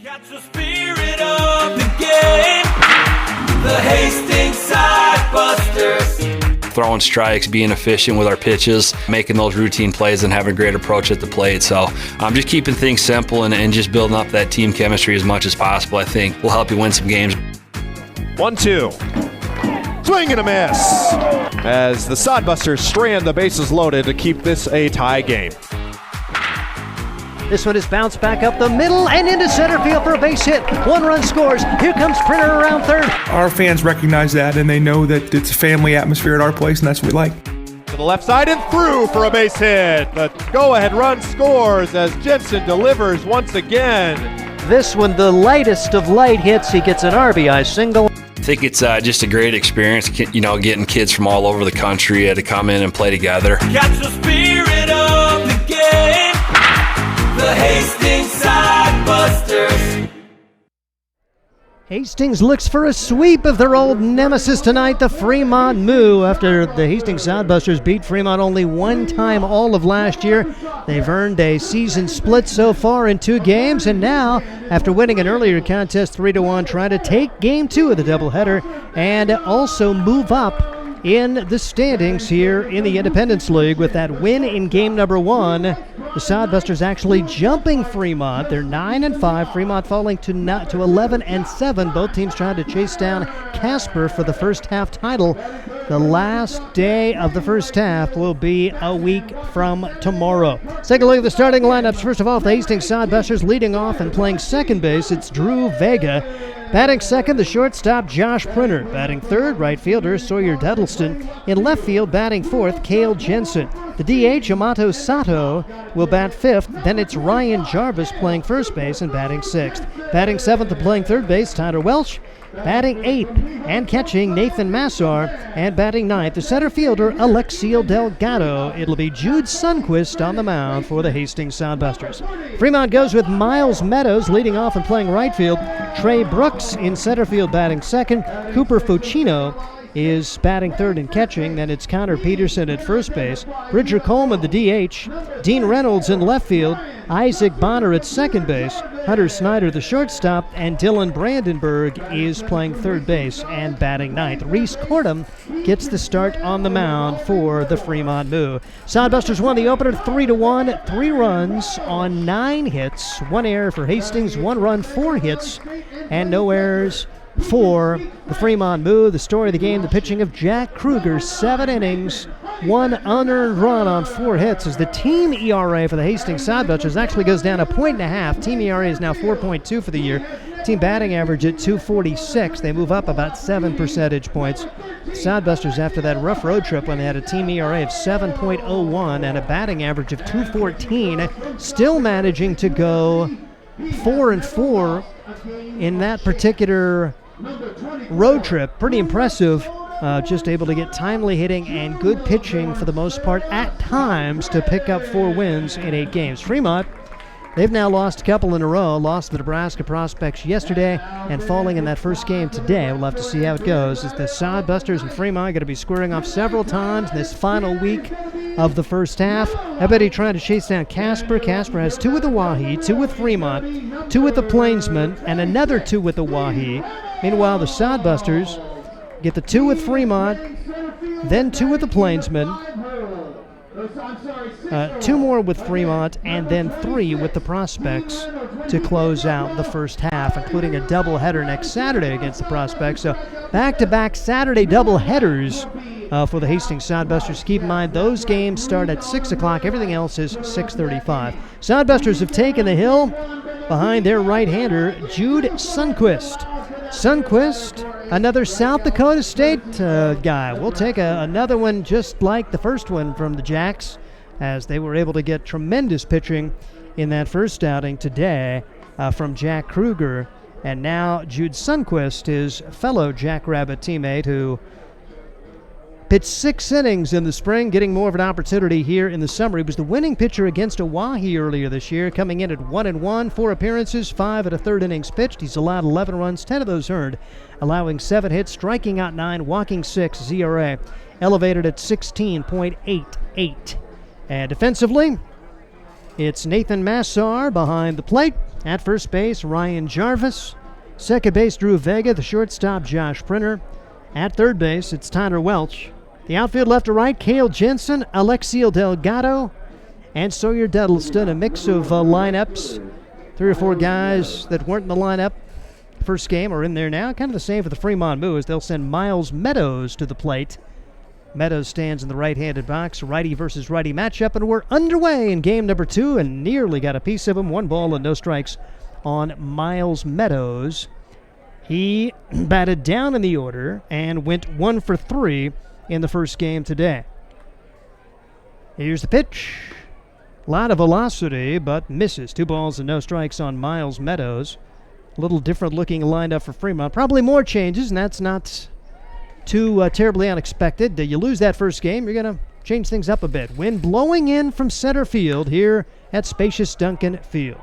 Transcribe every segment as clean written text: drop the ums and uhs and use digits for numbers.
Catch the spirit of the game, the Hastings Sidebusters. Throwing strikes, being efficient with our pitches, making those routine plays, and having a great approach at the plate. So just keeping things simple and just building up that team chemistry as much as possible, I think, will help you win some games. 1-2. Swing and a miss as the Sodbusters strand the bases loaded to keep this a tie game. This one is bounced back up the middle and into center field for a base hit. One run scores. Here comes Printer around third. Our fans recognize that, and they know that it's a family atmosphere at our place, and that's what we like. To the left side and through for a base hit. The go-ahead run scores as Jensen delivers once again. This one, the lightest of light hits. He gets an RBI single. I think it's just a great experience, getting kids from all over the country to come in and play together. Catch the spirit of the game, the Hastings Sidebusters. Hastings looks for a sweep of their old nemesis tonight, the Fremont MOO. After the Hastings Sidebusters beat Fremont only one time all of last year, they've earned a season split so far in 2 games, and now, after winning an earlier contest 3-1, trying to take Game 2 of the doubleheader and also move up in the standings here in the Independence League with that win in game number 1. The Sodbusters actually jumping Fremont. They're 9-5. Fremont falling to 11-7. Both teams trying to chase down Casper for the first half title. The last day of the first half will be a week from tomorrow. Let's take a look at the starting lineups. First of all, the Hastings Sodbusters leading off and playing second base. It's Drew Vega. Batting second, the shortstop, Josh Printer. Batting third, right fielder, Sawyer Duddleston. In left field, batting fourth, Cale Jensen. The DH, Amato Sato, will bat fifth. Then it's Ryan Jarvis playing first base and batting sixth. Batting seventh and playing third base, Tyler Welch. Batting eighth and catching, Nathan Massar. And batting ninth, the center fielder, Alexiel Delgado. It'll be Jude Sundquist on the mound for the Hastings Sodbusters. Fremont goes with Miles Meadows leading off and playing right field. Trey Brooks in center field batting second. Cooper Fucino is batting third and catching. Then it's Connor Peterson at first base. Bridger Coleman, the DH. Dean Reynolds in left field. Isaac Bonner at second base. Hunter Snyder, the shortstop. And Dylan Brandenburg is playing third base and batting ninth. Reese Cordham gets the start on the mound for the Fremont MOO. Sodbusters won the opener 3-1. 3 runs on 9 hits. 1 error for Hastings. 1 run, 4 hits. And no errors for the Fremont MOO. The story of the game, the pitching of Jack Kruger, 7 innings, 1 unearned run on 4 hits, as the team ERA for the Hastings Sodbusters actually goes down 1.5. Team ERA is now 4.2 for the year. Team batting average at 246. They move up about 7 percentage points. Sodbusters, after that rough road trip when they had a team ERA of 7.01 and a batting average of 214, still managing to go 4-4 in that particular road trip. Pretty impressive. Just able to get timely hitting and good pitching for the most part at times to pick up 4 wins in 8 games. Fremont, they've now lost a couple in a row. Lost the Nebraska Prospects yesterday and falling in that first game today. We'll have to see how it goes, as the Sodbusters and Fremont are going to be squaring off several times in this final week of the first half. Everybody trying to chase down Casper. Casper has 2 with the Wahi, 2 with Fremont, 2 with the Plainsmen, and another 2 with the Wahi. Meanwhile, the Sodbusters get the 2 with Fremont, then 2 with the Plainsmen, 2 more with Fremont, and then 3 with the Prospects to close out the first half, including a doubleheader next Saturday against the Prospects. So back-to-back Saturday doubleheaders for the Hastings Sodbusters. Keep in mind, those games start at 6 o'clock. Everything else is 6:35. Sodbusters have taken the hill behind their right-hander, Jude Sundquist. Sundquist, another South Dakota State guy. We'll take another one just like the first one from the Jacks, as they were able to get tremendous pitching in that first outing today from Jack Kruger. And now Jude Sundquist, his fellow Jackrabbit teammate, who pitched 6 innings in the spring, getting more of an opportunity here in the summer. He was the winning pitcher against Oahe earlier this year, coming in at 1-1, 4 appearances, 5 at a third innings pitched. He's allowed 11 runs, 10 of those earned, allowing 7 hits, striking out 9, walking 6, ZRA elevated at 16.88. And defensively, it's Nathan Massar behind the plate. At first base, Ryan Jarvis. Second base, Drew Vega. The shortstop, Josh Printer. At third base, it's Tyler Welch. The outfield left to right, Cale Jensen, Alexio Delgado, and Sawyer Duddleston. A mix of lineups. 3 or 4 guys that weren't in the lineup first game are in there now. Kind of the same for the Fremont MOO as they'll send Miles Meadows to the plate. Meadows stands in the right-handed box, righty versus righty matchup, and we're underway in game number 2 and nearly got a piece of him. 1 ball and no strikes on Miles Meadows. He batted down in the order and went 1 for 3 in the first game today. Here's the pitch. A lot of velocity, but misses. 2 balls and no strikes on Miles Meadows. A little different looking lineup for Fremont. Probably more changes, and that's not too terribly unexpected. You lose that first game, you're going to change things up a bit. Wind blowing in from center field here at spacious Duncan Field.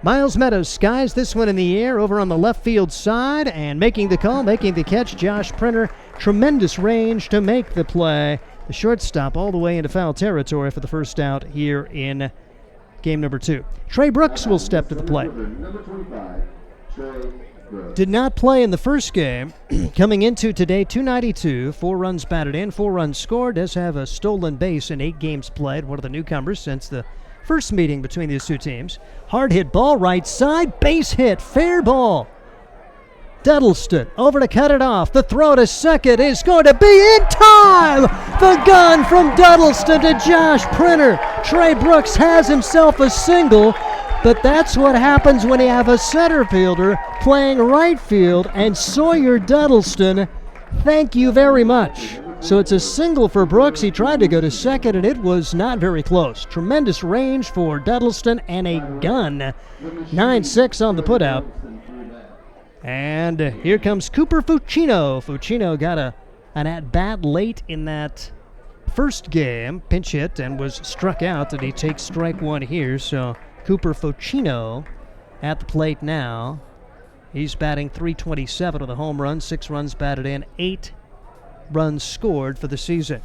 Miles Meadows skies this one in the air over on the left field side, and making the call, making the catch, Josh Printer. Tremendous range to make the play. The shortstop all the way into foul territory for the first out here in game number 2. Trey Brooks will step to the plate. Did not play in the first game. Coming into today, 292, 4 runs batted in, 4 runs scored. Does have a stolen base in 8 games played. One of the newcomers since the first meeting between these 2 teams. Hard hit ball, right side, base hit, fair ball. Duddleston over to cut it off. The throw to second is going to be in time. The gun from Duddleston to Josh Printer. Trey Brooks has himself a single, but that's what happens when you have a center fielder playing right field, and Sawyer Duddleston, thank you very much. So it's a single for Brooks. He tried to go to second, and it was not very close. Tremendous range for Duddleston and a gun. 9-6 on the putout. And here comes Cooper Fucino. Fucino got an at-bat late in that first game, pinch hit, and was struck out, and he takes strike 1 here. So Cooper Fucino at the plate now. He's batting .327 with a home run, 6 runs batted in, 8 runs scored for the season.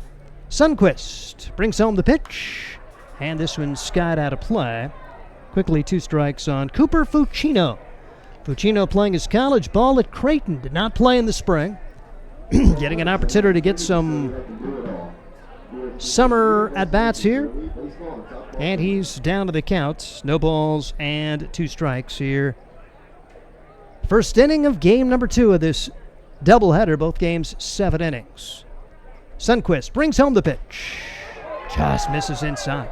Sundquist brings home the pitch, and this one skied out of play. Quickly 2 strikes on Cooper Fucino. Fucino playing his college ball at Creighton. Did not play in the spring. Getting an opportunity to get some summer at-bats here. And he's down to the count. No balls and 2 strikes here. First inning of game number 2 of this doubleheader. Both games 7 innings. Sundquist brings home the pitch. Just misses inside.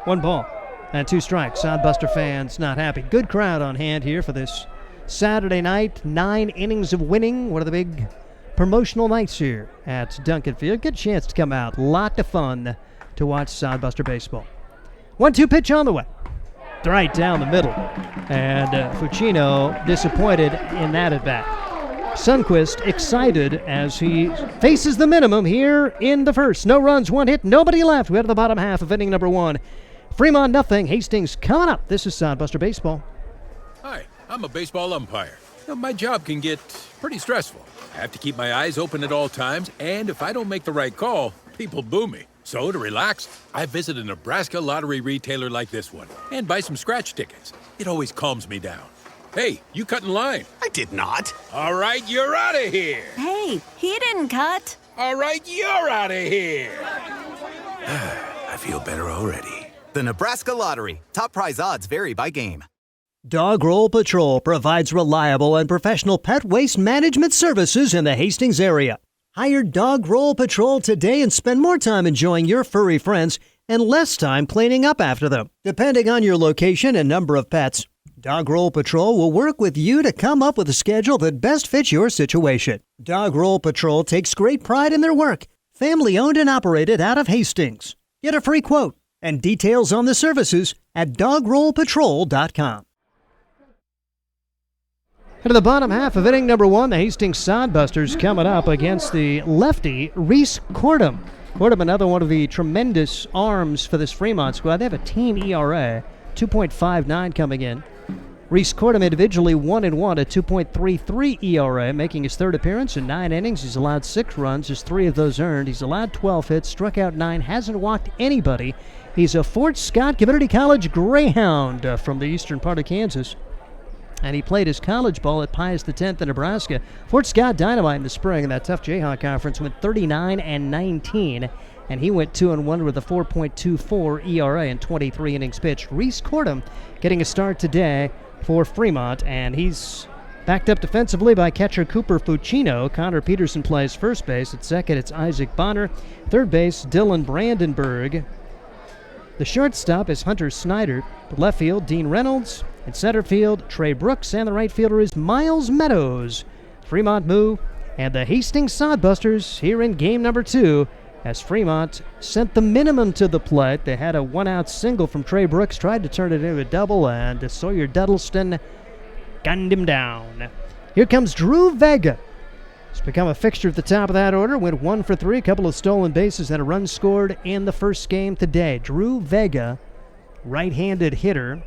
1 ball and 2 strikes. Sodbuster fans not happy. Good crowd on hand here for this Saturday night. 9 innings of winning. One of the big promotional nights here at Duncan Field. Good chance to come out. Lot of fun to watch Sodbuster baseball. 1-2 pitch on the way. Right down the middle. And Fucino disappointed in that at bat. Sundquist excited as he faces the minimum here in the first. No runs, 1 hit, nobody left. We had the bottom half of inning number 1. Fremont nothing. Hastings coming up. This is Sodbuster Baseball. Hi, I'm a baseball umpire. Now, my job can get pretty stressful. I have to keep my eyes open at all times, and if I don't make the right call, people boo me. So to relax, I visit a Nebraska lottery retailer like this one and buy some scratch tickets. It always calms me down. Hey, you cut in line. I did not. All right, you're out of here. Hey, he didn't cut. All right, you're out of here. I feel better already. The Nebraska Lottery. Top prize odds vary by game. Dog Roll Patrol provides reliable and professional pet waste management services in the Hastings area. Hire Dog Roll Patrol today and spend more time enjoying your furry friends and less time cleaning up after them. Depending on your location and number of pets, Dog Roll Patrol will work with you to come up with a schedule that best fits your situation. Dog Roll Patrol takes great pride in their work. Family owned and operated out of Hastings. Get a free quote and details on the services at dogrollpatrol.com. To the bottom half of inning number 1, the Hastings Sodbusters coming up against the lefty Reese Cordum. Cordum, another one of the tremendous arms for this Fremont squad. They have a team ERA, 2.59 coming in. Reese Cordham individually 1-1 at 2.33 ERA, making his third appearance in 9 innings. He's allowed 6 runs, his 3 of those earned. He's allowed 12 hits, struck out 9, hasn't walked anybody. He's a Fort Scott Community College Greyhound from the eastern part of Kansas. And he played his college ball at Pius X in Nebraska. Fort Scott Dynamite in the spring in that tough Jayhawk conference went 39-19. And he went 2-1 with a 4.24 ERA in 23 innings pitched. Reese Cordham getting a start today for Fremont, and he's backed up defensively by catcher Cooper Fucino. Connor Peterson plays first base. At second, it's Isaac Bonner. Third base, Dylan Brandenburg. The shortstop is Hunter Snyder. The left field, Dean Reynolds. In center field, Trey Brooks. And the right fielder is Miles Meadows. Fremont MOO and the Hastings Sodbusters here in game number 2. As Fremont sent the minimum to the plate. They had a 1-out single from Trey Brooks, tried to turn it into a double, and Sawyer Duddleston gunned him down. Here comes Drew Vega. He's become a fixture at the top of that order, went 1 for 3, a couple of stolen bases, and a run scored in the first game today. Drew Vega, right-handed hitter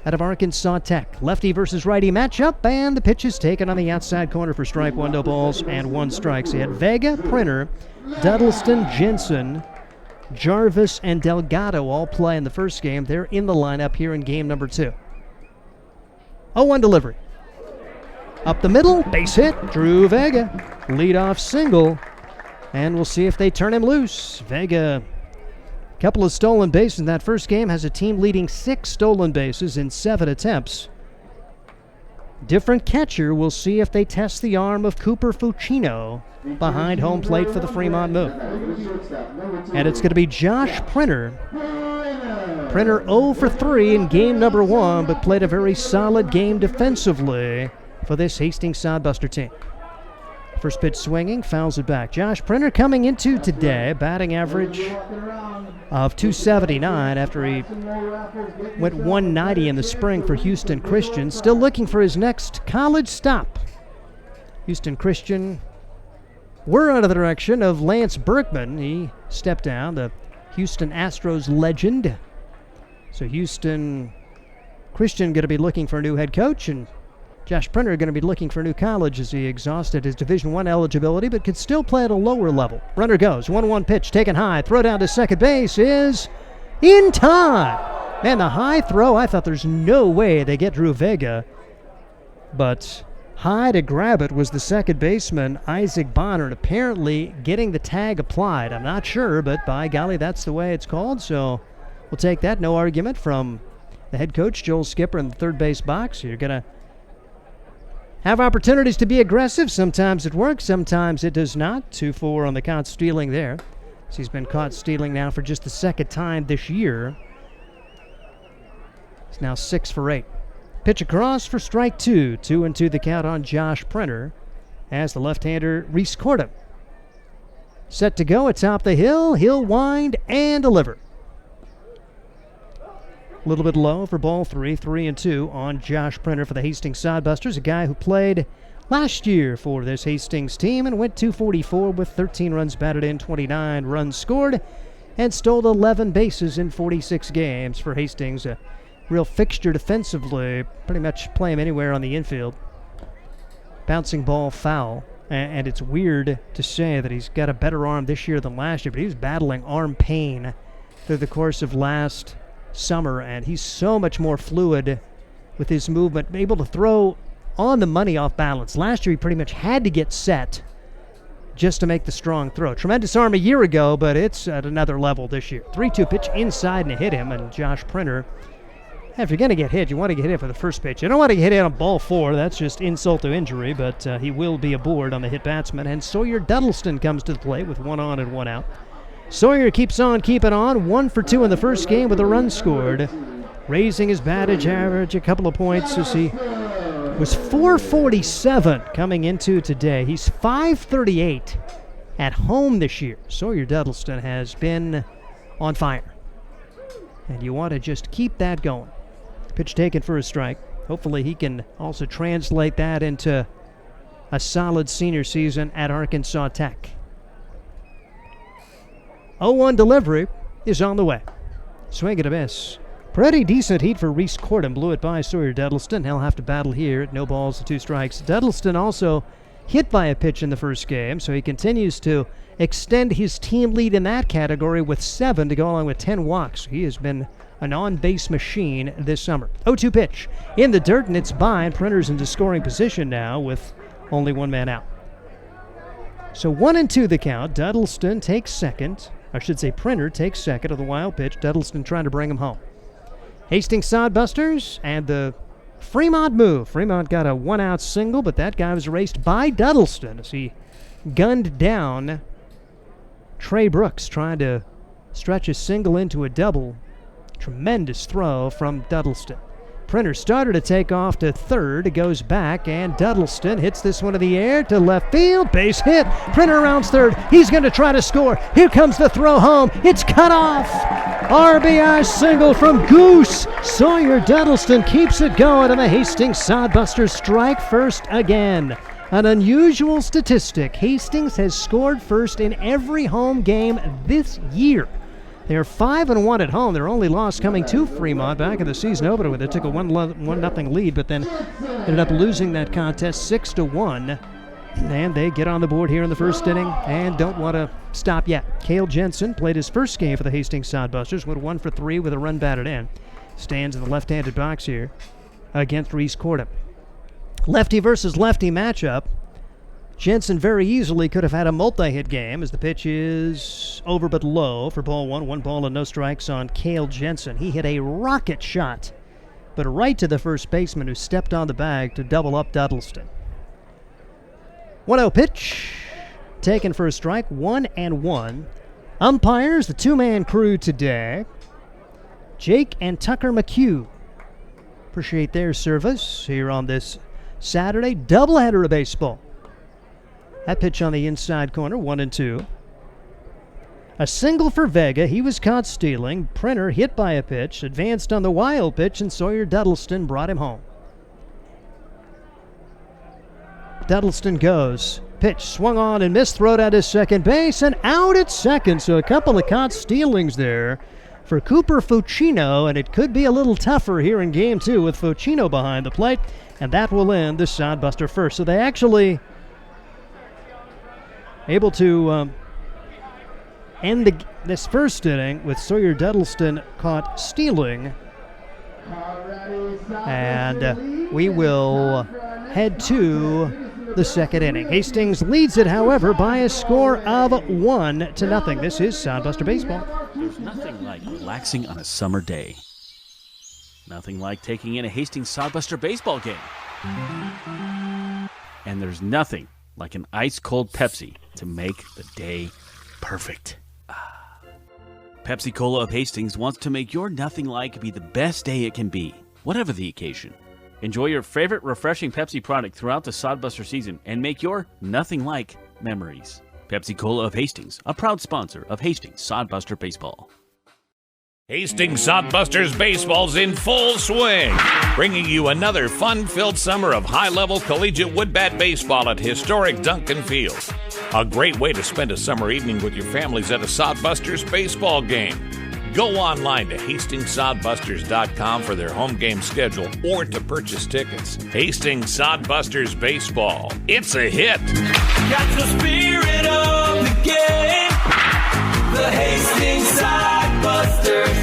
out of Arkansas Tech. Lefty versus righty matchup, and the pitch is taken on the outside corner for strike 1, no balls, and 1 strike. So you had Vega, Printer, Duddleston, Jensen, Jarvis, and Delgado all play in the first game. They're in the lineup here in game number 2. 0-1 delivery. Up the middle, base hit, Drew Vega. Leadoff single, and we'll see if they turn him loose. Vega, a couple of stolen bases in that first game, has a team leading 6 stolen bases in 7 attempts. Different catcher. We'll see if they test the arm of Cooper Fucino behind home plate for the Fremont MOO. And it's going to be Josh Printer. Printer 0 for 3 in game number 1, but played a very solid game defensively for this Hastings Sodbuster team. First pitch swinging, fouls it back. Josh Printer coming into today, batting average of .279 after he went .190 in the spring for Houston Christian. Still looking for his next college stop. Houston Christian were under the direction of Lance Berkman. He stepped down, the Houston Astros legend. So Houston Christian going to be looking for a new head coach, and Josh Printer going to be looking for a new college as he exhausted his Division I eligibility, but could still play at a lower level. Runner goes, 1-1 pitch, taken high, throw down to second base is in time. Man, the high throw, I thought there's no way they get Drew Vega, but high to grab it was the second baseman, Isaac Bonner, and apparently getting the tag applied. I'm not sure, but by golly, that's the way it's called, so we'll take that. No argument from the head coach, Joel Skipper, in the third base box. You're going to have opportunities to be aggressive. Sometimes it works, sometimes it does not. 2-4 on the caught stealing there. So he's been caught stealing now for just the second time this year. He's now 6 for 8. Pitch across for strike 2. 2-2 the count on Josh Printer as the left-hander Reese Cordham. Set to go atop the hill. He'll wind and deliver. A little bit low for ball 3, 3-2 on Josh Printer for the Hastings Sodbusters, a guy who played last year for this Hastings team and went .244 with 13 runs batted in, 29 runs scored, and stole 11 bases in 46 games for Hastings. A real fixture defensively, pretty much play him anywhere on the infield. Bouncing ball foul, and it's weird to say that he's got a better arm this year than last year, but he was battling arm pain through the course of last summer, and he's so much more fluid with his movement, able to throw on the money off balance. Last year he pretty much had to get set just to make the strong throw. Tremendous arm a year ago, but it's at another level this year. 3-2 pitch inside and it hit him, and Josh Printer, if you're going to get hit, you want to get hit for the first pitch. You don't want to get hit on ball 4. That's just insult to injury, but he will be aboard on the hit batsman. And Sawyer Duddleston comes to the plate with 1 on and 1 out. Sawyer keeps on keeping on, 1 for 2 in the first game with a run scored, raising his battage average a couple of points as he was .447 coming into today. He's .538 at home this year. Sawyer Duddleston has been on fire, and you want to just keep that going. Pitch taken for a strike. Hopefully he can also translate that into a solid senior season at Arkansas Tech. 0-1 delivery is on the way. Swing and a miss. Pretty decent heat for Reese Cordham. Blew it by Sawyer Duddleston. He'll have to battle here. No balls and 2 strikes. Duddleston also hit by a pitch in the first game, so he continues to extend his team lead in that category with 7 to go along with 10 walks. He has been an on-base machine this summer. 0-2 pitch in the dirt, and it's by, and Printer's into scoring position now with only 1 man out. So 1-2 the count. Duddleston takes second. I should say Printer takes second of the wild pitch. Duddleston trying to bring him home. Hastings Sodbusters and the Fremont MOO. Fremont got a 1-out single, but that guy was erased by Duddleston as he gunned down Trey Brooks, trying to stretch a single into a double. Tremendous throw from Duddleston. Printer started to take off to third. It goes back, and Duddleston hits this one in the air to left field. Base hit. Printer rounds third. He's going to try to score. Here comes the throw home. It's cut off. RBI single from Goose. Sawyer Duddleston keeps it going, and the Hastings Sodbusters strike first again. An unusual statistic. Hastings has scored first in every home game this year. They're 5-1 at home. Their only loss coming to Fremont back in the season opener when they took a 1-0 lead, but then ended up losing that contest 6-1. And they get on the board here in the first inning and don't want to stop yet. Cale Jensen played his first game for the Hastings Sodbusters, went 1 for 3 with a run batted in. Stands in the left-handed box here against Reese Cordham. Lefty versus lefty matchup. Jensen very easily could have had a multi-hit game as the pitch is over but low for ball 1. 1 ball and no strikes on Cale Jensen. He hit a rocket shot, but right to the first baseman who stepped on the bag to double up Duddleston. 1-0 pitch, taken for a strike, 1-1. Umpires, the 2-man crew today, Jake and Tucker McHugh. Appreciate their service here on this Saturday doubleheader of baseball. That pitch on the inside corner, 1-2. A single for Vega. He was caught stealing. Printer hit by a pitch, advanced on the wild pitch, and Sawyer Duddleston brought him home. Duddleston goes. Pitch swung on and missed. Throw down to second base and out at second. So a couple of caught stealings there for Cooper Fucino, and it could be a little tougher here in game 2 with Fucino behind the plate, and that will end the Sodbuster first. So they actually able to end this first inning with Sawyer Duddleston caught stealing. And we will head to the second inning. Hastings leads it, however, by a score of 1-0. This is Sodbuster Baseball. There's nothing like relaxing on a summer day. Nothing like taking in a Hastings Sodbuster baseball game. And there's nothing like an ice-cold Pepsi to make the day perfect. Pepsi Cola of Hastings wants to make your nothing like be the best day it can be, whatever the occasion. Enjoy your favorite refreshing Pepsi product throughout the Sodbuster season and make your nothing like memories. Pepsi Cola of Hastings, a proud sponsor of Hastings Sodbuster Baseball. Hastings Sodbusters Baseball's in full swing, bringing you another fun-filled summer of high-level collegiate woodbat baseball at historic Duncan Field. A great way to spend a summer evening with your families at a Sodbusters baseball game. Go online to HastingsSodbusters.com for their home game schedule or to purchase tickets. Hastings Sodbusters Baseball. It's a hit. Got the spirit of the game. The Hastings Sodbusters.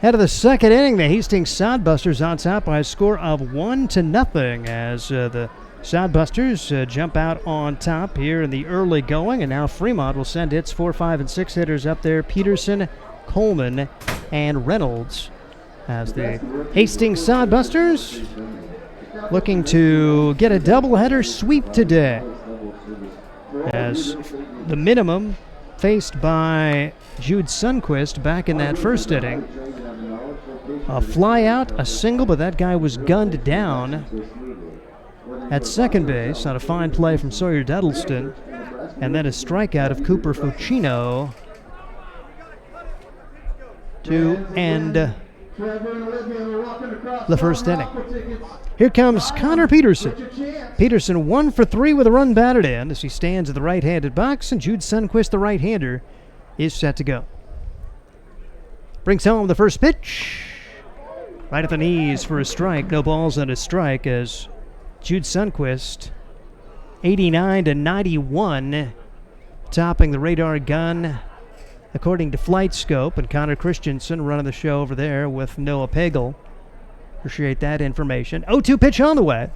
Head of the second inning, the Hastings Sodbusters on top by a score of 1-0 as the Sodbusters jump out on top here in the early going, and now Fremont will send its 4, 5, and 6 hitters up there. Peterson, Coleman, and Reynolds as the Hastings Sodbusters looking to get a doubleheader sweep today, as the minimum faced by Jude Sundquist back in that first inning. A fly out, a single, but that guy was gunned down at second base on a fine play from Sawyer Duddleston, and then a strikeout of Cooper Fucino to end the first inning. Here comes Connor Peterson. Peterson 1 for 3 with a run batted in as he stands in the right-handed box, and Jude Sundquist, the right-hander, is set to go. Brings home the first pitch. Right at the knees for a strike. No balls and a strike as Jude Sundquist, 89-91, topping the radar gun according to Flight Scope, and Connor Christensen running the show over there with Noah Pagel. Appreciate that information. 0-2 pitch on the way.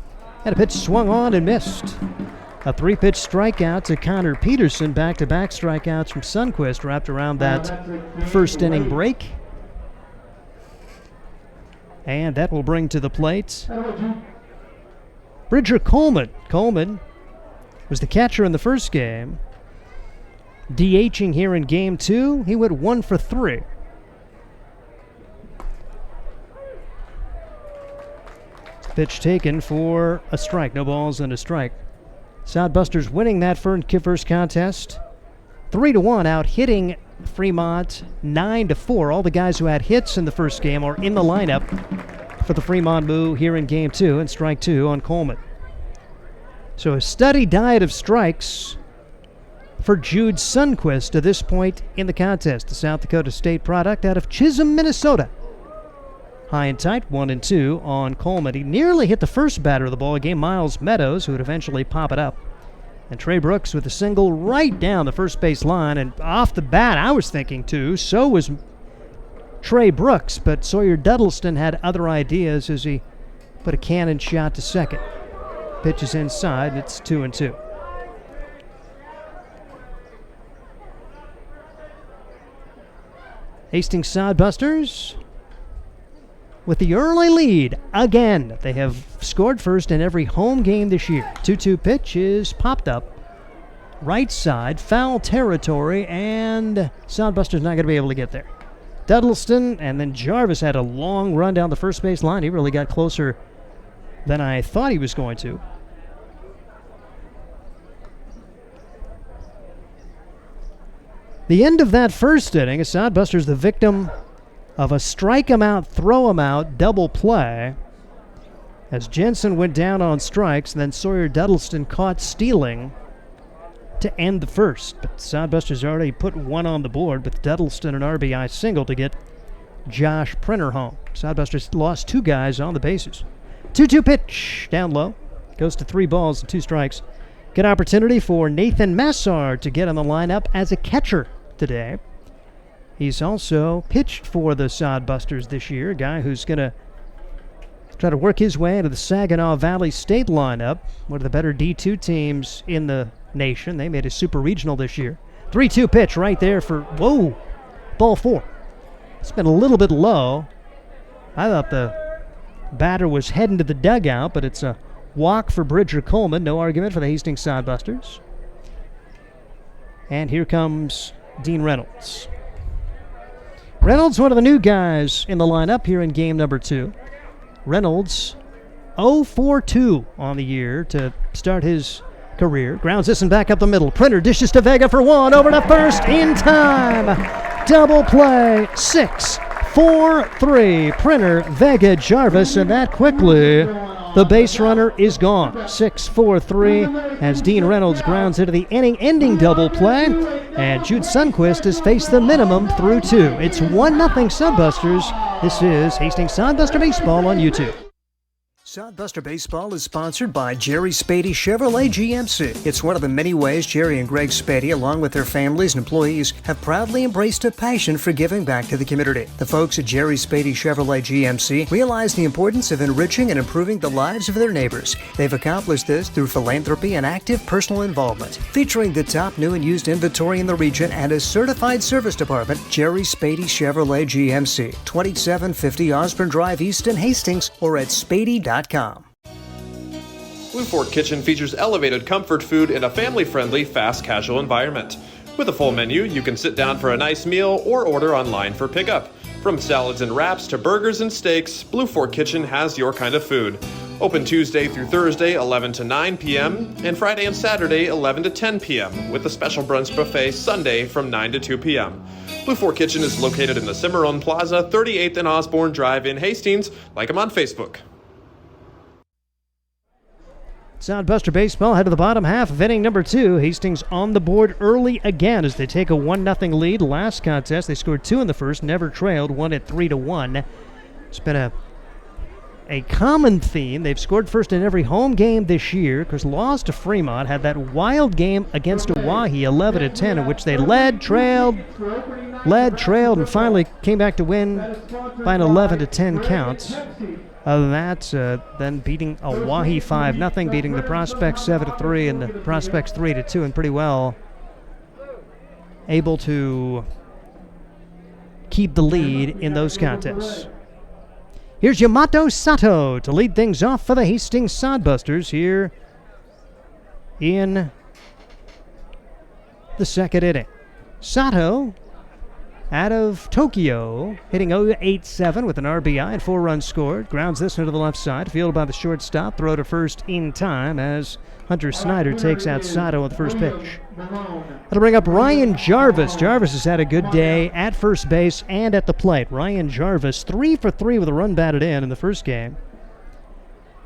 And a pitch swung on and missed. A 3-pitch strikeout to Connor Peterson. Back-to-back strikeouts from Sundquist wrapped around that first inning break. And that will bring to the plate Bridger Coleman. Coleman was the catcher in the first game. DHing here in game 2. He went 1 for 3. Pitch taken for a strike. No balls and a strike. Sodbusters winning that first contest 3-1, out hitting Fremont 9-4. All the guys who had hits in the first game are in the lineup for the Fremont MOO here in game 2, and strike 2 on Coleman. So a steady diet of strikes for Jude Sundquist to this point in the contest. The South Dakota State product out of Chisholm, Minnesota. High and tight, 1-2 on Coleman. He nearly hit the first batter of the ball game, Miles Meadows, who would eventually pop it up. And Trey Brooks with a single right down the first base line. And off the bat, I was thinking too, so was Trey Brooks. But Sawyer Duddleston had other ideas as he put a cannon shot to second. Pitch is inside, and it's 2-2. Hastings Sodbusters with the early lead again. They have scored first in every home game this year. 2-2 pitch is popped up. Right side, foul territory, and Sodbusters not going to be able to get there. Duddleston and then Jarvis had a long run down the first base line. He really got closer than I thought he was going to. The end of that first inning, Sodbusters the victim of a strike him out, throw him out, double play, as Jensen went down on strikes, and then Sawyer Duddleston caught stealing to end the first. But Sodbusters already put one on the board with Duddleston an RBI single to get Josh Printer home. Sodbusters lost 2 guys on the bases. 2-2 pitch, down low, goes to 3 balls and 2 strikes. Good opportunity for Nathan Massard to get on the lineup as a catcher today. He's also pitched for the Sodbusters this year, a guy who's going to try to work his way into the Saginaw Valley State lineup, one of the better D2 teams in the nation. They made a super regional this year. 3-2 pitch right there for, whoa, ball 4. It's been a little bit low. I thought the batter was heading to the dugout, but it's a walk for Bridger Coleman. No argument for the Hastings Sodbusters. And here comes Dean Reynolds. Reynolds, one of the new guys in the lineup here in game number 2. Reynolds, 0-for-2 on the year to start his career. Grounds this and back up the middle. Printer dishes to Vega for 1, over to first in time. Double play, 6-4-3. Printer, Vega, Jarvis, and that quickly the base runner is gone. 6-4-3 as Dean Reynolds grounds into the inning-ending double play. And Jude Sundquist has faced the minimum through 2. It's 1-0 Sodbusters. This is Hastings Sodbuster Baseball on YouTube. Sodbuster Baseball is sponsored by Jerry Spady Chevrolet GMC. It's one of the many ways Jerry and Greg Spady, along with their families and employees, have proudly embraced a passion for giving back to the community. The folks at Jerry Spady Chevrolet GMC realize the importance of enriching and improving the lives of their neighbors. They've accomplished this through philanthropy and active personal involvement. Featuring the top new and used inventory in the region and a certified service department, Jerry Spady Chevrolet GMC, 2750 Osborne Drive East in Hastings, or at spady.com. Blue Fork Kitchen features elevated comfort food in a family-friendly, fast casual environment. With a full menu, you can sit down for a nice meal or order online for pickup. From salads and wraps to burgers and steaks, Blue Fork Kitchen has your kind of food. Open Tuesday through Thursday, 11 to 9 p.m., and Friday and Saturday, 11 to 10 p.m., with a special brunch buffet Sunday from 9 to 2 p.m. Blue Fork Kitchen is located in the Cimarron Plaza, 38th and Osborne Drive in Hastings. Like them on Facebook. Sodbuster baseball head to the bottom half of inning number 2. Hastings on the board early again as they take a 1-0 lead. Last contest, they scored 2 in the first, never trailed, won at 3-1. It's been a common theme. They've scored first in every home game this year because lost to Fremont, had that wild game against Oahe 11-10 in which they led, trailed, and finally came back to win by an 11-10 count. Other than that, then beating Oahe 5-0, beating the Prospects 7-3 and the Prospects 3-2, and pretty well able to keep the lead in those contests. Here's Yamato Sato to lead things off for the Hastings Sodbusters here in the second inning. Sato, out of Tokyo, hitting 0-8-7 with an RBI and 4 runs scored. Grounds this one to the left side, fielded by the shortstop. Throw to first in time as Hunter Snyder takes out Sato on the first pitch. That'll bring up Ryan Jarvis. Jarvis has had a good day at first base and at the plate. Ryan Jarvis, 3 for 3 with a run batted in the first game.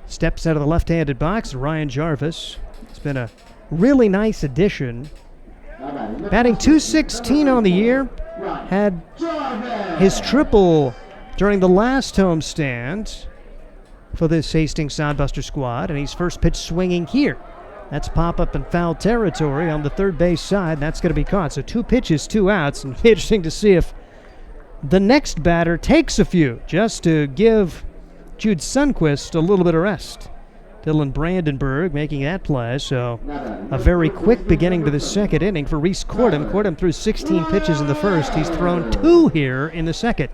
Steps out of the left-handed box. Ryan Jarvis. It's been a really nice addition. Batting .216 on the year. Had his triple during the last homestand for this Hastings Sodbuster squad, and he's first pitch swinging here. That's pop-up and foul territory on the third base side. That's going to be caught. So 2 pitches, 2 outs, and interesting to see if the next batter takes a few just to give Jude Sundquist a little bit of rest. Dylan Brandenburg making that play, so a very quick beginning to the second inning for Reese Cordham. Cordham threw 16 pitches in the first. He's thrown 2 here in the second.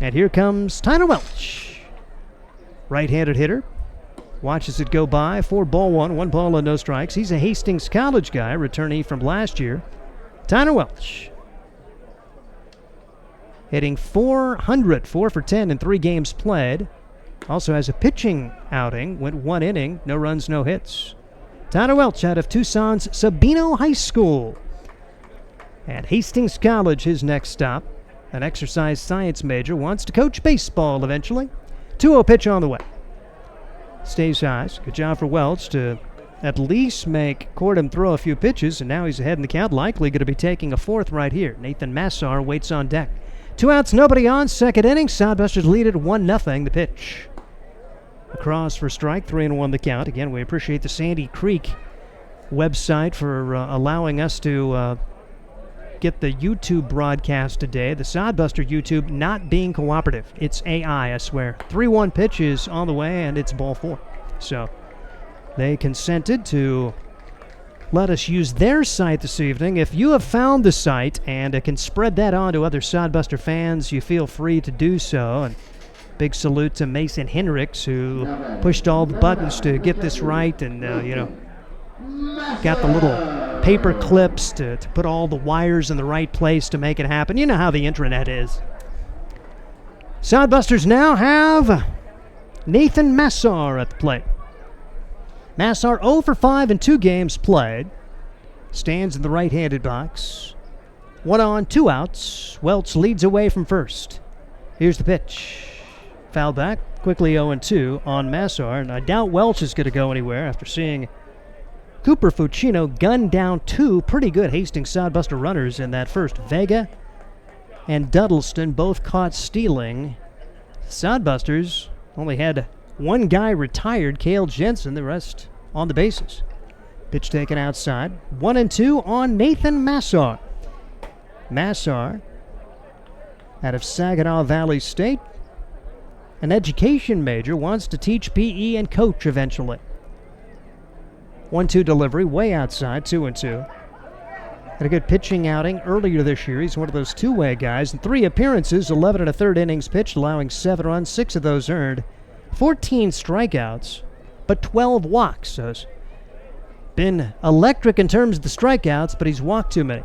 And here comes Tyler Welch. Right-handed hitter. Watches it go by. 4-1, 1 ball and no strikes. He's a Hastings College guy, returnee from last year. Tyler Welch. Hitting .400, 4 for 10 in 3 games played. Also has a pitching outing, went 1 inning, no runs, no hits. Tyler Welch out of Tucson's Sabino High School. At Hastings College, his next stop. An exercise science major, wants to coach baseball eventually. 2-0 pitch on the way. Stays high. Good job for Welch to at least make Cordham throw a few pitches, and now he's ahead in the count, likely going to be taking a 4th right here. Nathan Massar waits on deck. 2 outs, nobody on, second inning. Sodbusters lead it 1-0, the pitch. Across for strike, 3-1 the count. Again, we appreciate the Sandy Creek website for allowing us to get the YouTube broadcast today. The Sodbuster YouTube not being cooperative. It's AI, I swear. 3-1 pitch is on the way, and it's ball 4. So they consented to let us use their site this evening. If you have found the site and can spread that on to other Sodbuster fans, you feel free to do so. And big salute to Mason Hendricks, who pushed all the buttons to get this right and, got the little paper clips to put all the wires in the right place to make it happen. You know how the intranet is. Sodbusters now have Nathan Massar at the plate. Massar 0 for 5 in 2 games played. Stands in the right-handed box. 1 on, 2 outs. Welch leads away from first. Here's the pitch. Foul back, quickly 0-2 on Massar, and I doubt Welch is going to go anywhere after seeing Cooper Fucino gun down 2 pretty good Hastings Sodbuster runners in that first. Vega and Duddleston both caught stealing. Sodbusters only had 1 guy retired, Cale Jensen, the rest on the bases. Pitch taken outside. 1-2 on Nathan Massar. Massar out of Saginaw Valley State. An education major, wants to teach PE and coach eventually. 1-2 delivery, way outside, 2-2. Had a good pitching outing earlier this year. He's one of those two-way guys. In 3 appearances, 11 1/3 innings pitched, allowing 7 runs, 6 of those earned. 14 strikeouts, but 12 walks. So it's been electric in terms of the strikeouts, but he's walked too many.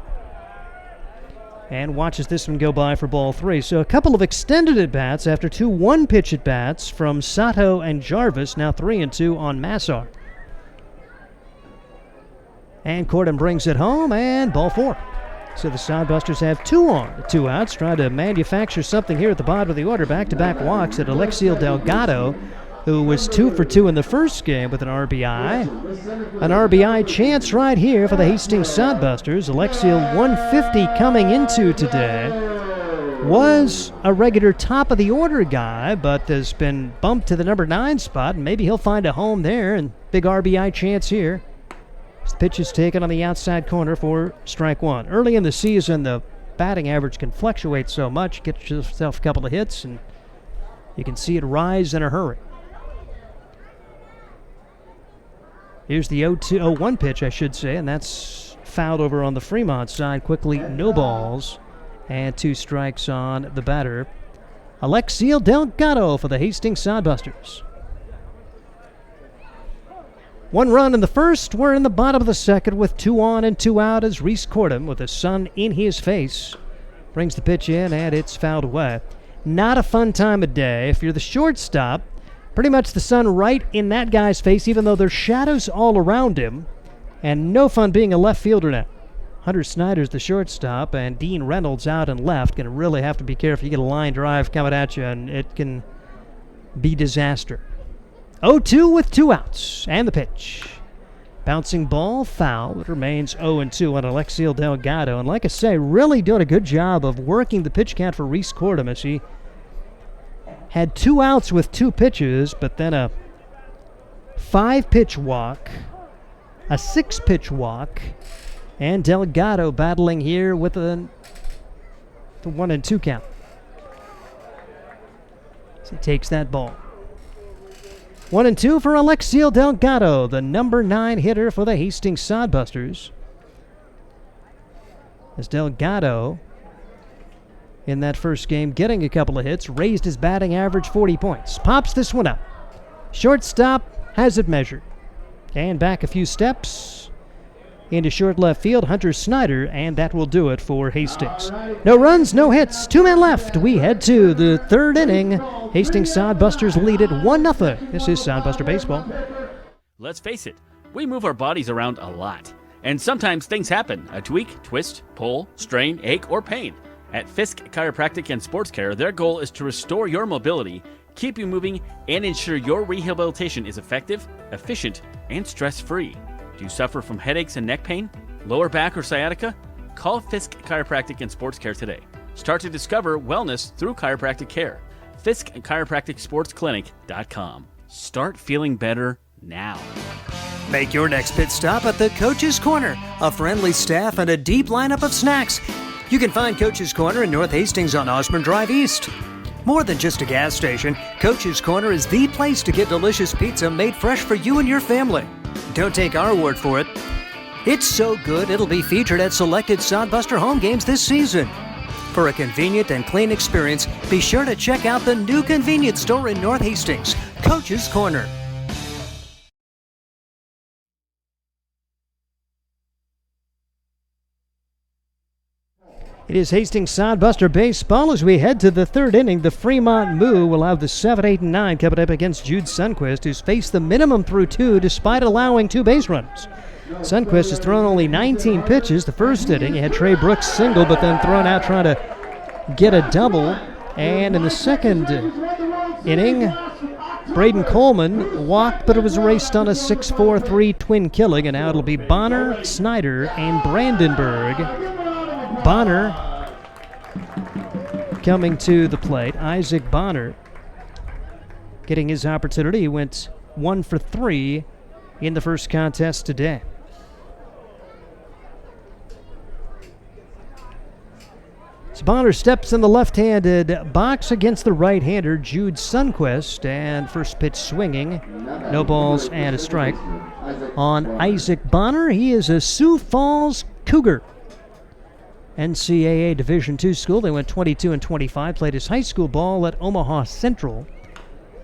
And watches this one go by for ball 3. So a couple of extended at-bats after 2 one-pitch at-bats from Sato and Jarvis, now 3-2 on Massar. And Cordham brings it home, and ball 4. So the Sodbusters have 2 on, 2 outs, trying to manufacture something here at the bottom of the order. Back-to-back walks at Alexiel Delgado who was 2 for 2 in the first game with an RBI. An RBI chance right here for the Hastings Sodbusters. Alexiel 150 coming into today. Was a regular top of the order guy, but has been bumped to the number 9 spot, and maybe he'll find a home there, and big RBI chance here. The pitch is taken on the outside corner for strike one. Early in the season, the batting average can fluctuate so much. Get yourself a couple of hits, and you can see it rise in a hurry. Here's the 0-1 pitch, I should say, and that's fouled over on the Fremont side. Quickly, no balls, and 2 strikes on the batter, Alexiel Delgado for the Hastings Sodbusters. 1 run in the first. We're in the bottom of the second with 2 on and 2 out as Reese Cordham, with the sun in his face, brings the pitch in, and it's fouled away. Not a fun time of day. If you're the shortstop, pretty much the sun right in that guy's face, even though there's shadows all around him, and no fun being a left fielder now. Hunter Snyder's the shortstop, and Dean Reynolds out and left. Going to really have to be careful. You get a line drive coming at you, and it can be disaster. 0-2 with 2 outs, and the pitch. Bouncing ball, foul. It remains 0-2 on Alexiel Delgado. And like I say, really doing a good job of working the pitch count for Reese Cordham, as he had 2 outs with 2 pitches, but then a 5-pitch walk, a 6-pitch walk, and Delgado battling here with the 1-2 count. So he takes that ball. 1-2 for Alexiel Delgado, the number 9 hitter for the Hastings Sodbusters. As Delgado, in that first game, getting a couple of hits, raised his batting average 40 points. Pops this one up. Shortstop has it measured. And back a few steps into short left field, Hunter Snyder, and that will do it for Hastings. No runs, no hits, 2 men left. We head to the 3rd inning. Hastings Sodbusters lead it 1-0. This is Sodbuster Baseball. Let's face it, we move our bodies around a lot. And sometimes things happen. A tweak, twist, pull, strain, ache, or pain. At Fisk Chiropractic and Sports Care, their goal is to restore your mobility, keep you moving, and ensure your rehabilitation is effective, efficient, and stress-free. Do you suffer from headaches and neck pain, lower back, or sciatica? Call Fisk Chiropractic and Sports Care today. Start to discover wellness through chiropractic care. Fisk Chiropractic Sports Clinic.com. Start feeling better now. Make your next pit stop at the Coach's Corner. A friendly staff and a deep lineup of snacks. You can find Coach's Corner in North Hastings on Osborne Drive East. More than just a gas station, Coach's Corner is the place to get delicious pizza made fresh for you and your family. Don't take our word for it. It's so good it'll be featured at selected Sodbuster home games this season. For a convenient and clean experience, be sure to check out the new convenience store in North Hastings, Coach's Corner. It is Hastings Sodbuster Baseball as we head to the 3rd inning. The Fremont MOO will have the 7, 8, and 9 coming up against Jude Sundquist, who's faced the minimum through 2 despite allowing 2 base runners. Sundquist has thrown only 19 pitches the first inning. He had Trey Brooks single, but then thrown out trying to get a double. And in the second inning, Braden Coleman walked, but it was raced on a 6-4-3 twin killing, and now it'll be Bonner, Snyder, and Brandenburg. Bonner coming to the plate. Isaac Bonner getting his opportunity. He went 1 for 3 in the first contest today. So Bonner steps in the left-handed box against the right-hander, Jude Sundquist, and first pitch swinging. No balls and a strike on Isaac Bonner. He is a Sioux Falls Cougar. NCAA Division II school. They went 22-25, played his high school ball at Omaha Central.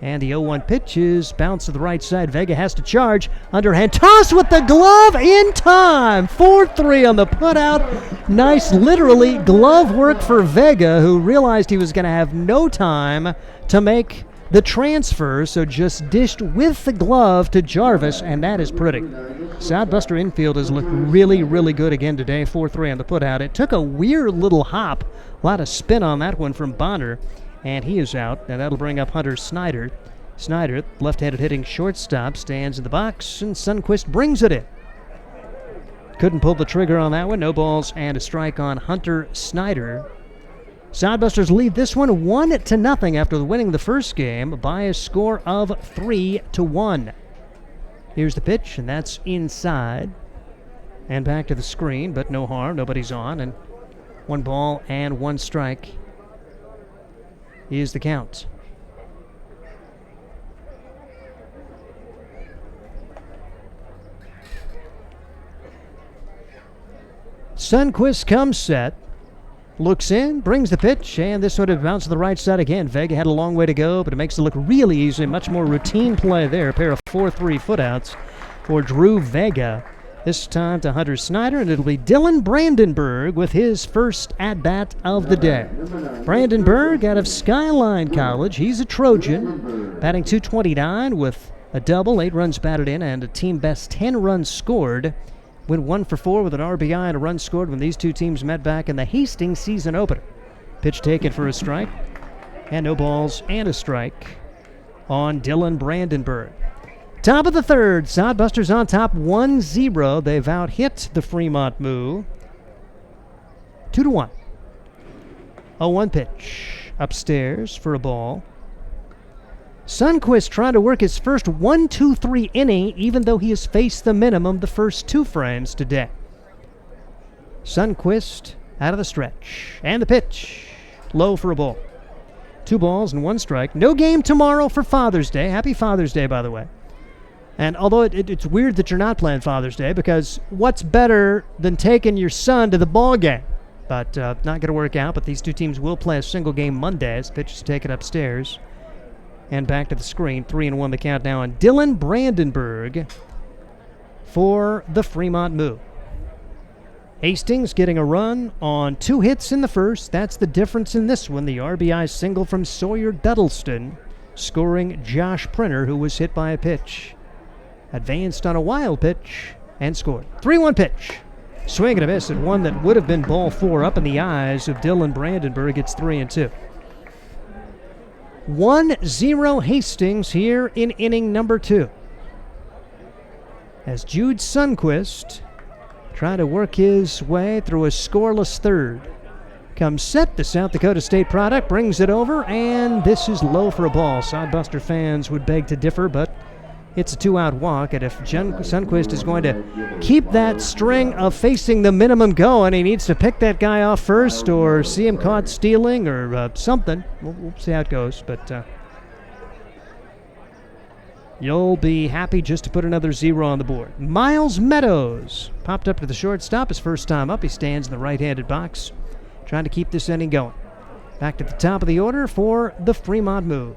And the 0-1 pitch is bounced to the right side. Vega has to charge. Underhand toss with the glove in time. 4-3 on the putout. Nice, literally, glove work for Vega, who realized he was going to have no time to make the transfer, so just dished with the glove to Jarvis, and that is pretty. Sodbuster infield has looked really, really good again today. 4-3 on the putout. It took a weird little hop. A lot of spin on that one from Bonner, and he is out. And that'll bring up Hunter Snyder. Snyder, left-handed hitting shortstop, stands in the box, and Sundquist brings it in. Couldn't pull the trigger on that one. No balls and a strike on Hunter Snyder. Sodbusters lead this one 1-0 after winning the first game by a score of 3-1. Here's the pitch, and that's inside. And back to the screen, but no harm. Nobody's on, and 1 ball and 1 strike is the count. Sundquist comes set, looks in, brings the pitch, and this would have bounced to the right side again. Vega had a long way to go, but it makes it look really easy. Much more routine play there. A pair of 4-3 footouts for Drew Vega. This time to Hunter Snyder, and it'll be Dylan Brandenburg with his first at-bat of the day. Brandenburg out of Skyline College. He's a Trojan, batting .229 with a double, 8 runs batted in, and a team-best 10 runs scored. Went 1 for 4 with an RBI and a run scored when these two teams met back in the Hastings season opener. Pitch taken for a strike, and no balls and a strike on Dylan Brandenburg. Top of the third, Sodbusters on top 1-0. They've out-hit the Fremont MOO 2-1. 0-1 pitch upstairs for a ball. Sundquist trying to work his first 1-2-3 inning, even though he has faced the minimum the first 2 frames today. Sundquist out of the stretch. And the pitch. Low for a ball. 2 balls and 1 strike. No game tomorrow for Father's Day. Happy Father's Day, by the way. And although it's weird that you're not playing Father's Day, because what's better than taking your son to the ball game? But not going to work out, but these two teams will play a single game Monday as the pitch is taken upstairs. And back to the screen, 3-1 the count now on Dylan Brandenburg for the Fremont MOO. Hastings getting a run on 2 hits in the first. That's the difference in this one. The RBI single from Sawyer Duddleston, scoring Josh Printer, who was hit by a pitch. Advanced on a wild pitch and scored. 3-1 pitch. Swing and a miss at one that would have been ball 4 up in the eyes of Dylan Brandenburg. It's 3-2. 1-0 Hastings here in inning number 2. As Jude Sundquist trying to work his way through a scoreless third. Comes set, the South Dakota State product brings it over, and this is low for a ball. Sodbuster fans would beg to differ, but it's a 2-out walk, and if Sundquist is going to keep that string of facing the minimum going, he needs to pick that guy off first or see him caught stealing or something. We'll see how it goes, but you'll be happy just to put another 0 on the board. Miles Meadows popped up to the shortstop his first time up. He stands in the right-handed box, trying to keep this inning going. Back to the top of the order for the Fremont MOO.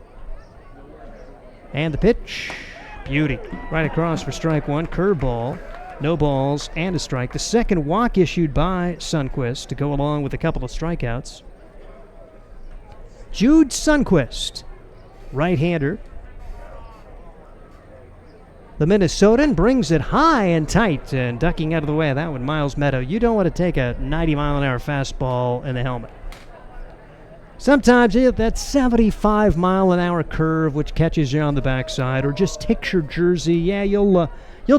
And the pitch. Beauty. Right across for strike 1. Curveball. No balls and a strike. The second walk issued by Sundquist to go along with a couple of strikeouts. Jude Sundquist, right-hander. The Minnesotan brings it high and tight, and ducking out of the way of that one, Miles Meadow. You don't want to take a 90-mile-an-hour fastball in the helmet. Sometimes that 75-mile-an-hour curve, which catches you on the backside, or just takes your jersey, yeah, you'll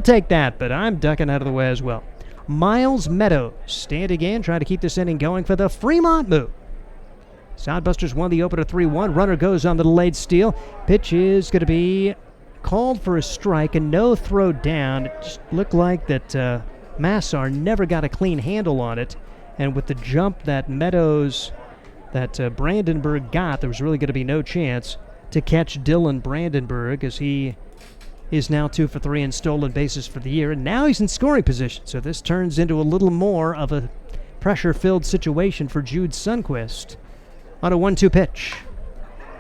take that, but I'm ducking out of the way as well. Miles Meadows standing in, trying to keep this inning going for the Fremont MOO. Sodbusters won the opener 3-1. Runner goes on the delayed steal. Pitch is going to be called for a strike and no throw down. It just looked like that Massar never got a clean handle on it, and with the jump that Brandenburg got, there was really going to be no chance to catch Dylan Brandenburg, as he is now 2 for 3 in stolen bases for the year, and now he's in scoring position. So this turns into a little more of a pressure-filled situation for Jude Sundquist on a 1-2 pitch.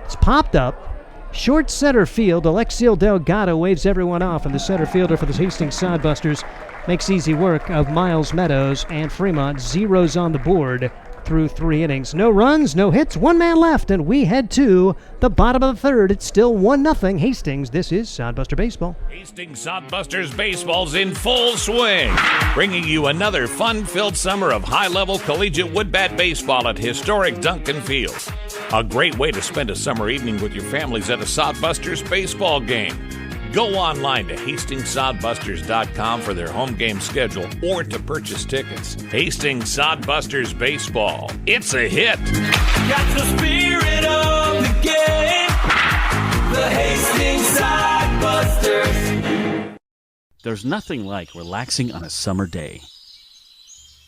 It's popped up. Short center field. Alexiel Delgado waves everyone off, and the center fielder for the Hastings Sodbusters makes easy work of Miles Meadows, and Fremont zeros on the board through 3 innings. No runs, no hits, 1 man left, and we head to the bottom of the third. It's still 1-0 Hastings. This is Sodbuster Baseball. Hastings Sodbusters Baseball's in full swing, bringing you another fun-filled summer of high-level collegiate wood bat baseball at historic Duncan Field. A great way to spend a summer evening with your families at a Sodbusters baseball game. Go online to HastingsSodbusters.com for their home game schedule or to purchase tickets. Hastings Sodbusters Baseball. It's a hit. Got the spirit of the game. The Hastings Sodbusters. There's nothing like relaxing on a summer day.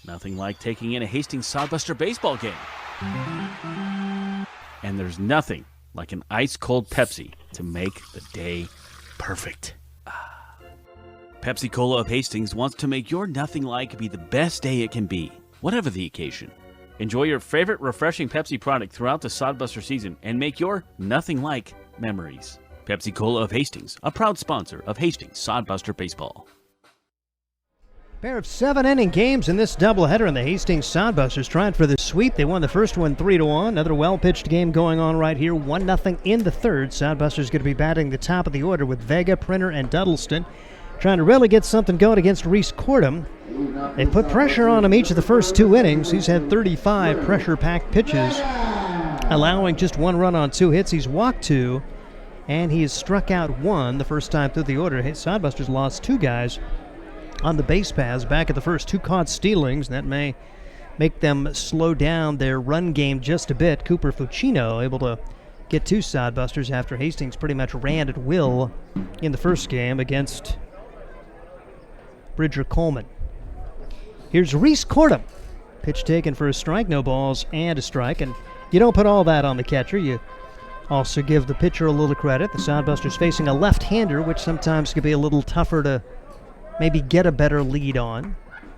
Nothing like taking in a Hastings Sodbuster baseball game. And there's nothing like an ice-cold Pepsi to make the day perfect. Pepsi Cola of Hastings wants to make your nothing like be the best day it can be, whatever the occasion. Enjoy your favorite refreshing Pepsi product throughout the Sodbuster season and make your nothing like memories. Pepsi Cola of Hastings, a proud sponsor of Hastings Sodbuster Baseball. Pair of 7-inning games in this doubleheader, and the Hastings Sodbusters trying for the sweep. They won the first one 3-1. Another well-pitched game going on right here. 1-0 in the third. Sodbusters going to be batting the top of the order with Vega, Printer, and Duddleston, trying to really get something going against Reese Cordham. They put pressure on him each of the first 2 innings. He's had 35 pressure-packed pitches, allowing just 1 run on 2 hits. He's walked 2, and he has struck out 1 the first time through the order. Sodbusters lost 2 guys on the base paths back at the first. 2 caught stealings. That may make them slow down their run game just a bit. Cooper Fucino able to get 2 Sodbusters after Hastings pretty much ran at will in the first game against Bridger Coleman. Here's Reese Cordham. Pitch taken for a strike, no balls and a strike. And you don't put all that on the catcher. You also give the pitcher a little credit. The Sodbusters facing a left-hander, which sometimes can be a little tougher to maybe get a better lead on.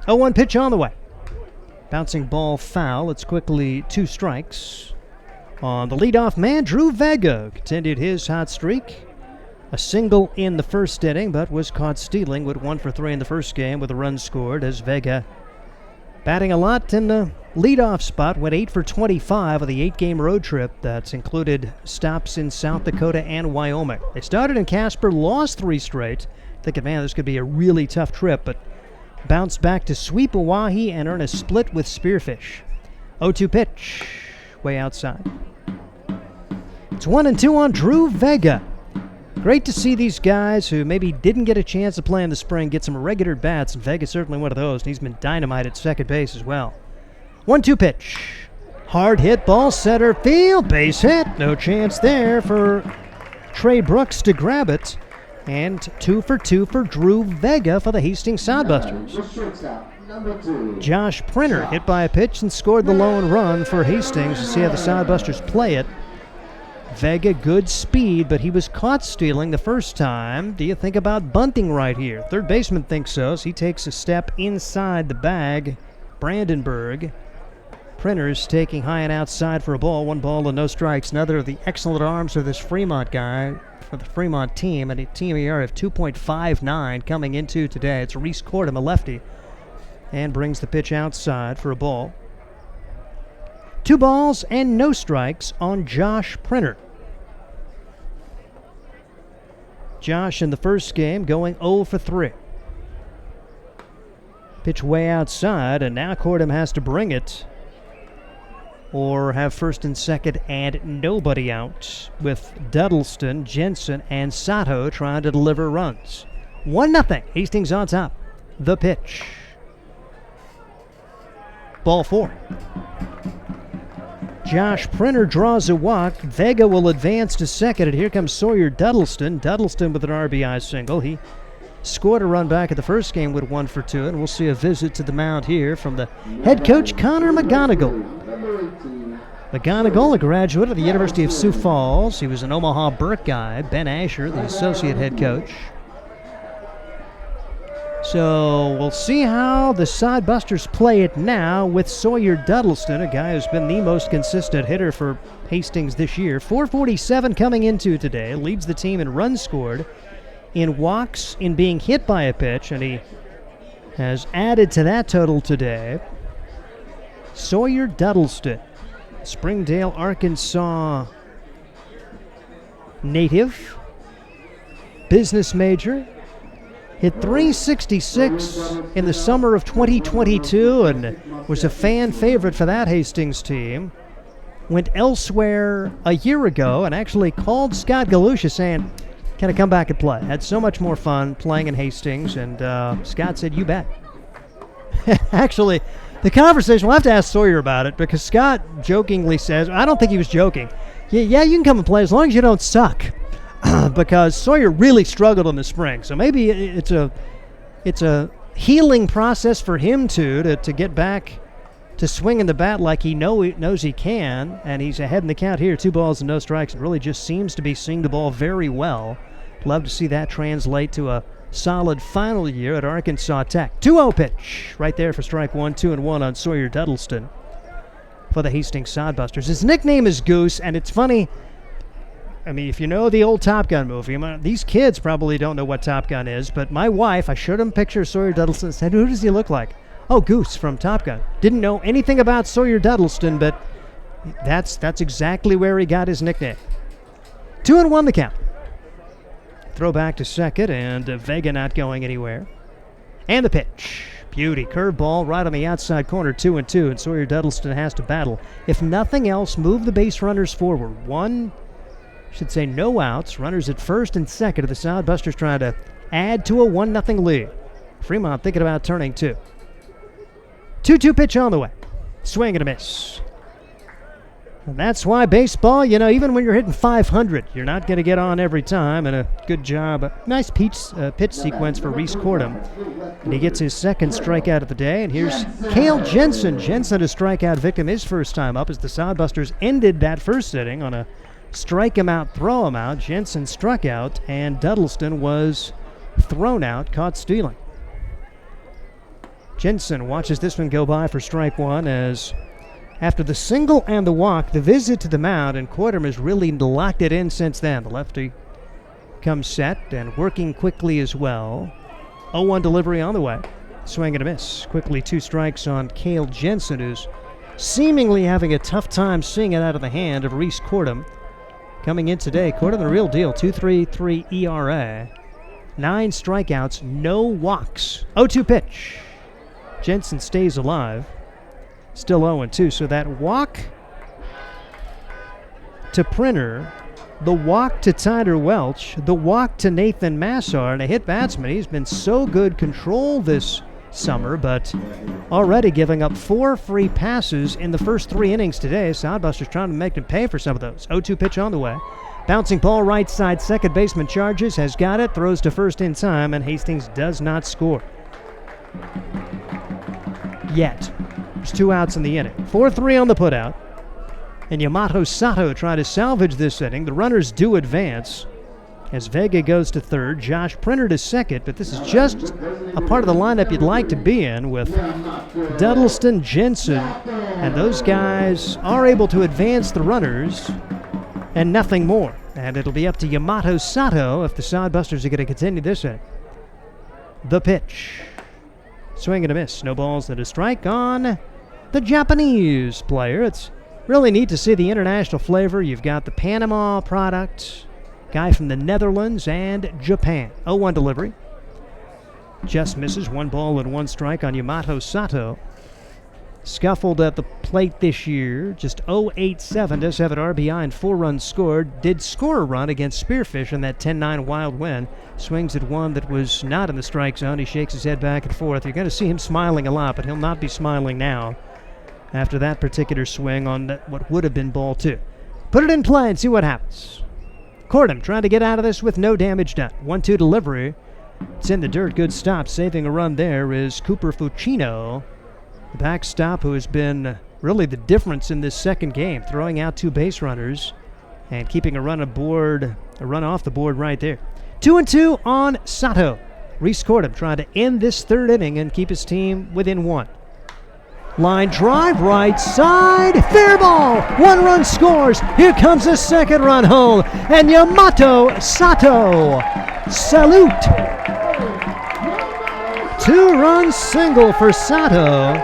0-1 pitch on the way. Bouncing ball foul. It's quickly 2 strikes. On the leadoff man, Drew Vega continued his hot streak. A single in the first inning, but was caught stealing. Went 1 for 3 in the first game with a run scored as Vega, batting a lot in the leadoff spot, went 8 for 25 of the 8-game road trip that's included stops in South Dakota and Wyoming. They started in Casper, lost 3 straight. Thinking, man, this could be a really tough trip, but bounced back to sweep Oahe and earn a split with Spearfish. 0-2 pitch, way outside. It's 1-2 on Drew Vega. Great to see these guys who maybe didn't get a chance to play in the spring get some regular bats, and Vega's certainly one of those, and he's been dynamite at second base as well. 1-2 pitch. Hard hit, ball center field, base hit. No chance there for Trey Brooks to grab it. And 2 for 2 for Drew Vega for the Hastings Sodbusters. Josh Printer hit by a pitch and scored the lone run for Hastings. To see how the Sodbusters play it. Vega, good speed, but he was caught stealing the first time. Do you think about bunting right here? Third baseman thinks so, so he takes a step inside the bag. Brandenburg. Printer's taking high and outside for a ball. 1 ball and no strikes. Another of the excellent arms of this Fremont guy for the Fremont team, and a team ERA of 2.59 coming into today. It's Reese Cordham, a lefty, and brings the pitch outside for a ball. 2 balls and no strikes on Josh Printer. Josh in the first game going 0 for 3. Pitch way outside, and now Cordham has to bring it or have first and second and nobody out, with Duddleston, Jensen, and Sato trying to deliver runs. 1-0, Hastings on top. The pitch. Ball 4. Josh Printer draws a walk. Vega will advance to second, and here comes Sawyer Duddleston. Duddleston with an RBI single. He scored a run back at the first game with 1 for 2, and we'll see a visit to the mound here from the head coach, Connor McGonigal. McGonigal, a graduate of the University of Sioux Falls. He was an Omaha Burke guy. Ben Asher, the associate head coach. So we'll see how the Sodbusters play it now with Sawyer Duddleston, a guy who's been the most consistent hitter for Hastings this year. 447 coming into today, leads the team in runs scored, in walks, in being hit by a pitch, and he has added to that total today. Sawyer Duddleston, Springdale, Arkansas native, business major, hit .366 in the summer of 2022 and was a fan favorite for that Hastings team. went elsewhere a year ago and actually called Scott Galusha saying, can I come back and play? Had so much more fun playing in Hastings, and Scott said, you bet. Actually, the conversation, we'll have to ask Sawyer about it, because Scott jokingly says, I don't think he was joking, yeah, you can come and play as long as you don't suck. Because Sawyer really struggled in the spring. So maybe it's a healing process for him to get back to swinging the bat like he knows he can, and he's ahead in the count here, 2 balls and no strikes, and really just seems to be seeing the ball very well. Love to see that translate to a solid final year at Arkansas Tech. 2-0 pitch right there for strike 1, 2-1 on Sawyer Duddleston for the Hastings Sodbusters. His nickname is Goose, and it's funny. I mean, if you know the old Top Gun movie, these kids probably don't know what Top Gun is, but my wife, I showed him a picture of Sawyer Duddleston and said, who does he look like? Oh, Goose from Top Gun. Didn't know anything about Sawyer Duddleston, but that's exactly where he got his nickname. 2-1 the count. Throw back to second, and Vega not going anywhere. And the pitch. Beauty. Curveball right on the outside corner, 2-2, and Sawyer Duddleston has to battle. If nothing else, move the base runners forward. No outs. Runners at first and second of the Sodbusters trying to add to a 1-0 lead. Fremont thinking about turning 2. 2-2 pitch on the way. Swing and a miss. And that's why baseball, even when you're hitting 500, you're not going to get on every time. And a good job, nice pitch sequence for Reese Cordham. And he gets his second strikeout of the day. And here's Cale Jensen. Jensen, a strikeout victim, his first time up as the Sodbusters ended that first inning on a strike him out, throw him out. Jensen struck out, and Duddleston was thrown out, caught stealing. Jensen watches this one go by for strike 1 as after the single and the walk, the visit to the mound, and Cordham has really locked it in since then. The lefty comes set and working quickly as well. 0-1 delivery on the way. Swing and a miss. Quickly 2 strikes on Cale Jensen, who's seemingly having a tough time seeing it out of the hand of Reese Cordham. Coming in today, Cordham the real deal, 2.33 ERA. 9 strikeouts, no walks. 0-2 pitch. Jensen stays alive. Still 0-2, so that walk to Printer, the walk to Tyler Welch, the walk to Nathan Massar, and a hit batsman. He's been so good control this summer, but already giving up 4 free passes in the first 3 innings today. Sodbusters trying to make him pay for some of those. 0-2 pitch on the way. Bouncing ball right side, second baseman charges, has got it, throws to first in time, and Hastings does not score. Yet. There's 2 outs in the inning. 4-3 on the putout. And Yamato Sato trying to salvage this inning. The runners do advance as Vega goes to third. Josh Printer to second, but this is just a part of the lineup you'd like to be in with Duddleston, Jensen, and those guys are able to advance the runners and nothing more. And it'll be up to Yamato Sato if the Sodbusters are going to continue this inning. The pitch. Swing and a miss. No balls and a strike on the Japanese player. It's really neat to see the international flavor. You've got the Panama product, guy from the Netherlands, and Japan. 0-1 delivery. Just misses. 1 ball and 1 strike on Yamato Sato. Scuffled at the plate this year. Just 0.87. Does have an RBI and 4 runs scored. Did score a run against Spearfish in that 10-9 wild win. Swings at one that was not in the strike zone. He shakes his head back and forth. You're going to see him smiling a lot, but he'll not be smiling now after that particular swing on what would have been ball 2. Put it in play and see what happens. Cordham trying to get out of this with no damage done. 1-2 delivery. It's in the dirt. Good stop. Saving a run there is Cooper Fucino, the backstop who has been really the difference in this second game, throwing out 2 base runners and keeping a run off the board right there. 2-2 on Sato. Reese Cordham trying to end this third inning and keep his team within 1. Line drive, right side, fair ball. 1 run scores. Here comes a second run home. And Yamato Sato, salute. 2-run single for Sato.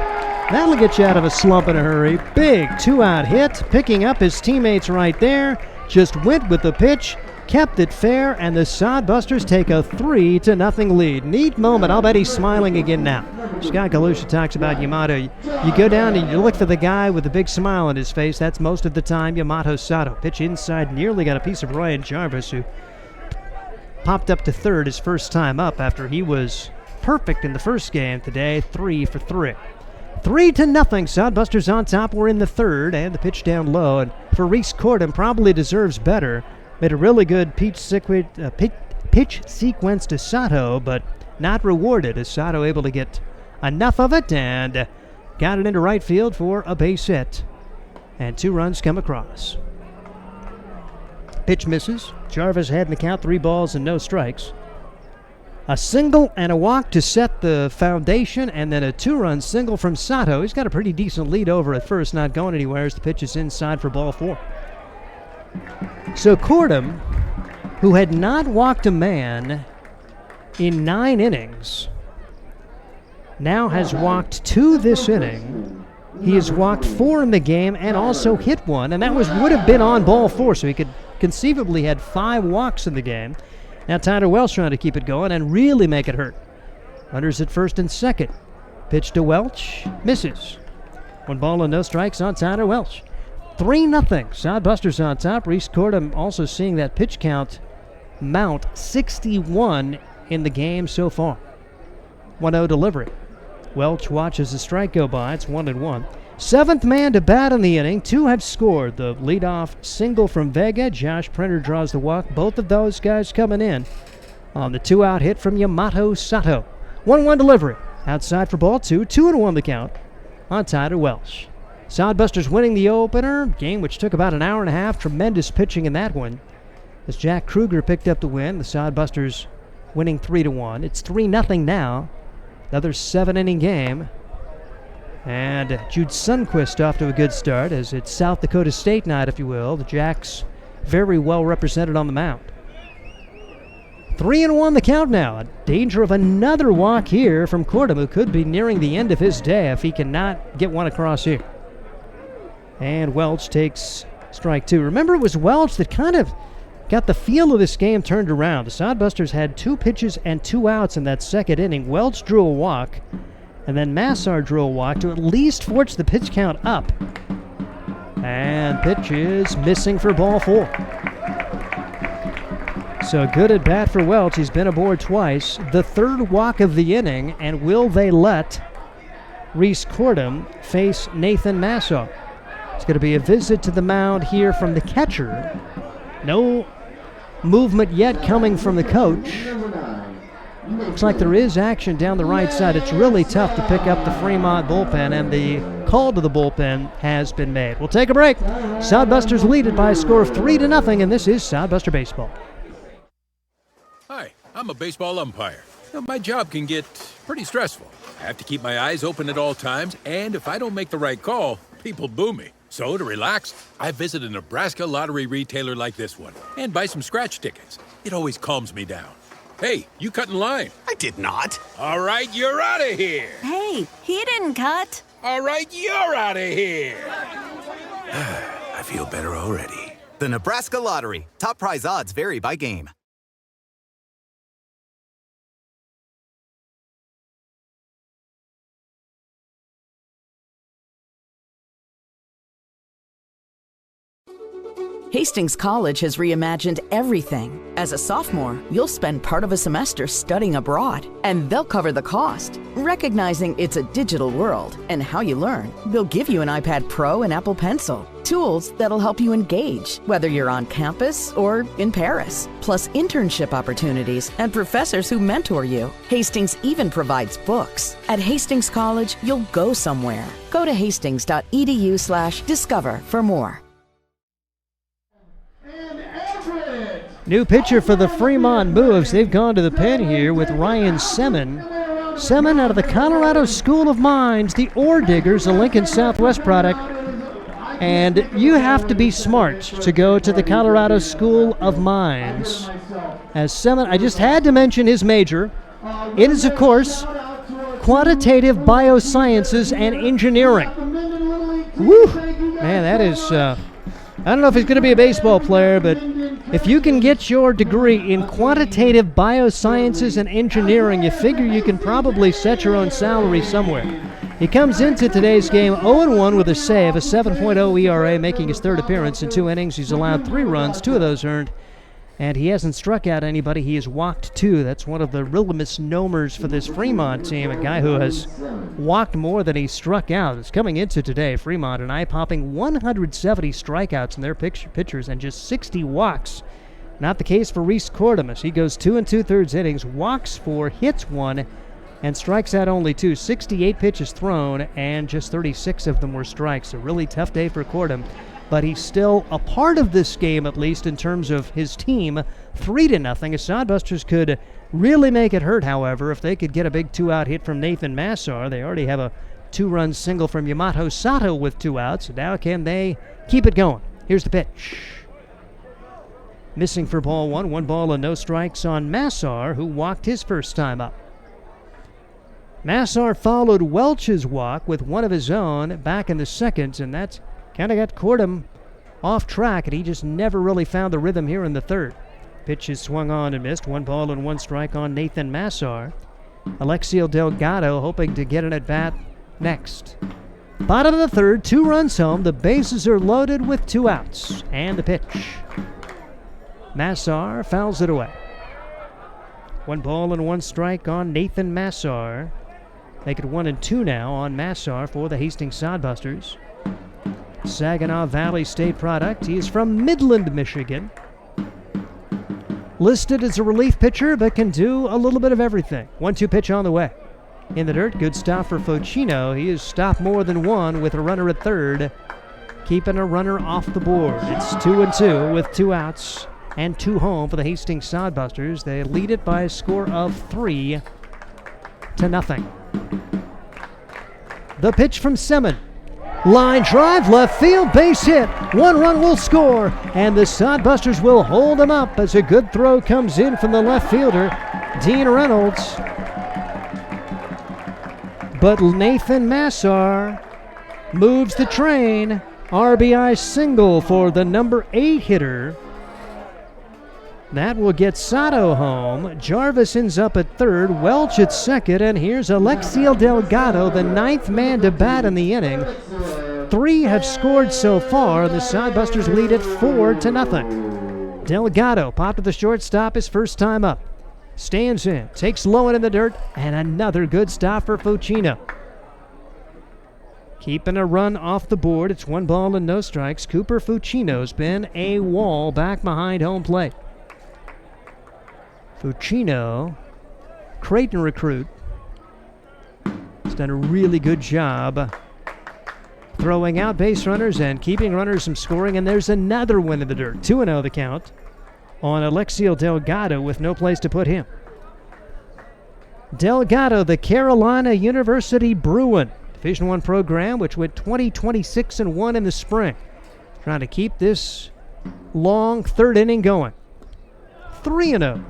That'll get you out of a slump in a hurry. Big 2-out hit, picking up his teammates right there. Just went with the pitch, kept it fair, and the Sodbusters take a 3-0 lead. Neat moment. I'll bet he's smiling again now. Scott Galusha talks about Yamato. You go down and you look for the guy with the big smile on his face. That's most of the time Yamato Sato. Pitch inside, nearly got a piece of Ryan Jarvis, who popped up to third his first time up after he was perfect in the first game today. 3 for 3. 3-0. Sodbusters on top. We're in the third, and the pitch down low. And for Reese Cordham, probably deserves better. Made a really good pitch sequence to Sato, but not rewarded, as Sato able to get enough of it and got it into right field for a base hit. And 2 runs come across. Pitch misses. Jarvis had in the count, 3 balls and no strikes. A single and a walk to set the foundation, and then a 2-run single from Sato. He's got a pretty decent lead over at first, not going anywhere as the pitch is inside for ball 4. So Cordham, who had not walked a man in 9 innings, now has walked 2 this inning. He has walked 4 in the game and also hit 1, and that would have been on ball 4, so he could conceivably had 5 walks in the game. Now Tyler Welch trying to keep it going and really make it hurt. Runners at first and second. Pitch to Welch, misses. 1 ball and no strikes on Tyler Welch. 3-0. Sodbusters on top. Reese Cordham also seeing that pitch count mount 61 in the game so far. 1-0 delivery. Welch watches the strike go by. It's 1-1. 7th man to bat in the inning. 2 have scored. The leadoff single from Vega. Josh Printer draws the walk. Both of those guys coming in on the 2-out hit from Yamato Sato. 1-1 delivery. Outside for ball 2. 2-1 the count on Tyler Welch. Sodbusters winning the opener, game which took about an hour and a half. Tremendous pitching in that one, as Jack Kruger picked up the win. The Sodbusters winning 3-1. It's 3-0 now. Another 7-inning game. And Jude Sundquist off to a good start, as it's South Dakota State night, if you will. The Jacks very well represented on the mound. 3-1 the count now. A danger of another walk here from Cordham, who could be nearing the end of his day if he cannot get one across here. And Welch takes strike 2. Remember, it was Welch that kind of got the feel of this game turned around. The Sodbusters had 2 pitches and 2 outs in that second inning. Welch drew a walk, and then Massar drew a walk to at least force the pitch count up. And pitch is missing for ball 4. So good at bat for Welch. He's been aboard twice. The 3rd walk of the inning, and will they let Reese Cordham face Nathan Massar? It's going to be a visit to the mound here from the catcher. No movement yet coming from the coach. Looks like there is action down the right side. It's really tough to pick up the Fremont bullpen, and the call to the bullpen has been made. We'll take a break. Sodbusters lead it by a score of 3-0, and this is Sodbuster Baseball. Hi, I'm a baseball umpire. My job can get pretty stressful. I have to keep my eyes open at all times, and if I don't make the right call, people boo me. So to relax, I visit a Nebraska lottery retailer like this one and buy some scratch tickets. It always calms me down. Hey, you cut in line. I did not. All right, you're out of here. Hey, he didn't cut. All right, you're out of here. I feel better already. The Nebraska Lottery. Top prize odds vary by game. Hastings College has reimagined everything. As a sophomore, you'll spend part of a semester studying abroad, and they'll cover the cost. Recognizing it's a digital world and how you learn, they'll give you an iPad Pro and Apple Pencil, tools that'll help you engage, whether you're on campus or in Paris, plus internship opportunities and professors who mentor you. Hastings even provides books. At Hastings College, you'll go somewhere. Go to hastings.edu/discover for more. New pitcher for the Fremont Moves. They've gone to the pen here with Ryan Semin. Semin out of the Colorado School of Mines, the Ore Diggers, a Lincoln Southwest product. And you have to be smart to go to the Colorado School of Mines. As Semin, I just had to mention his major. It is, of course, Quantitative Biosciences and Engineering. Woo! Man, that is, I don't know if he's going to be a baseball player, but If you can get your degree in quantitative biosciences and engineering, you figure you can probably set your own salary somewhere. He comes into today's game 0-1 with a save, a 7.0 ERA, making his third appearance in 2 innings. He's allowed 3 runs, 2 of those earned, and he hasn't struck out anybody. He has walked 2. That's one of the real misnomers for this Fremont team. A guy who has walked more than he struck out is coming into today. Fremont, an eye-popping 170 strikeouts in their pitchers and just 60 walks. Not the case for Reese Cordum, as he goes 2 2/3 innings, walks 4, hits 1, and strikes out only 2. 68 pitches thrown, and just 36 of them were strikes. A really tough day for Cordum, but he's still a part of this game, at least in terms of his team. 3-0. Sodbusters could really make it hurt, however, if they could get a big 2-out hit from Nathan Massar. They already have a 2-run single from Yamato Sato with 2 outs. Now can they keep it going? Here's the pitch. Missing for ball 1. 1 ball and no strikes on Massar, who walked his first time up. Massar followed Welch's walk with 1 of his own back in the second, and that kind of got Cordum off track, and he just never really found the rhythm here in the third. Pitch is swung on and missed. 1 ball and 1 strike on Nathan Massar. Alexio Delgado hoping to get an at-bat next. Bottom of the third, 2 runs home. The bases are loaded with 2 outs. And the pitch. Massar fouls it away. 1 ball and 1 strike on Nathan Massar. Make it 1-2 now on Massar for the Hastings Sodbusters. Saginaw Valley State product. He is from Midland, Michigan. Listed as a relief pitcher, but can do a little bit of everything. 1-2 pitch on the way. In the dirt, good stop for Focino. He has stopped more than 1 with a runner at third, keeping a runner off the board. It's 2-2 with 2 outs and 2 home for the Hastings Sodbusters. They lead it by a score of 3-0. The pitch from Semin. Line drive, left field, base hit. 1 run will score, and the Sodbusters will hold them up as a good throw comes in from the left fielder, Dean Reynolds. But Nathan Massar moves the train. RBI single for the number 8 hitter. That will get Sato home. Jarvis ends up at third, Welch at second, and here's Alexiel Delgado, the 9th man to bat in the inning. 3 have scored so far, and the Sodbusters lead it 4-0. Delgado popped to the shortstop his first time up. Stands in, takes Lowen in the dirt, and another good stop for Focino. Keeping a run off the board, it's 1 ball and no strikes. Cooper Focino's been a wall back behind home plate. Focino, Creighton recruit, has done a really good job throwing out base runners and keeping runners from scoring, and there's another one in the dirt. 2-0 the count on Alexiel Delgado with no place to put him. Delgado, the Carolina University Bruin, Division I program, which went 20-26-1 in the spring. Trying to keep this long third inning going. 3-0.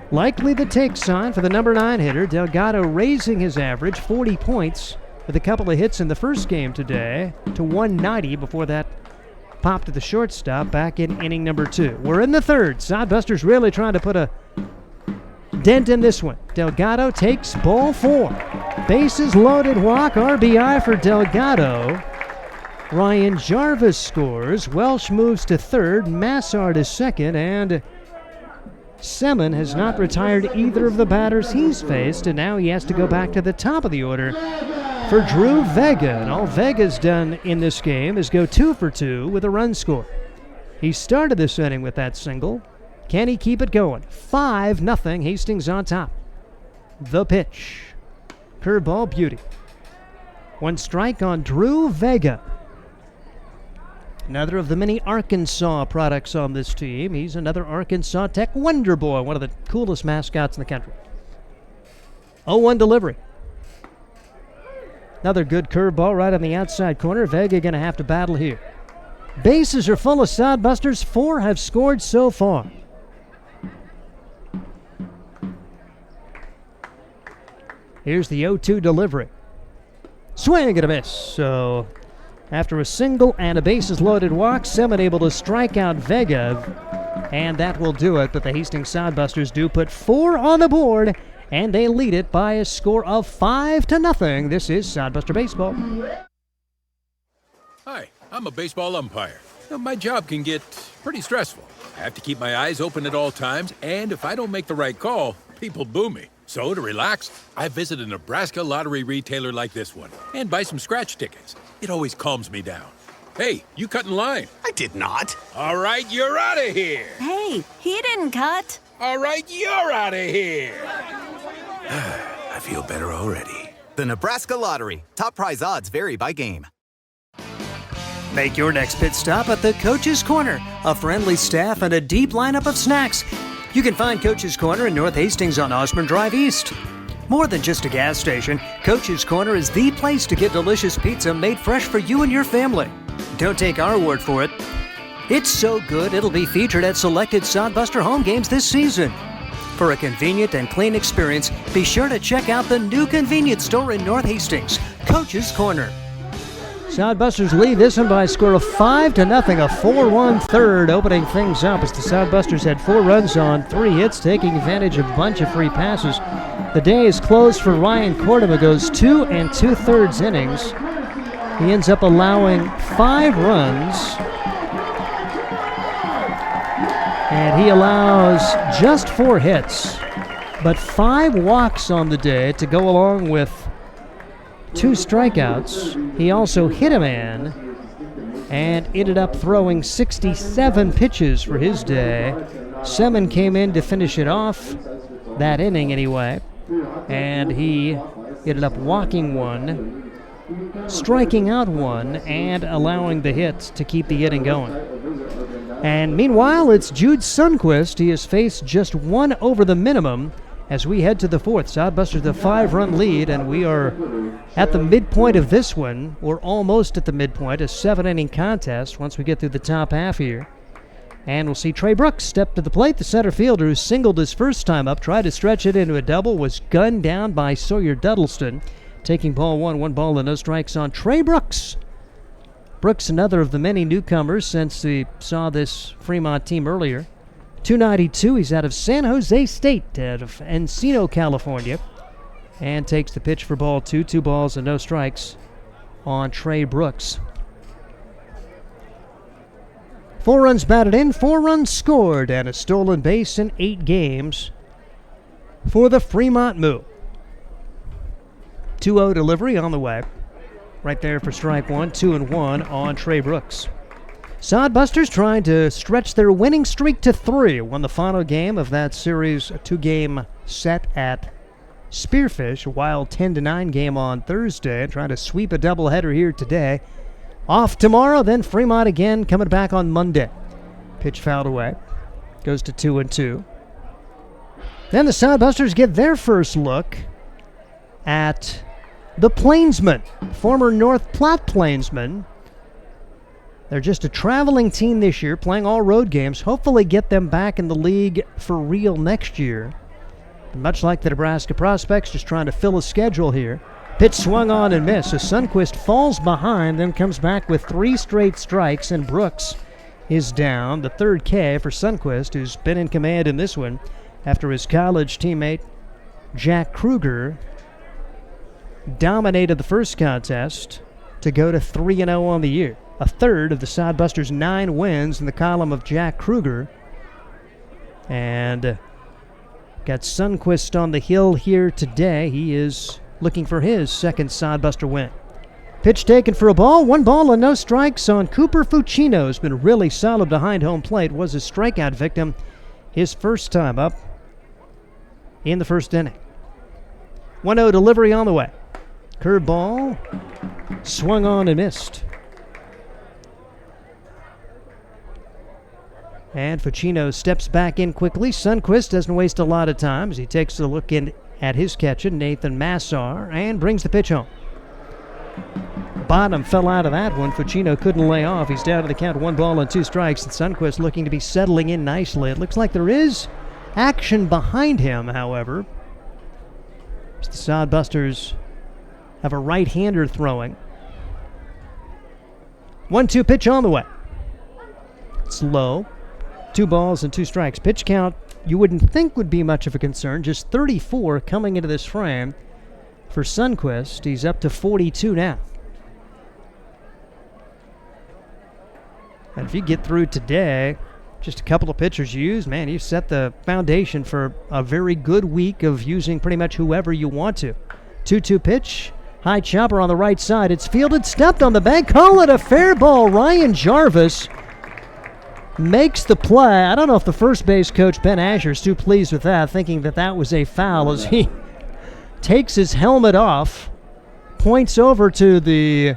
Likely the take sign for the number 9 hitter. Delgado raising his average 40 points with a couple of hits in the first game today to 190 before that pop to the shortstop back in inning number 2. We're in the third. Sodbusters really trying to put a dent in this one. Delgado takes ball 4. Bases loaded walk, RBI for Delgado. Ryan Jarvis scores. Welch moves to third. Massar to second, and Semin has not retired either of the batters he's faced, and now he has to go back to the top of the order for Drew Vega. And all Vega's done in this game is go 2 for 2 with a run score. He started this inning with that single. Can he keep it going? 5-0, Hastings on top. The pitch. Curveball beauty. 1 strike on Drew Vega. Another of the many Arkansas products on this team. He's another Arkansas Tech Wonder Boy, one of the coolest mascots in the country. 0-1 delivery. Another good curveball right on the outside corner. Vega going to have to battle here. Bases are full of Sodbusters. 4 have scored so far. Here's the 0-2 delivery. Swing and a miss. So after a single and a bases loaded walk, Semin able to strike out Vega. and that will do it. But the Hastings Sodbusters do put 4 on the board, and they lead it by a score of 5-0. This is Sodbuster Baseball. Hi, I'm a baseball umpire. My job can get pretty stressful. I have to keep my eyes open at all times, and if I don't make the right call, people boo me. So to relax, I visit a Nebraska lottery retailer like this one and buy some scratch tickets. It always calms me down. Hey, you cut in line. I did not. All right, you're out of here. Hey, he didn't cut. All right, you're out of here. I feel better already. The Nebraska Lottery. Top prize odds vary by game. Make your next pit stop at the Coach's Corner. A friendly staff and a deep lineup of snacks. You can find Coach's Corner in North Hastings on Osborne Drive East. More than just a gas station, Coach's Corner is the place to get delicious pizza made fresh for you and your family. Don't take our word for it. It's so good it'll be featured at selected Sodbuster home games this season. For a convenient and clean experience, be sure to check out the new convenience store in North Hastings, Coach's Corner. Sodbusters lead this one by a score of 5-0, a 4-1 third, opening things up as the Sodbusters had 4 runs on 3 hits, taking advantage of a bunch of free passes. The day is closed for Ryan Cordova, who goes 2 2/3 innings. He ends up allowing 5 runs, and he allows just 4 hits, but 5 walks on the day to go along with 2 strikeouts. He also hit a man and ended up throwing 67 pitches for his day. Semin came in to finish it off, that inning anyway, and he ended up walking 1, striking out 1, and allowing the hit to keep the inning going. And meanwhile, it's Jude Sundquist. He has faced just 1 over the minimum as we head to the 4th. Sodbusters the 5-run lead, and we are at the midpoint of this one. We're almost at the midpoint, a 7-inning contest once we get through the top half here. And we'll see Trey Brooks step to the plate. The center fielder who singled his first time up, tried to stretch it into a double, was gunned down by Sawyer Duddleston. Taking ball 1 ball and no strikes on Trey Brooks. Brooks, another of the many newcomers since we saw this Fremont team earlier. 292, he's out of San Jose State, out of Encino, California. And takes the pitch for ball 2, 2 balls and no strikes on Trey Brooks. 4 runs batted in, 4 runs scored, and a stolen base in 8 games for the Fremont MOO. 2-0 delivery on the way. Right there for strike 1, 2-1 on Trey Brooks. Sodbusters trying to stretch their winning streak to 3. Won the final game of that series, a 2-game set at Spearfish, a wild 10-9 game on Thursday, trying to sweep a doubleheader here today. Off tomorrow, then Fremont again coming back on Monday. Pitch fouled away. Goes to 2-2. Then the Sodbusters get their first look at the Plainsmen, former North Platte Plainsmen. They're just a traveling team this year, playing all road games. Hopefully get them back in the league for real next year. And much like the Nebraska Prospects, just trying to fill a schedule here. Pitch swung on and missed. So Sundquist falls behind, then comes back with 3 straight strikes, and Brooks is down. The 3rd K for Sundquist, who's been in command in this one after his college teammate Jack Kruger dominated the first contest to go to 3-0 on the year. A third of the Sodbusters' 9 wins in the column of Jack Kruger. And got Sundquist on the hill here today. He is looking for his 2nd Sodbuster win. Pitch taken for a ball. 1 ball and no strikes on Cooper Fuccino. Has been really solid behind home plate. Was a strikeout victim his first time up in the first inning. 1-0 delivery on the way. Curveball swung on and missed. And Fuccino steps back in quickly. Sundquist doesn't waste a lot of time as he takes a look in at his catcher, Nathan Massar, and brings the pitch home. Bottom fell out of that one. Fuccino couldn't lay off. He's down to the count, 1 ball and 2 strikes, and Sundquist looking to be settling in nicely. It looks like there is action behind him, however. The Sodbusters have a right-hander throwing. 1-2 pitch on the way. It's low. 2 balls and 2 strikes. Pitch count you wouldn't think would be much of a concern. Just 34 coming into this frame for Sundquist. He's up to 42 now. And if you get through today, just a couple of pitchers used, man, you've set the foundation for a very good week of using pretty much whoever you want to. 2-2 pitch. High chopper on the right side. It's fielded, stepped on the bag. Call it a fair ball. Ryan Jarvis makes the play. I don't know if the first base coach, Ben Asher, is too pleased with that, thinking that that was a foul as he takes his helmet off, points over to the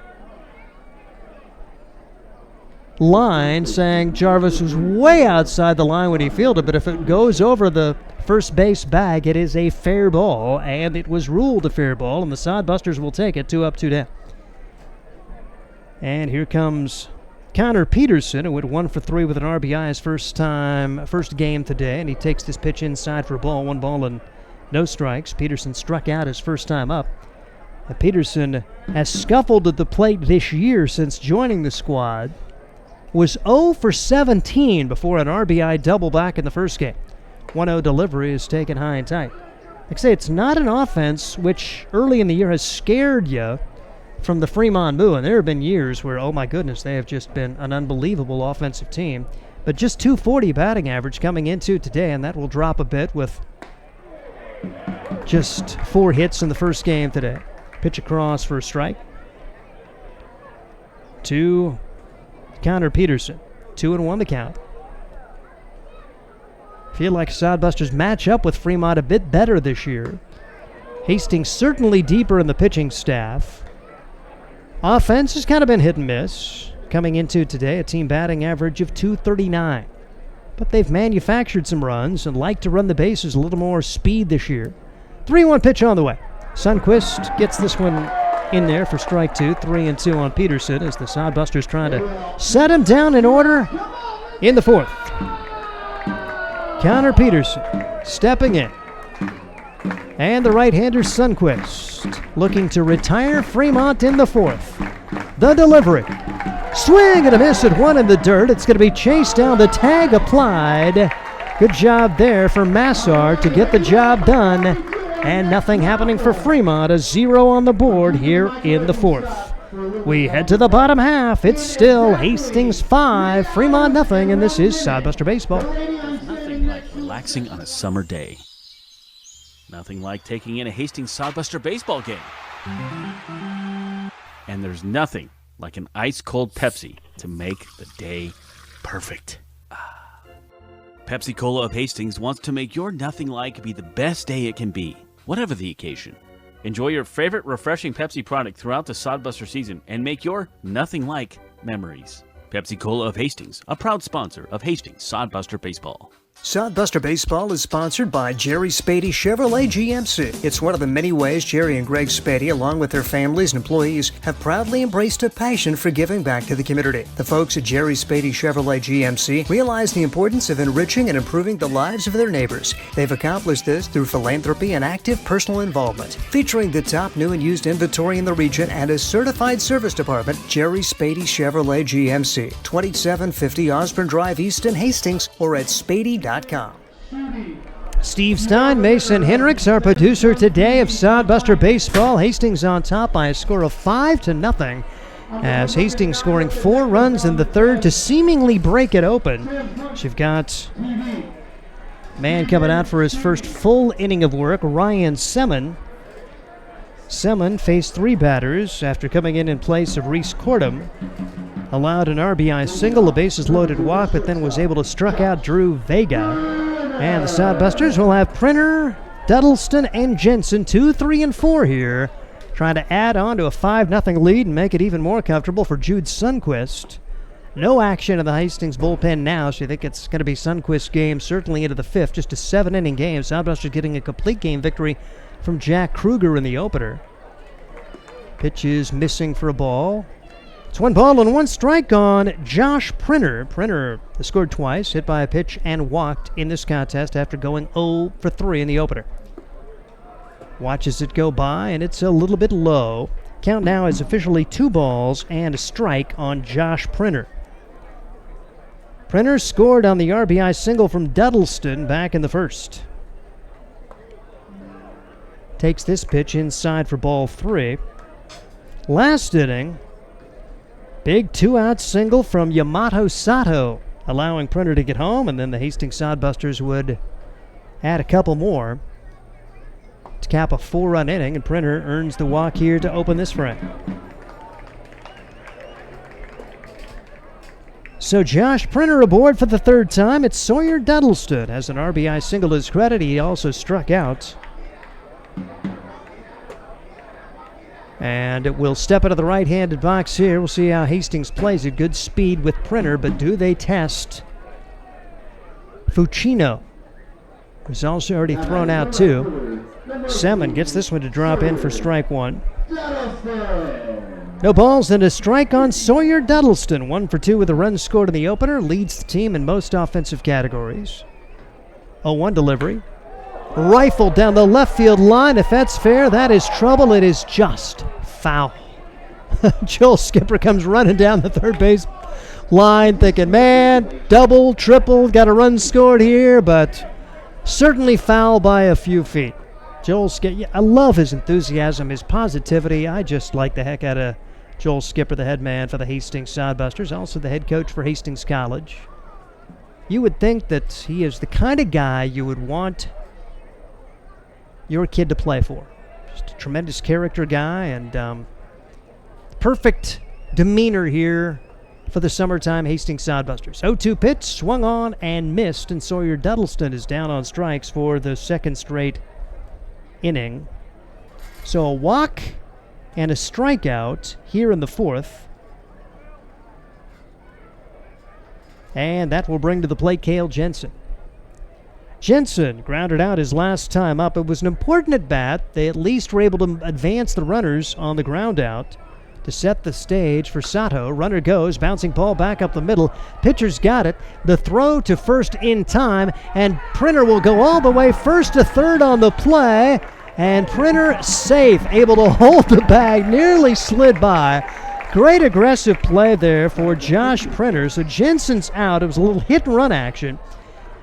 line saying Jarvis was way outside the line when he fielded, but if it goes over the first base bag, it is a fair ball, and it was ruled a fair ball, and the Sodbusters will take it 2 up, 2 down. And here comes Connor Peterson, who went 1 for 3 with an RBI his first game today, and he takes this pitch inside for a ball, 1 ball and no strikes. Peterson struck out his first time up. And Peterson has scuffled at the plate this year since joining the squad. Was 0 for 17 before an RBI double back in the first game. 1-0 delivery is taken high and tight. Like I say, it's not an offense which early in the year has scared you from the Fremont MOO, and there have been years where, oh my goodness, they have just been an unbelievable offensive team. But just 240 batting average coming into today, and that will drop a bit with just 4 hits in the first game today. Pitch across for a strike. 2 Connor Peterson. 2-1 the count. Feel like Sodbusters match up with Fremont a bit better this year. Hastings certainly deeper in the pitching staff. Offense has kind of been hit and miss. Coming into today, a team batting average of .239. But they've manufactured some runs and like to run the bases a little more speed this year. 3-1 pitch on the way. Sundquist gets this one in there for strike 2. 3-2 on Peterson as the Sodbusters trying to set him down in order in the 4th. Connor Peterson stepping in. And the right-hander Sundquist looking to retire Fremont in the 4th. The delivery. Swing and a miss at 1 in the dirt. It's going to be chased down. The tag applied. Good job there for Massar to get the job done. And nothing happening for Fremont. A 0 on the board here in the 4th. We head to the bottom half. It's still Hastings 5, Fremont nothing, and this is Sodbuster Baseball. Nothing like relaxing on a summer day. Nothing like taking in a Hastings Sodbuster baseball game. And there's nothing like an ice-cold Pepsi to make the day perfect. Pepsi Cola of Hastings wants to make your nothing like be the best day it can be, whatever the occasion. Enjoy your favorite refreshing Pepsi product throughout the Sodbuster season and make your nothing like memories. Pepsi Cola of Hastings, a proud sponsor of Hastings Sodbuster Baseball. Sodbuster Baseball is sponsored by Jerry Spady Chevrolet GMC. It's one of the many ways Jerry and Greg Spady, along with their families and employees, have proudly embraced a passion for giving back to the community. The folks at Jerry Spady Chevrolet GMC realize the importance of enriching and improving the lives of their neighbors. They've accomplished this through philanthropy and active personal involvement. Featuring the top new and used inventory in the region and a certified service department, Jerry Spady Chevrolet GMC, 2750 Osborne Drive East in Hastings, or at spady.com. Steve Stein, Mason Henricks, our producer today of Sodbuster Baseball. Hastings on top by a score of 5-0, as Hastings scoring 4 runs in the 3rd to seemingly break it open. So you've got man coming out for his first full inning of work, Ryan Semin. Semin faced 3 batters after coming in place of Reese Cordham. Allowed an RBI single, a bases-loaded walk, but then was able to struck out Drew Vega. And the Sodbusters will have Printer, Duddleston, and Jensen 2, 3, and 4 here, trying to add on to a 5-0 lead and make it even more comfortable for Jude Sundquist. No action in the Hastings bullpen now, so you think it's going to be Sundquist's game certainly into the 5th, just a 7-inning game. Sodbusters getting a complete game victory from Jack Kruger in the opener. Pitch is missing for a ball. It's 1 ball and 1 strike on Josh Printer. Printer scored twice, hit by a pitch, and walked in this contest after going 0 for 3 in the opener. Watches it go by, and it's a little bit low. Count now is officially 2 balls and a strike on Josh Printer. Printer scored on the RBI single from Duddleston back in the first. Takes this pitch inside for ball 3. Last inning, big 2-out single from Yamato Sato, allowing Printer to get home, and then the Hastings Sodbusters would add a couple more to cap a 4-run inning, and Printer earns the walk here to open this frame. So Josh Printer aboard for the third time. It's Sawyer Duddleston has an RBI single to his credit. He also struck out. And we'll step into the right-handed box here. We'll see how Hastings plays at good speed with Printer, but do they test Fucino, who's also already thrown out 2. Semin gets this one to drop in for strike 1. No balls and a strike on Sawyer Duddleston. 1 for 2 with a run scored in the opener. Leads the team in most offensive categories. 0-1 delivery. Rifled down the left field line. If that's fair, that is trouble. It is just foul. Joel Skipper comes running down the third base line thinking, man, double, triple, got a run scored here, but certainly foul by a few feet. Joel Skipper, I love his enthusiasm, his positivity. I just like the heck out of Joel Skipper, the head man for the Hastings Sodbusters, also the head coach for Hastings College. You would think that he is the kind of guy you would want your kid to play for. Just a tremendous character guy and perfect demeanor here for the summertime Hastings Sodbusters. 0-2 pitch, swung on and missed, and Sawyer Duddleston is down on strikes for the second straight inning. So a walk and a strikeout here in the fourth. And that will bring to the plate Cale Jensen. Jensen grounded out his last time up. It was an important at-bat. They at least were able to advance the runners on the ground out to set the stage for Sato. Runner goes, bouncing ball back up the middle. Pitcher's got it. The throw to first in time, and Printer will go all the way first to third on the play, and Printer safe, able to hold the bag, nearly slid by. Great aggressive play there for Josh Printer. So Jensen's out. It was a little hit-and-run action,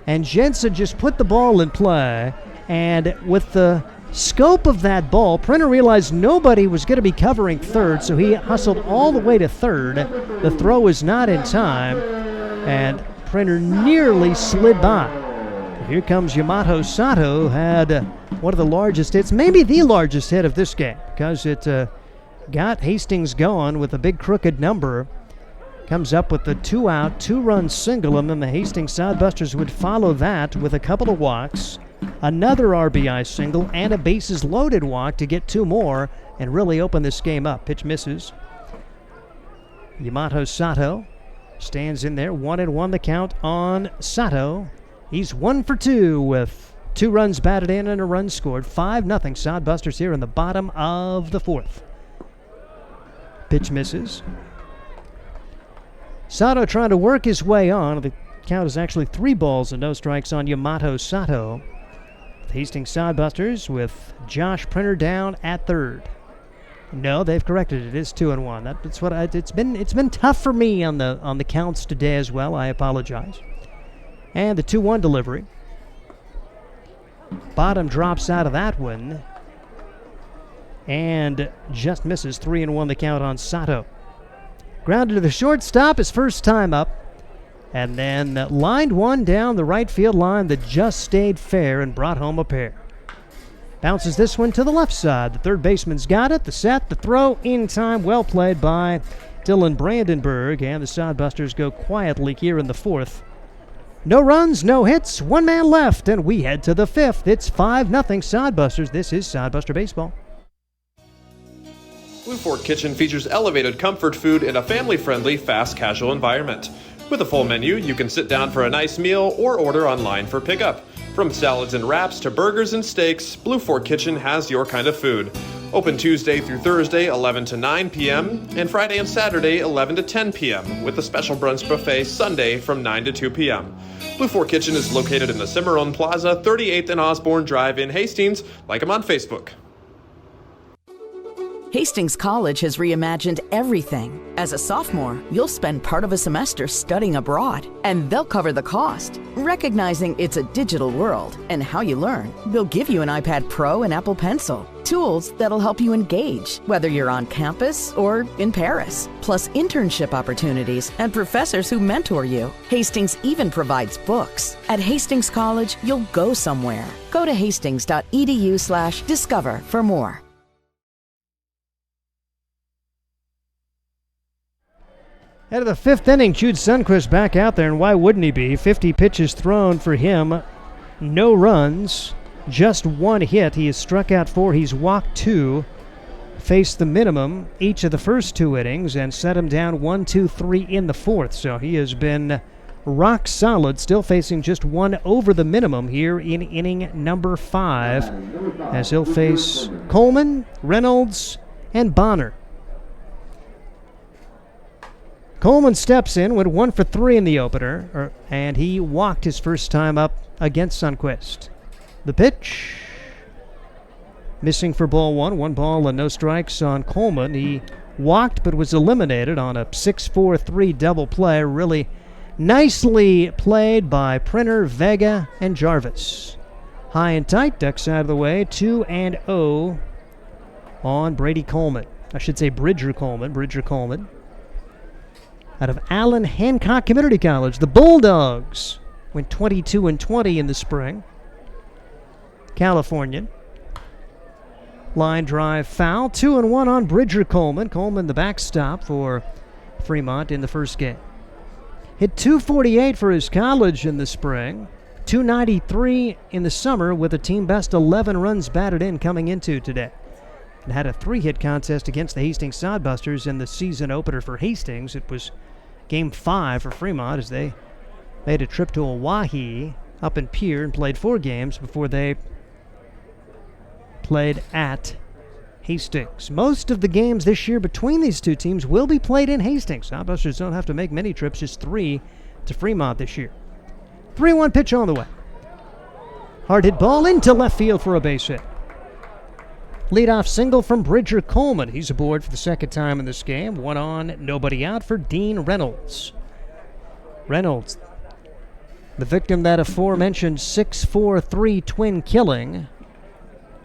and Jensen just put the ball in play, and with the scope of that ball, Printer realized nobody was going to be covering third, so he hustled all the way to third. The throw was not in time, and Printer nearly slid by. Here comes Yamato Sato, who had one of the largest hits, maybe the largest hit of this game, because it got Hastings going with a big crooked number. Comes up with the 2-out, 2-run single, and then the Hastings Sodbusters would follow that with a couple of walks, another RBI single, and a bases-loaded walk to get 2 more and really open this game up. Pitch misses. Yamato Sato stands in there. 1-1 the count on Sato. He's 1 for 2 with 2 runs batted in and a run scored. 5-0 Sodbusters here in the bottom of the fourth. Pitch misses. Sato trying to work his way on. The count is actually 3 balls and no strikes on Yamato Sato. The Hastings Sodbusters with Josh Printer down at third. No, they've corrected it. It is 2-1. That's what it's been tough for me on the counts today as well. I apologize. And the 2-1 delivery. Bottom drops out of that one and just misses. 3-1 the count on Sato. Grounded to the shortstop his first time up, and then lined one down the right field line that just stayed fair and brought home a pair. Bounces this one to the left side. The third baseman's got it. The set, the throw in time. Well played by Dylan Brandenburg, and the Sodbusters go quietly here in the fourth. No runs, no hits, 1 man left, and we head to the fifth. It's 5-0 Sodbusters. This is Sodbuster Baseball. Blue Fork Kitchen features elevated comfort food in a family-friendly, fast casual environment. With a full menu, you can sit down for a nice meal or order online for pickup. From salads and wraps to burgers and steaks, Blue Fork Kitchen has your kind of food. Open Tuesday through Thursday, 11 to 9 p.m., and Friday and Saturday, 11 to 10 p.m., with a special brunch buffet Sunday from 9 to 2 p.m. Blue Fork Kitchen is located in the Cimarron Plaza, 38th and Osborne Drive in Hastings. Like them on Facebook. Hastings College has reimagined everything. As a sophomore, you'll spend part of a semester studying abroad, and they'll cover the cost. Recognizing it's a digital world and how you learn, they'll give you an iPad Pro and Apple Pencil, tools that'll help you engage, whether you're on campus or in Paris, plus internship opportunities and professors who mentor you. Hastings even provides books. At Hastings College, you'll go somewhere. Go to hastings.edu/discover for more. Out of the fifth inning, Jude Sundquist back out there, and why wouldn't he be? 50 pitches thrown for him, no runs, just one hit. He has struck out 4, he's walked 2, faced the minimum each of the first 2 innings, and set him down 1, 2, 3 in the 4th. So he has been rock solid, still facing just 1 over the minimum here in inning number 5, as he'll face Coleman, Reynolds, and Bonner. Coleman steps in, went 1 for 3 in the opener, and he walked his first time up against Sundquist. The pitch, missing for ball 1, 1 ball and no strikes on Coleman. He walked but was eliminated on a 6-4-3 double play. Really nicely played by Printer, Vega, and Jarvis. High and tight, ducks out of the way, 2-0 on Brady Coleman. I should say Bridger Coleman. Out of Allen Hancock Community College, the Bulldogs went 22-20 in the spring. Californian. Line drive foul, 2-1 on Bridger Coleman. Coleman the backstop for Fremont in the first game. Hit .248 for his college in the spring, .293 in the summer with a team best 11 runs batted in coming into today. And had a 3-hit contest against the Hastings Sodbusters in the season opener for Hastings. It was Game 5 for Fremont as they made a trip to Oahe up in Pierre and played 4 games before they played at Hastings. Most of the games this year between these two teams will be played in Hastings. Sodbusters don't have to make many trips, just 3 to Fremont this year. 3-1 pitch on the way. Hard hit ball into left field for a base hit. Leadoff single from Bridger Coleman. He's aboard for the second time in this game. 1 on, nobody out for Dean Reynolds. Reynolds, the victim of that aforementioned 6-4-3 twin killing.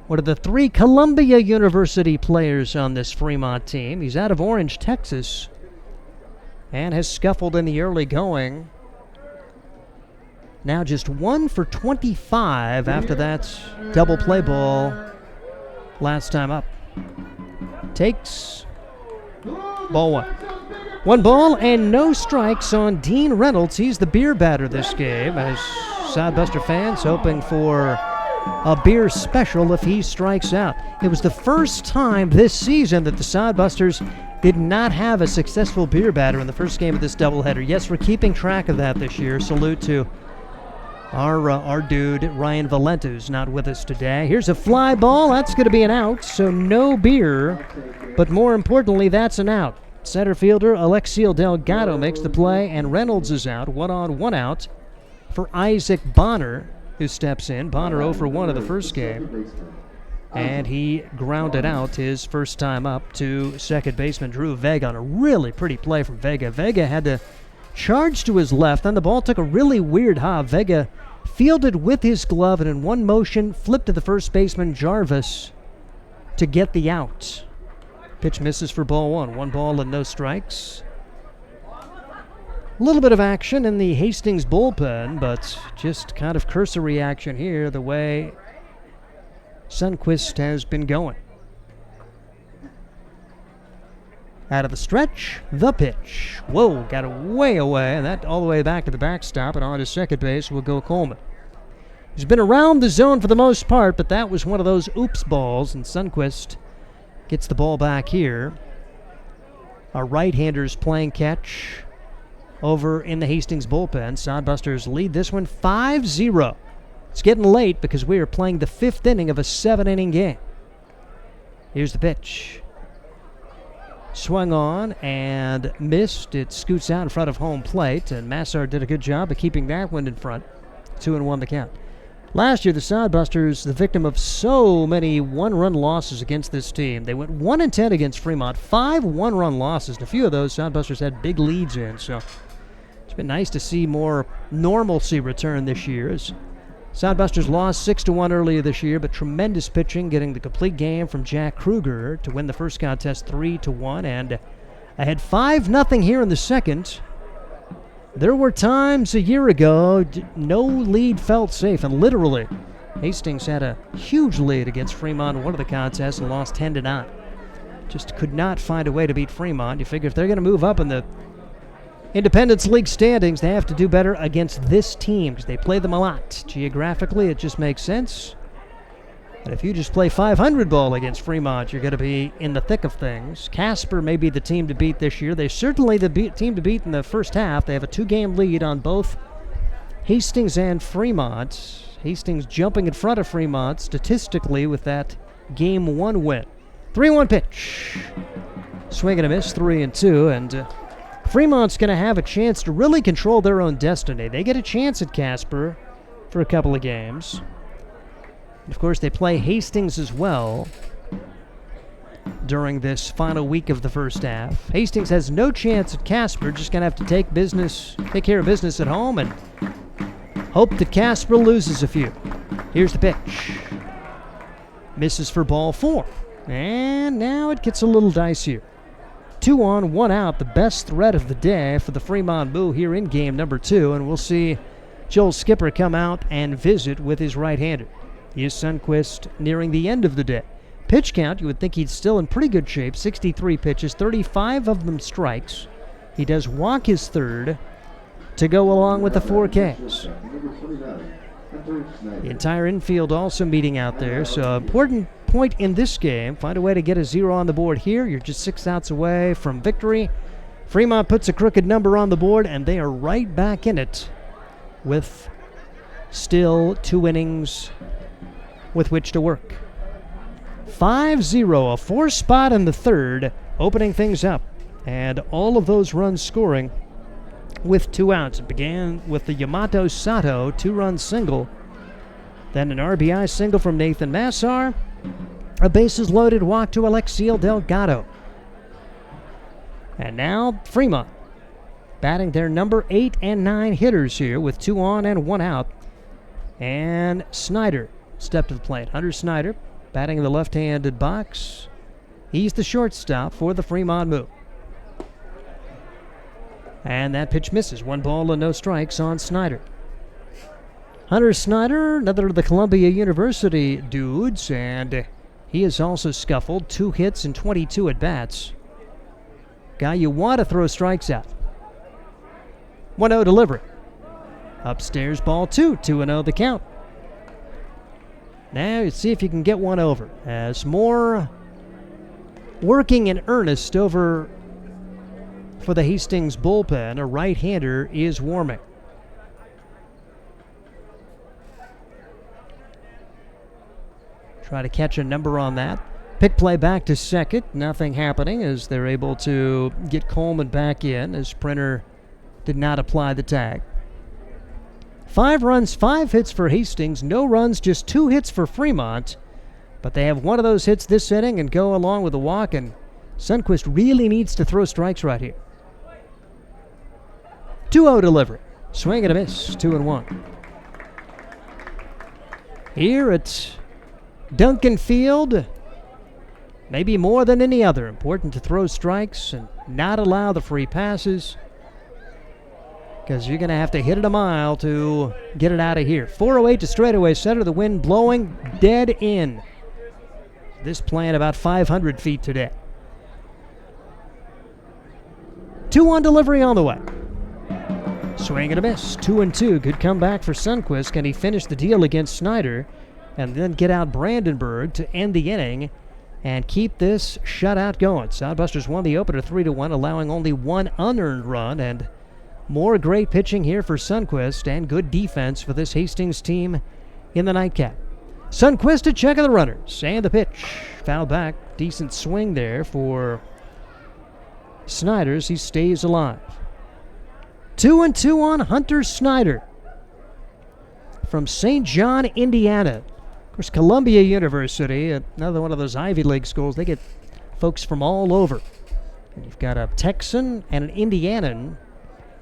One of the 3 Columbia University players on this Fremont team. He's out of Orange, Texas, and has scuffled in the early going. Now just 1 for 25 after that double play ball last time up. Takes ball 1. 1 ball and no strikes on Dean Reynolds. He's the beer batter this game, as Sodbuster fans hoping for a beer special if he strikes out. It was the first time this season that the Sodbusters did not have a successful beer batter in the first game of this doubleheader. Yes, we're keeping track of that this year. Salute to our dude, Ryan Valenta, who's not with us today. Here's a fly ball. That's going to be an out, so no beer. But more importantly, that's an out. Center fielder Alexiel Delgado makes the play, and Reynolds is out. 1 on, 1 out for Isaac Bonner, who steps in. Bonner 0 for 1 of the first game. And he grounded out his first time up to second baseman Drew Vega on a really pretty play from Vega. Vega had to charge to his left, then the ball took a really weird hop. Vega fielded with his glove and in one motion flipped to the first baseman Jarvis to get the out. Pitch misses for ball 1. 1 ball and no strikes. A little bit of action in the Hastings bullpen, but just kind of cursory action here the way Sundquist has been going. Out of the stretch, the pitch. Whoa, got it way away, and that all the way back to the backstop, and on to second base will go Coleman. He's been around the zone for the most part, but that was one of those oops balls, and Sundquist gets the ball back here. Our right-handers playing catch over in the Hastings bullpen. Sodbusters lead this one 5-0. It's getting late because we are playing the 5th inning of a 7-inning game. Here's the pitch. Swung on and missed. It scoots out in front of home plate, and Massard did a good job of keeping that one in front. 2-1 the count. Last year, the Sodbusters, the victim of so many one-run losses against this team. They went 1-10 against Fremont, 5 one-run losses. And a few of those Sodbusters had big leads in, so it's been nice to see more normalcy return this year. As Sodbusters lost 6-1 earlier this year, but tremendous pitching, getting the complete game from Jack Kruger to win the first contest 3-1, and ahead 5-0 here in the second. There were times a year ago no lead felt safe, and literally Hastings had a huge lead against Fremont in one of the contests and lost 10-9. Just could not find a way to beat Fremont. You figure if they're going to move up in the Independence League standings, they have to do better against this team because they play them a lot. Geographically, it just makes sense. And if you just play 500 ball against Fremont, you're going to be in the thick of things. Casper may be the team to beat this year. They're certainly the team to beat in the first half. They have a 2-game lead on both Hastings and Fremont. Hastings jumping in front of Fremont statistically with that Game 1 win. 3-1 pitch. Swing and a miss, 3-2, and Fremont's going to have a chance to really control their own destiny. They get a chance at Casper for a couple of games. And of course, they play Hastings as well during this final week of the first half. Hastings has no chance at Casper, just going to have to take care of business at home and hope that Casper loses a few. Here's the pitch. Misses for ball 4. And now it gets a little dicier. 2 on, 1 out, the best threat of the day for the Fremont MOO here in game number 2, and we'll see Joel Skipper come out and visit with his right-hander. Here's Sundquist nearing the end of the day. Pitch count, you would think he's still in pretty good shape. 63 pitches, 35 of them strikes. He does walk his third to go along with the 4 Ks. The entire infield also meeting out there, so important point in this game. Find a way to get a 0 on the board here. You're just 6 outs away from victory. Fremont puts a crooked number on the board, and they are right back in it with still 2 innings with which to work. 5-0, a 4 spot in the third, opening things up. And all of those runs scoring with 2 outs. It began with the Yamato Sato 2-run single. Then an RBI single from Nathan Massar. A bases-loaded walk to Alexiel Delgado. And now Fremont batting their number 8 and 9 hitters here with 2 on and 1 out. And Snyder stepped to the plate. Hunter Snyder batting in the left-handed box. He's the shortstop for the Fremont MOO. And that pitch misses. 1 ball and no strikes on Snyder. Hunter Snyder, another of the Columbia University dudes, and he has also scuffled 2 hits and 22 at-bats. Guy you want to throw strikes at. 1-0 delivery. Upstairs ball 2, 2-0 the count. Now, let's see if you can get one over. As more working in earnest over for the Hastings bullpen, a right-hander is warming. Try to catch a number on that. Pick play back to second. Nothing happening as they're able to get Coleman back in as Printer did not apply the tag. 5 runs, 5 hits for Hastings. No runs, just 2 hits for Fremont. But they have one of those hits this inning and go along with a walk, and Sundquist really needs to throw strikes right here. 2-0 delivery. Swing and a miss. 2-1. Here at Duncan Field, maybe more than any other, important to throw strikes and not allow the free passes, because you're going to have to hit it a mile to get it out of here. 408 to straightaway center, the wind blowing dead in. This playing about 500 feet today. 2-1 delivery on the way. Swing and a miss. 2-2. Good comeback for Sundquist. Can he finish the deal against Snyder and then get out Brandenburg to end the inning and keep this shutout going? Sodbusters won the opener 3-1, allowing only 1 unearned run, and more great pitching here for Sundquist and good defense for this Hastings team in the nightcap. Sundquist to check of the runners, and the pitch. Foul back. Decent swing there for Snyder's. He stays alive. 2-2 on Hunter Snyder. from St. John, Indiana. Of course, Columbia University, another one of those Ivy League schools, they get folks from all over. And you've got a Texan and an Indianan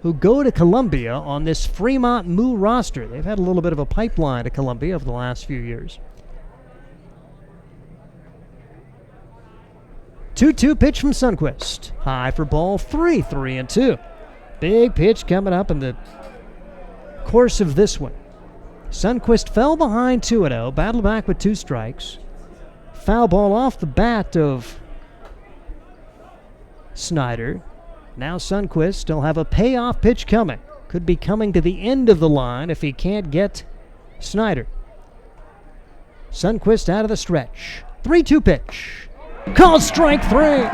who go to Columbia on this Fremont MOO roster. They've had a little bit of a pipeline to Columbia over the last few years. 2-2 pitch from Sundquist. High for ball 3, 3-2. Big pitch coming up in the course of this one. Sundquist fell behind 2-0, battled back with 2 strikes. Foul ball off the bat of Snyder. Now Sundquist will have a payoff pitch coming. Could be coming to the end of the line if he can't get Snyder. Sundquist out of the stretch. 3-2 pitch. Called strike 3.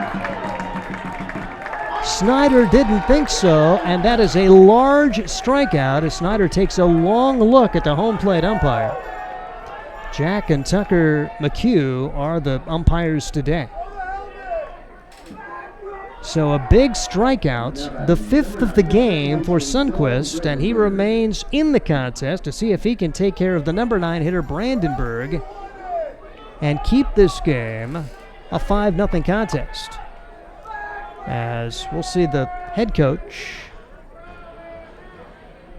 Snyder didn't think so, and that is a large strikeout as Snyder takes a long look at the home plate umpire. Jack and Tucker McHugh are the umpires today. So a big strikeout, the 5th of the game for Sundquist, and he remains in the contest to see if he can take care of the number 9 hitter Brandenburg and keep this game a 5-0 contest. As we'll see the head coach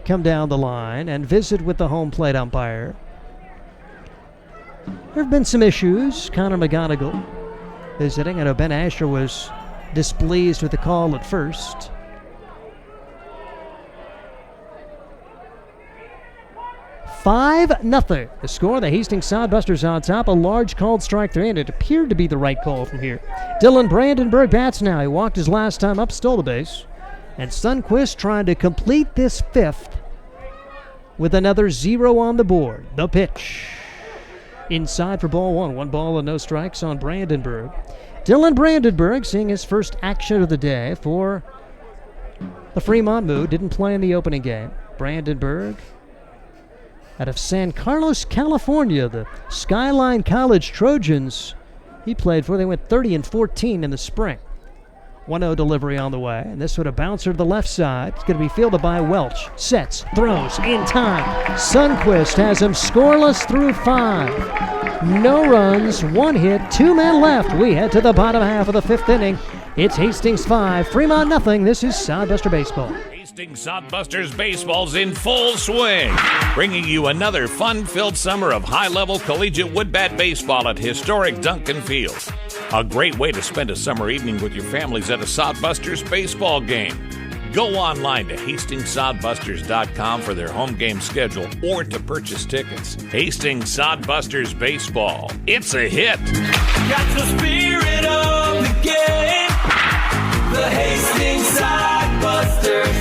come down the line and visit with the home plate umpire. There have been some issues. Connor McGonigal visiting. I know Ben Asher was displeased with the call at first. $5-0. The score, the Hastings Sodbusters on top. A large called strike 3, and it appeared to be the right call from here. Dylan Brandenburg bats now. He walked his last time up, stole the base. And Sundquist trying to complete this 5th with another 0 on the board. The pitch. Inside for ball 1. 1 ball and no strikes on Brandenburg. Dylan Brandenburg seeing his first action of the day for the Fremont MOO. Didn't play in the opening game. Brandenburg out of San Carlos, California, the Skyline College Trojans he played for. They went 30-14 in the spring. 1-0 delivery on the way, and this would a bouncer to the left side. It's going to be fielded by Welch. Sets, throws, in time. Sundquist has him scoreless through 5. No runs, 1 hit, 2 men left. We head to the bottom half of the 5th inning. It's Hastings 5, Fremont nothing. This is Sodbuster Baseball. Hastings Sodbusters Baseball's in full swing, bringing you another fun-filled summer of high-level collegiate woodbat baseball at historic Duncan Field. A great way to spend a summer evening with your families at a Sodbusters baseball game. Go online to HastingsSodbusters.com for their home game schedule or to purchase tickets. Hastings Sodbusters Baseball. It's a hit. Got the spirit of the game. The Hastings Sodbusters.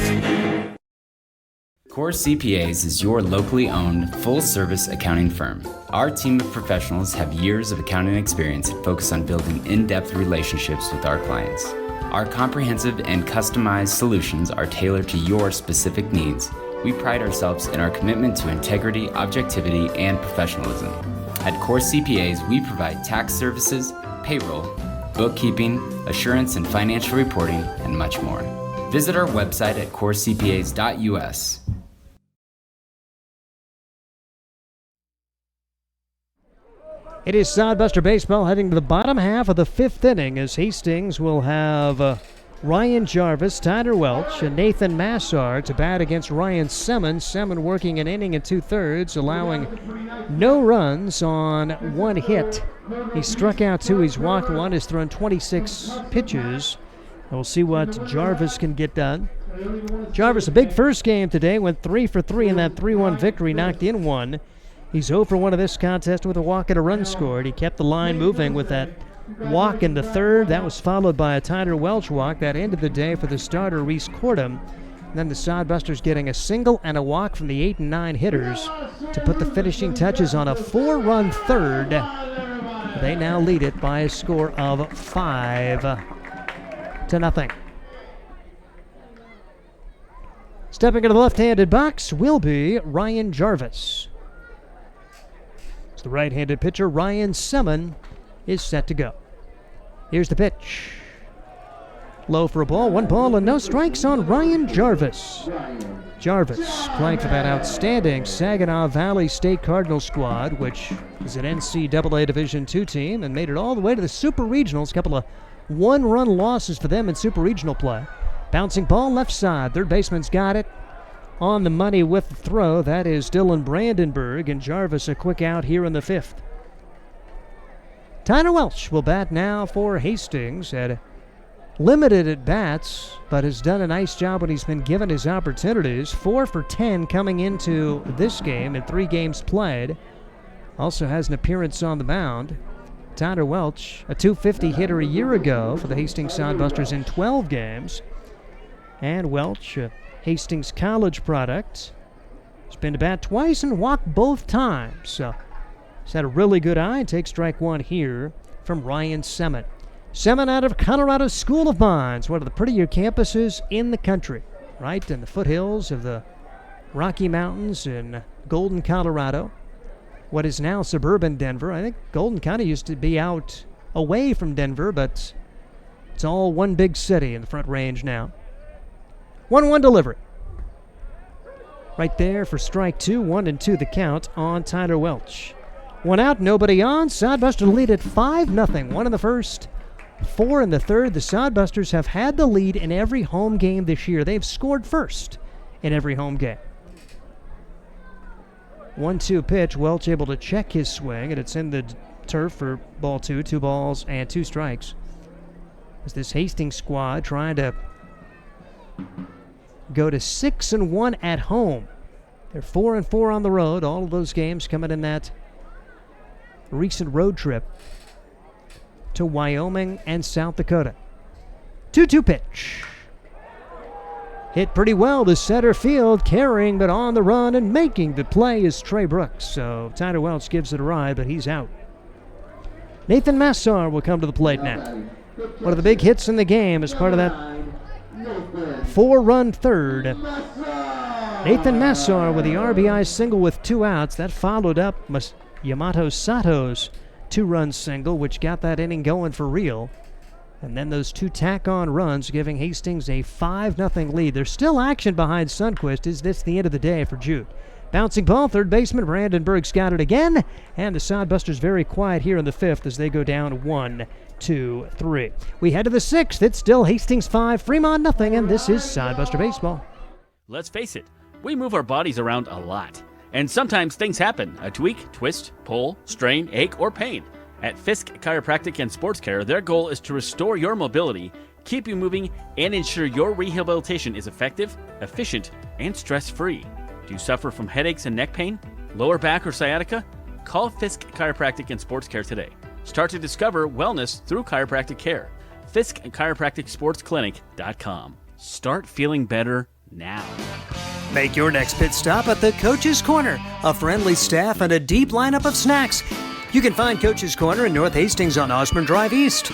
Core CPAs is your locally owned, full-service accounting firm. Our team of professionals have years of accounting experience and focus on building in-depth relationships with our clients. Our comprehensive and customized solutions are tailored to your specific needs. We pride ourselves in our commitment to integrity, objectivity, and professionalism. At Core CPAs, we provide tax services, payroll, bookkeeping, assurance and financial reporting, and much more. Visit our website at corecpas.us. It is Sodbuster Baseball heading to the bottom half of the 5th inning as Hastings will have Ryan Jarvis, Tyler Welch, and Nathan Massar to bat against Ryan Semin. Semin working an inning and 2/3, allowing no runs on 1 hit. He struck out 2, he's walked 1, has thrown 26 pitches. We'll see what Jarvis can get done. Jarvis, a big first game today, went 3 for 3 in that 3-1 victory, knocked in 1. He's 0 for 1 of this contest with a walk and a run scored. He kept the line moving with that walk in the 3rd. That was followed by a Tyler Welch walk. That ended the day for the starter, Reese Cordham. And then the Sodbusters getting a single and a walk from the 8 and 9 hitters to put the finishing touches on a 4-run 3rd. They now lead it by a score of 5-0. Stepping into the left-handed box will be Ryan Jarvis. The right-handed pitcher, Ryan Semin, is set to go. Here's the pitch. Low for a ball, 1 ball and no strikes on Ryan Jarvis. Jarvis playing for that outstanding Saginaw Valley State Cardinal squad, which is an NCAA Division II team and made it all the way to the Super Regionals. A couple of one-run losses for them in Super Regional play. Bouncing ball left side. Third baseman's got it on the money with the throw. That is Dylan Brandenburg, and Jarvis a quick out here in the 5th. Tyler Welch will bat now for Hastings. Had limited at bats, but has done a nice job when he's been given his opportunities. 4 for 10 coming into this game in 3 games played. Also has an appearance on the mound. Tyler Welch, a .250 hitter a year ago for the Hastings Sodbusters in 12 games. And Welch, a Hastings College product, has been to bat twice and walked both times. So he's had a really good eye. Takes strike 1 here from Ryan Semmett. Semmett out of Colorado School of Mines, one of the prettier campuses in the country, right in the foothills of the Rocky Mountains in Golden, Colorado. What is now suburban Denver. I think Golden kind of used to be out away from Denver, but it's all one big city in the Front Range now. 1-1 delivery. Right there for strike 2, 1-2 the count on Tyler Welch. 1 out, nobody on. Sodbuster lead at 5-0. 1 in the first, 4 in the third. The Sodbusters have had the lead in every home game this year. They've scored first in every home game. 1-2 pitch. Welch able to check his swing, and it's in the turf for ball 2. 2 balls and 2 strikes. As this Hastings squad trying to go to 6-1 at home. They're 4-4 on the road. All of those games coming in that recent road trip to Wyoming and South Dakota. 2-2 pitch. Hit pretty well to center field, carrying but on the run and making the play is Trey Brooks. So Tyler Welch gives it a ride, but he's out. Nathan Massar will come to the plate now. One of the big hits in the game as part of that 4-run third. Nathan Massar with the RBI single with 2 outs. That followed up Yamato Sato's 2-run single, which got that inning going for real. And then those 2 tack-on runs giving Hastings a 5-0 lead. There's still action behind Sundquist. Is this the end of the day for Jude? Bouncing ball, third baseman Brandenburg's got it again. And the Sodbusters very quiet here in the 5th as they go down 1, 2, 3. We head to the 6th. It's still Hastings 5, Fremont 0, and this is Sodbuster Baseball. Let's face it, we move our bodies around a lot. And sometimes things happen. A tweak, twist, pull, strain, ache, or pain. At Fisk Chiropractic and Sports Care, their goal is to restore your mobility, keep you moving, and ensure your rehabilitation is effective, efficient, and stress-free. Do you suffer from headaches and neck pain, lower back or sciatica? Call Fisk Chiropractic and Sports Care today. Start to discover wellness through chiropractic care. Fisk Chiropractic Sports Clinic.com. Start feeling better now. Make your next pit stop at the Coach's Corner. A friendly staff and a deep lineup of snacks. You can find Coach's Corner in North Hastings on Osborne Drive East.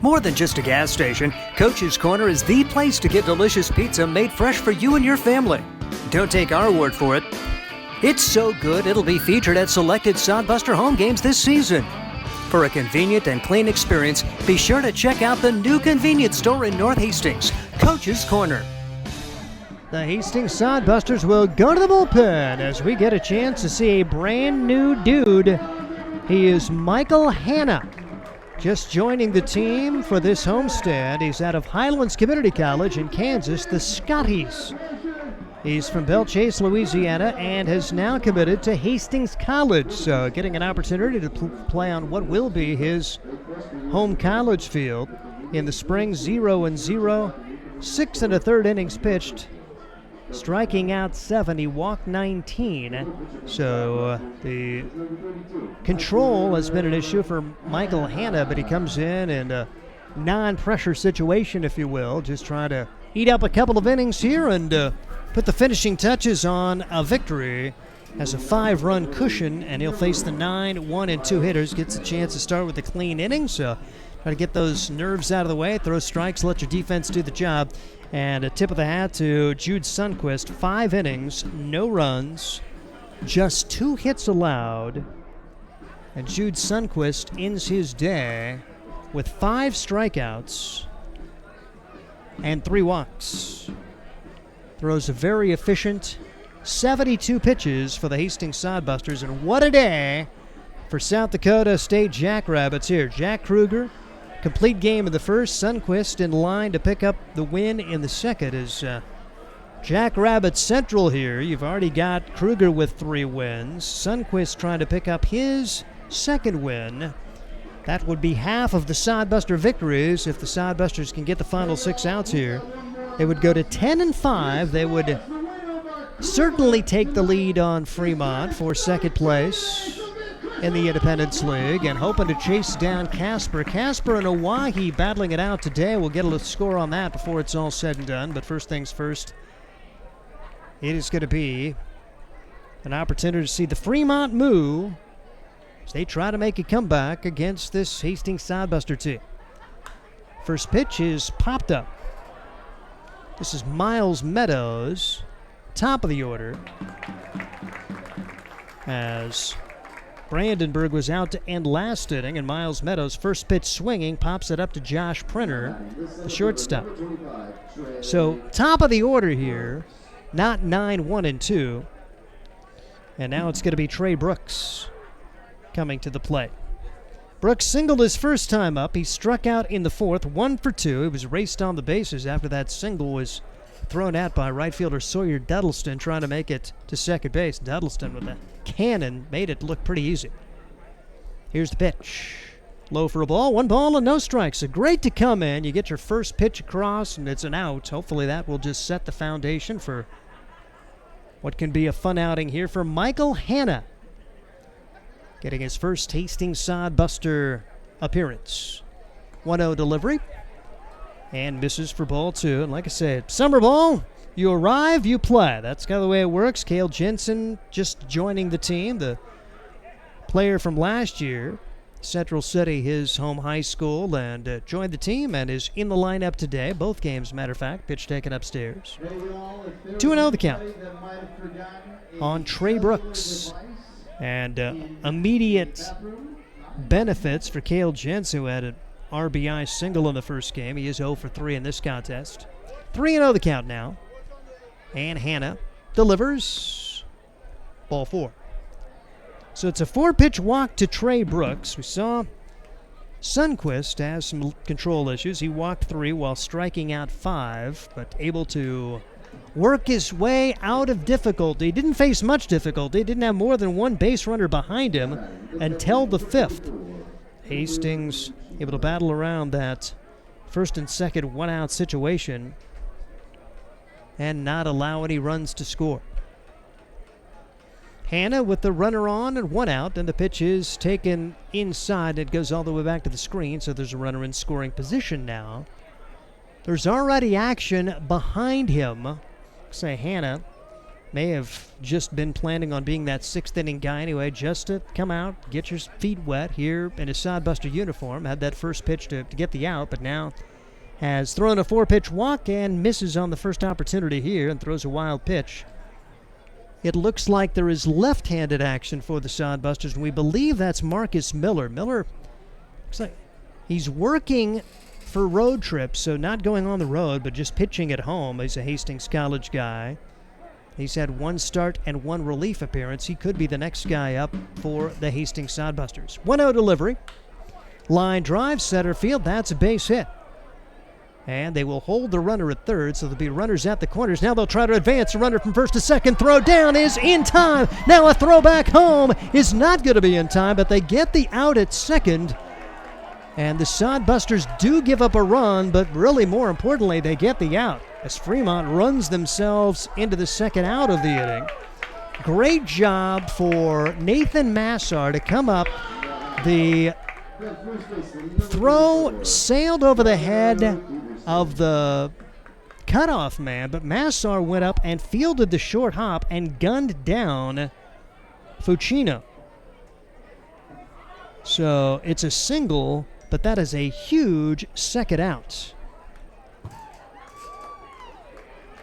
More than just a gas station, Coach's Corner is the place to get delicious pizza made fresh for you and your family. Don't take our word for it. It's so good it'll be featured at selected Sodbuster home games this season. For a convenient and clean experience, be sure to check out the new convenience store in North Hastings, Coach's Corner. The Hastings Sodbusters will go to the bullpen as we get a chance to see a brand new dude. He is Michael Hanna, just joining the team for this homestand. He's out of Highlands Community College in Kansas, the Scotties. He's from Belle Chase, Louisiana, and has now committed to Hastings College, so getting an opportunity to play on what will be his home college field in the spring. 0-0, 6 1/3 innings pitched, striking out 7. He walked 19, so the control has been an issue for Michael Hanna, but he comes in a non-pressure situation, if you will, just trying to eat up a couple of innings here and put the finishing touches on a victory. Has a 5-run cushion, and he'll face the 9, 1, and 2 hitters. Gets a chance to start with a clean inning, so try to get those nerves out of the way, throw strikes, let your defense do the job. And a tip of the hat to Jude Sundquist. 5 innings, no runs, just 2 hits allowed. And Jude Sundquist ends his day with 5 strikeouts and 3 walks. Throws a very efficient 72 pitches for the Hastings Sodbusters, and what a day for South Dakota State Jackrabbits here. Jack Kruger, complete game of the first. Sundquist in line to pick up the win in the second. As Jackrabbit Central here, you've already got Kruger with 3 wins. Sundquist trying to pick up his second win. That would be half of the Sodbuster victories if the Sodbusters can get the final 6 outs here. They would go to 10-5. They would certainly take the lead on Fremont for second place in the Independence League, and hoping to chase down Casper. Casper and Owyhee battling it out today. We'll get a score on that before it's all said and done. But first things first, it is going to be an opportunity to see the Fremont MOO as they try to make a comeback against this Hastings Sodbuster team. First pitch is popped up. This is Miles Meadows, top of the order, as Brandenburg was out to end last inning, and Miles Meadows, first pitch swinging, pops it up to Josh Printer, the shortstop. So top of the order here, not 9-1-2. And now it's going to be Trey Brooks coming to the plate. Brooks singled his first time up. He struck out in the fourth, 1 for 2. He was raced on the bases after that single was thrown out by right fielder Sawyer Duddleston trying to make it to second base. Duddleston with a cannon made it look pretty easy. Here's the pitch. Low for a ball, 1 ball and no strikes. So great to come in. You get your first pitch across and it's an out. Hopefully that will just set the foundation for what can be a fun outing here for Michael Hanna, getting his first Hastings Sodbuster appearance. 1-0 delivery. And misses for ball 2. And like I said, summer ball, you arrive, you play. That's kind of the way it works. Cale Jensen just joining the team, the player from last year, Central City, his home high school, and joined the team and is in the lineup today. Both games, matter of fact, pitch taken upstairs. 2-0 the count on Trey Brooks. And immediate benefits for Cale Jensen, who had an RBI single in the first game. He is 0 for 3 in this contest. 3-0 the count now. And Hanna delivers ball 4. So it's a 4-pitch walk to Trey Brooks. We saw Sundquist has some control issues. He walked 3 while striking out 5, but able to work his way out of difficulty. Didn't face much difficulty. Didn't have more than 1 base runner behind him until the 5th. Hastings able to battle around that first and second 1-out situation and not allow any runs to score. Hanna with the runner on and 1 out, and the pitch is taken inside. It goes all the way back to the screen, so there's a runner in scoring position now. There's already action behind him. Say Hanna may have just been planning on being that 6th inning guy anyway, just to come out, get your feet wet here in a Sodbuster uniform. Had that first pitch to get the out, but now has thrown a 4-pitch walk and misses on the first opportunity here and throws a wild pitch. It looks like there is left-handed action for the Sodbusters, and we believe that's Marcus Miller. Miller looks like he's working for road trips, so not going on the road, but just pitching at home. He's a Hastings College guy. He's had 1 start and 1 relief appearance. He could be the next guy up for the Hastings Sodbusters. 1-0 delivery. Line drive, center field. That's a base hit. And they will hold the runner at third, so there'll be runners at the corners. Now they'll try to advance. The runner from first to second. Throw down is in time. Now a throw back home is not going to be in time, but they get the out at second. And the Sodbusters do give up a run, but really more importantly, they get the out as Fremont runs themselves into the second out of the inning. Great job for Nathan Massar to come up. The throw sailed over the head of the cutoff man, but Massar went up and fielded the short hop and gunned down Fucino. So it's a single, but that is a huge second out.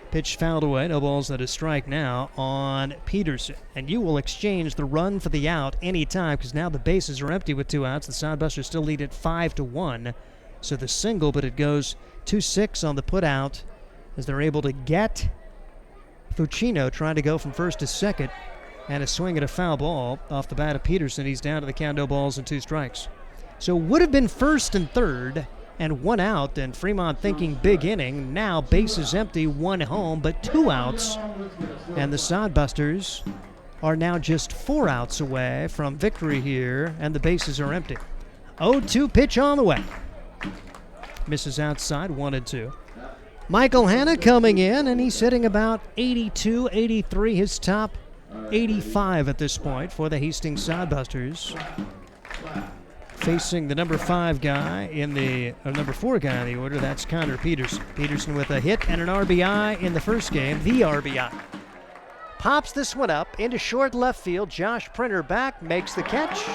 Pitch fouled away, no balls and a strike now on Peterson. And you will exchange the run for the out anytime because now the bases are empty with 2 outs. The Sodbusters still lead at 5-1. So the single, but it goes 2-6 on the put out as they're able to get Fucino trying to go from first to second, and a swing at a foul ball off the bat of Peterson. He's down to the count, no balls and 2 strikes. So would have been first and third and 1 out, and Fremont thinking big inning. Now bases empty, 1 home, but 2 outs, and the Sodbusters are now just 4 outs away from victory here, and the bases are empty. 0-2 pitch on the way. Misses outside, 1-2. Michael Hanna coming in, and he's hitting about 82, 83, his top 85 at this point for the Hastings Sodbusters. Facing the number 5 guy in the, or number 4 guy in the order, that's Connor Peterson. Peterson with a hit and an RBI in the first game, the RBI. Pops this one up into short left field. Josh Printer back, makes the catch,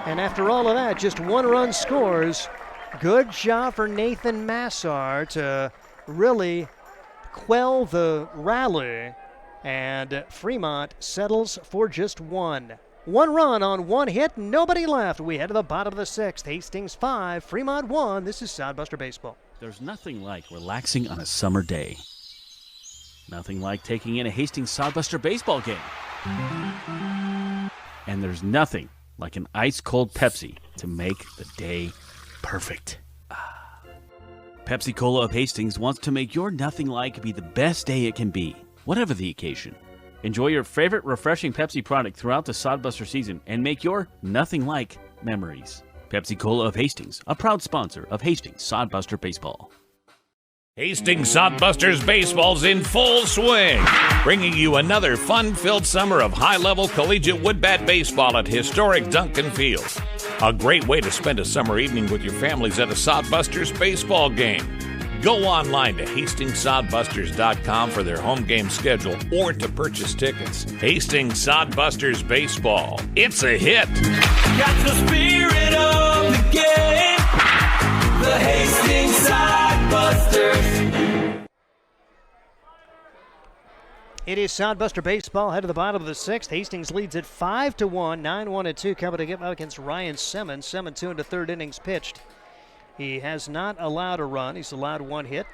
and after all of that, just 1 run scores. Good job for Nathan Massar to really quell the rally, and Fremont settles for just 1. 1 run on 1 hit, nobody left. We head to the bottom of the 6th. Hastings 5, Fremont 1. This is Sodbuster Baseball. There's nothing like relaxing on a summer day. Nothing like taking in a Hastings Sodbuster baseball game. And there's nothing like an ice-cold Pepsi to make the day perfect. Pepsi Cola of Hastings wants to make your nothing like be the best day it can be, whatever the occasion. Enjoy your favorite refreshing Pepsi product throughout the Sodbuster season and make your nothing like memories. Pepsi Cola of Hastings, a proud sponsor of Hastings Sodbuster Baseball. Hastings Sodbusters Baseball's in full swing, bringing you another fun-filled summer of high-level collegiate woodbat baseball at historic Duncan Field. A great way to spend a summer evening with your families at a Sodbusters baseball game. Go online to HastingsSodbusters.com for their home game schedule or to purchase tickets. Hastings Sodbusters Baseball. It's a hit. Got the spirit of the game. The Hastings Sodbusters. It is Sodbuster Baseball, head to the bottom of the 6th. Hastings leads at 5-1, 9-1-2 coming up against Ryan Simmons. 7-2 into 3rd innings pitched. He has not allowed a run. He's allowed 1 hit.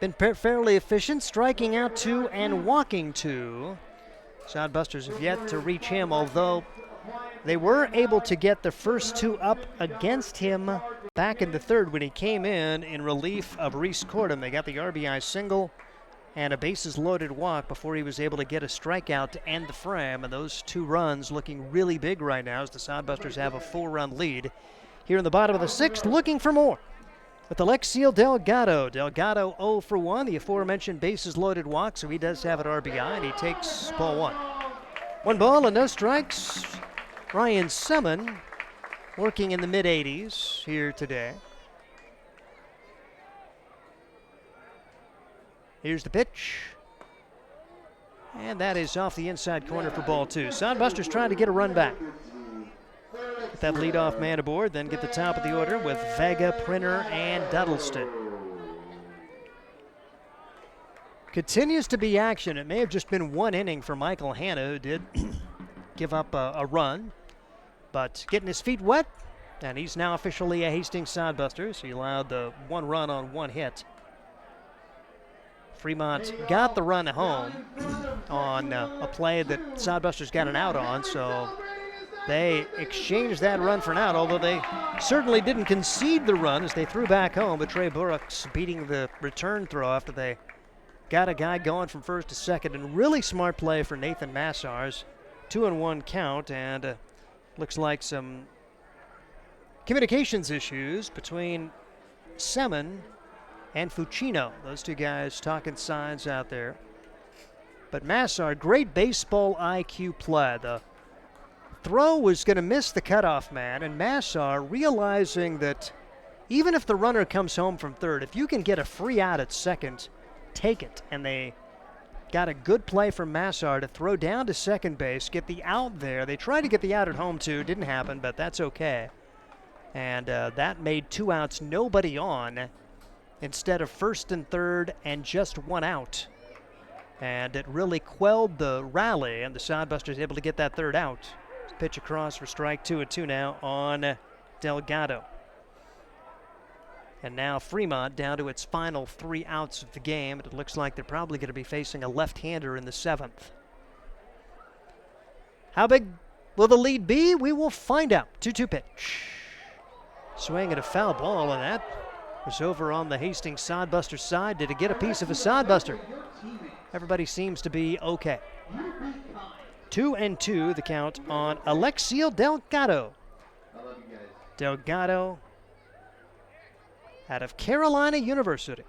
Been fairly efficient, striking out 2 and walking 2. Sodbusters have yet to reach him, although they were able to get the first 2 up against him back in the 3rd when he came in relief of Reese Cordham. They got the RBI single and a bases-loaded walk before he was able to get a strikeout to end the frame. And those 2 runs looking really big right now as the Sodbusters have a 4-run lead. Here in the bottom of the 6th, looking for more. With Alexiel Delgado. Delgado 0 for 1, the aforementioned bases-loaded walk, so he does have an RBI, and he takes ball 1. 1 ball and no strikes. Ryan Simmons working in the mid-80s here today. Here's the pitch. And that is off the inside corner for ball 2. Sodbusters trying to get a run back. Get that leadoff man aboard, then get the top of the order with Vega, Printer, and Duddleston. Continues to be action. It may have just been 1 inning for Michael Hanna, who did give up a run, but getting his feet wet, and he's now officially a Hastings Sodbuster, so he allowed the 1 run on 1 hit. Fremont got the run home on a play that Sodbusters got an out on, so they exchanged that run for an out, although they certainly didn't concede the run as they threw back home, but Trey Burks beating the return throw after they got a guy going from first to second, and really smart play for Nathan Massars. 2-1 count, and looks like some communications issues between Semin and Fucino. Those 2 guys talking signs out there. But Massar, great baseball IQ play. The throw was going to miss the cutoff man, and Massar, realizing that even if the runner comes home from 3rd, if you can get a free out at 2nd, take it. And they got a good play from Massar to throw down to 2nd base, get the out there. They tried to get the out at home too, didn't happen, but that's okay. And that made 2 outs, nobody on, instead of 1st and 3rd and just 1 out. And it really quelled the rally, and the Sodbusters able to get that 3rd out. Pitch across for strike 2-2 now on Delgado. And now Fremont down to its final 3 outs of the game. It looks like they're probably going to be facing a left-hander in the 7th. How big will the lead be? We will find out. 2-2 pitch. Swing at a foul ball, and that was over on the Hastings Sodbuster side. Did it get a piece of a Sodbuster? Everybody seems to be okay. 2-2 the count on Alexiel Delgado. Delgado out of Carolina University.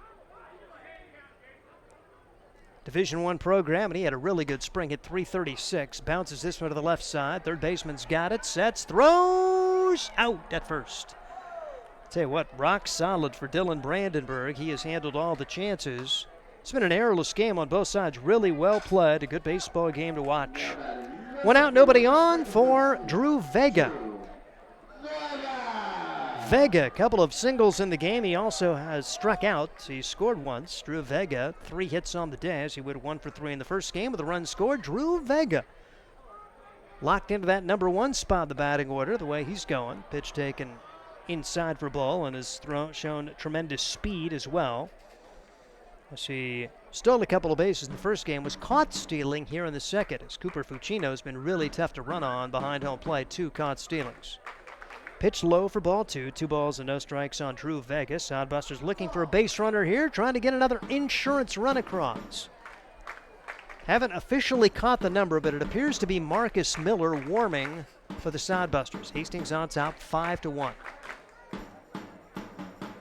Division I program, and he had a really good spring, hit .336. Bounces this one to the left side. Third baseman's got it, sets, throws, out at first. Tell you what, rock solid for Dylan Brandenburg. He has handled all the chances. It's been an errorless game on both sides. Really well played. A good baseball game to watch. 1 out, nobody on for Drew Vega. Vega, a couple of singles in the game. He also has struck out. He scored once. Drew Vega, 3 hits on the day as he went 1 for 3 in the first game with a run scored. Drew Vega locked into that number 1 spot in the batting order the way he's going. Pitch taken inside for ball and has shown tremendous speed as well. As he stole a couple of bases in the first game, was caught stealing here in the second, as Cooper Fucino has been really tough to run on behind home plate. 2 caught stealings. Pitch low for ball 2. 2 balls and no strikes on Drew Vega. Sodbusters looking for a base runner here, trying to get another insurance run across. Haven't officially caught the number, but it appears to be Marcus Miller warming for the Sodbusters. Hastings on top 5-1.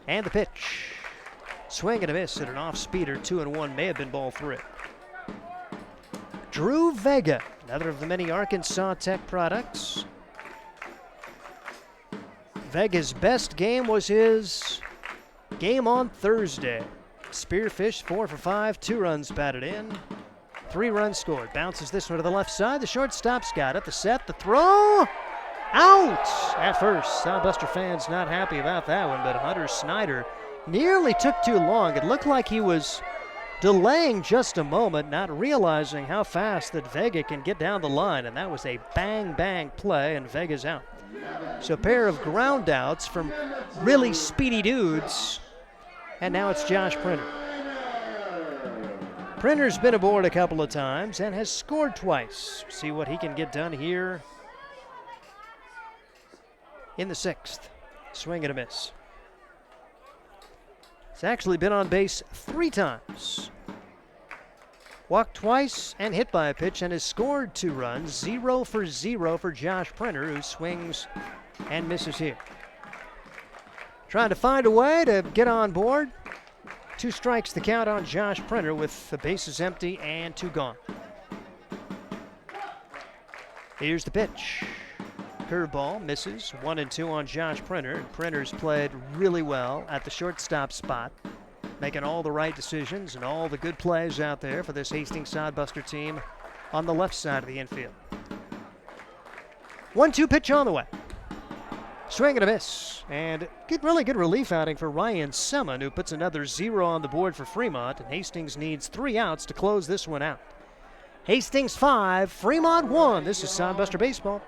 And the pitch. Swing and a miss at an off-speeder. 2-1, may have been ball 3. Drew Vega, another of the many Arkansas Tech products. Vega's best game was his game on Thursday. Spearfish 4 for 5, 2 runs batted in, 3 runs scored. Bounces this one to the left side. The shortstop's got it. The set, the throw, out at first. Sodbuster fans not happy about that one, but Hunter Snyder nearly took too long. It looked like he was delaying just a moment, not realizing how fast that Vega can get down the line, and that was a bang-bang play, and Vega's out. So a pair of ground outs from really speedy dudes, and now it's Josh Printer. Printer's been aboard a couple of times and has scored twice. See what he can get done here in the 6th. Swing and a miss. He's actually been on base 3 times. Walked twice and hit by a pitch and has scored 2 runs. 0 for 0 for Josh Printer, who swings and misses here. Trying to find a way to get on board. 2 strikes the count on Josh Printer with the bases empty and 2 gone. Here's the pitch. Curveball misses. 1-2 on Josh Printer. Printer's played really well at the shortstop spot, making all the right decisions and all the good plays out there for this Hastings Sodbuster team on the left side of the infield. 1-2 pitch on the way. Swing and a miss. And really good relief outing for Ryan Seman, who puts another 0 on the board for Fremont. And Hastings needs 3 outs to close this one out. Hastings 5, Fremont 1. This is Sodbuster Baseball.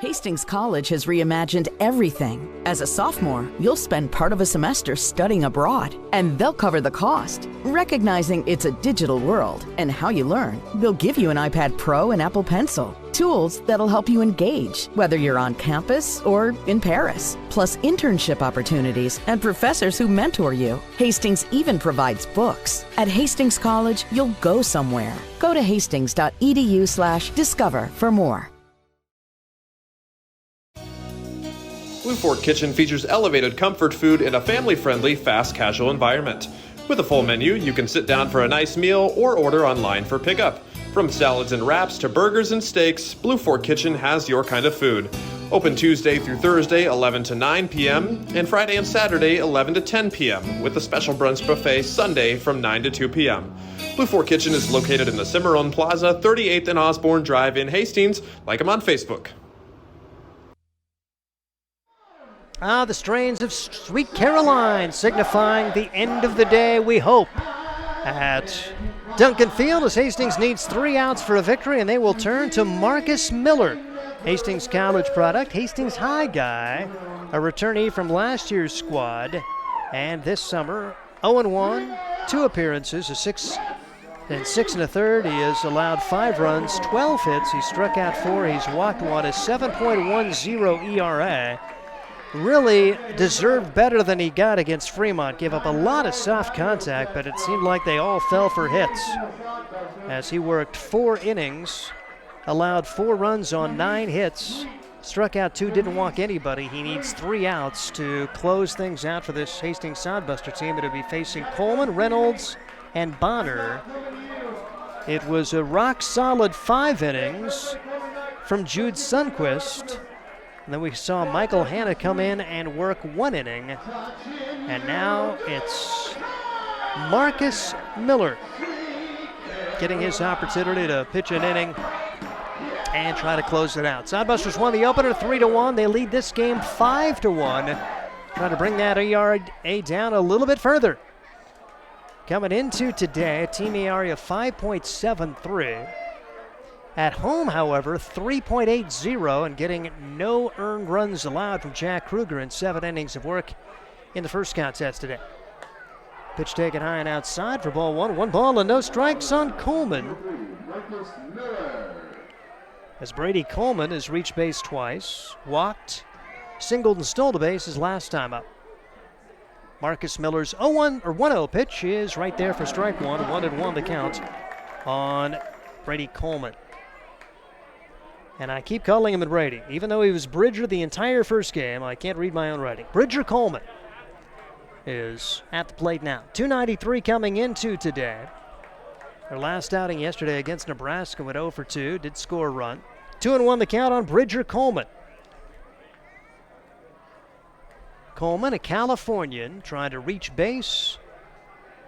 Hastings College has reimagined everything. As a sophomore, you'll spend part of a semester studying abroad, and they'll cover the cost. Recognizing it's a digital world and how you learn, they'll give you an iPad Pro and Apple Pencil, tools that'll help you engage, whether you're on campus or in Paris, plus internship opportunities and professors who mentor you. Hastings even provides books. At Hastings College, you'll go somewhere. Go to hastings.edu/discover for more. Blue Fork Kitchen features elevated comfort food in a family-friendly, fast casual environment. With a full menu, you can sit down for a nice meal or order online for pickup. From salads and wraps to burgers and steaks, Blue Fork Kitchen has your kind of food. Open Tuesday through Thursday, 11 to 9 p.m., and Friday and Saturday, 11 to 10 p.m., with a special brunch buffet Sunday from 9 to 2 p.m. Blue Fork Kitchen is located in the Cimarron Plaza, 38th and Osborne Drive in Hastings. Like them on Facebook. The strains of Sweet Caroline signifying the end of the day, we hope, at Duncan Field, as Hastings needs 3 outs for a victory, and they will turn to Marcus Miller, Hastings College product, Hastings High guy, a returnee from last year's squad. And this summer, 0-1, 2 appearances, a 6 and 6 1/3. He has allowed 5 runs, 12 hits. He struck out 4. He's walked 1, a 7.10 ERA. Really deserved better than he got against Fremont. Gave up a lot of soft contact, but it seemed like they all fell for hits. As he worked 4 innings, allowed 4 runs on 9 hits, struck out 2, didn't walk anybody. He needs 3 outs to close things out for this Hastings Sodbuster team. It'll be facing Coleman, Reynolds, and Bonner. It was a rock-solid 5 innings from Jude Sundquist. And then we saw Michael Hanna come in and work 1 inning. And now it's Marcus Miller getting his opportunity to pitch an inning and try to close it out. Sodbusters won the opener 3-1. They lead this game 5-1. Trying to bring that ERA down a little bit further. Coming into today, a team ERA of 5.73. At home, however, 3.80, and getting no earned runs allowed from Jack Kruger in 7 innings of work in the first contest today. Pitch taken high and outside for ball 1. 1 ball and no strikes on Coleman. As Brady Coleman has reached base twice, walked, singled, and stole the base his last time up. Marcus Miller's 1-0 pitch is right there for strike 1. 1-1 the count on Brady Coleman. And I keep calling him Brady. Even though he was Bridger the entire first game, I can't read my own writing. Bridger Coleman is at the plate now. 293 coming into today. Their last outing yesterday against Nebraska went 0-2, did score a run. 2-1 the count on Bridger Coleman. Coleman, a Californian, trying to reach base.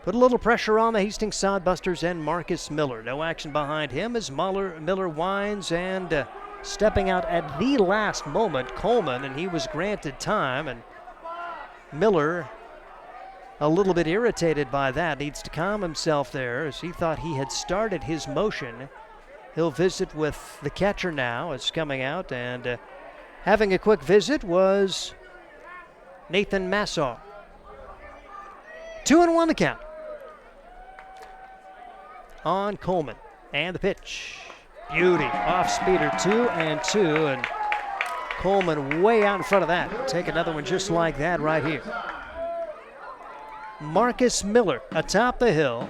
Put a little pressure on the Hastings Sodbusters and Marcus Miller. No action behind him as Miller winds and stepping out at the last moment, Coleman, and he was granted time. And Miller, a little bit irritated by that, needs to calm himself there as he thought he had started his motion. He'll visit with the catcher now as coming out, and having a quick visit was Nathan Massar. 2-1 the count on Coleman. And the pitch. Beauty. Off speeder 2-2. And Coleman way out in front of that. Take another one just like that right here. Marcus Miller atop the hill.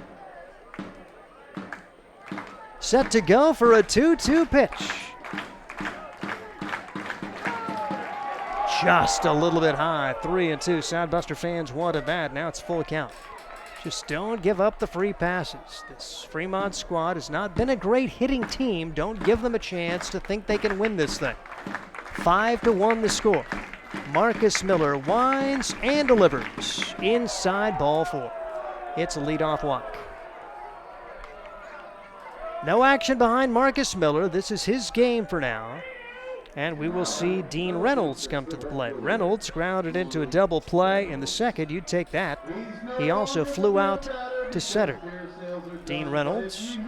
Set to go for a 2-2 pitch. Just a little bit high. 3-2. Sodbuster fans wanted that. Now it's full count. Just don't give up the free passes. This Fremont squad has not been a great hitting team. Don't give them a chance to think they can win this thing. 5-1 the score. Marcus Miller winds and delivers inside ball 4. It's a leadoff walk. No action behind Marcus Miller. This is his game for now. And we will see Dean Reynolds come to the plate. Reynolds grounded into a double play in the second. You'd take that. He also flew out to center. Dean Reynolds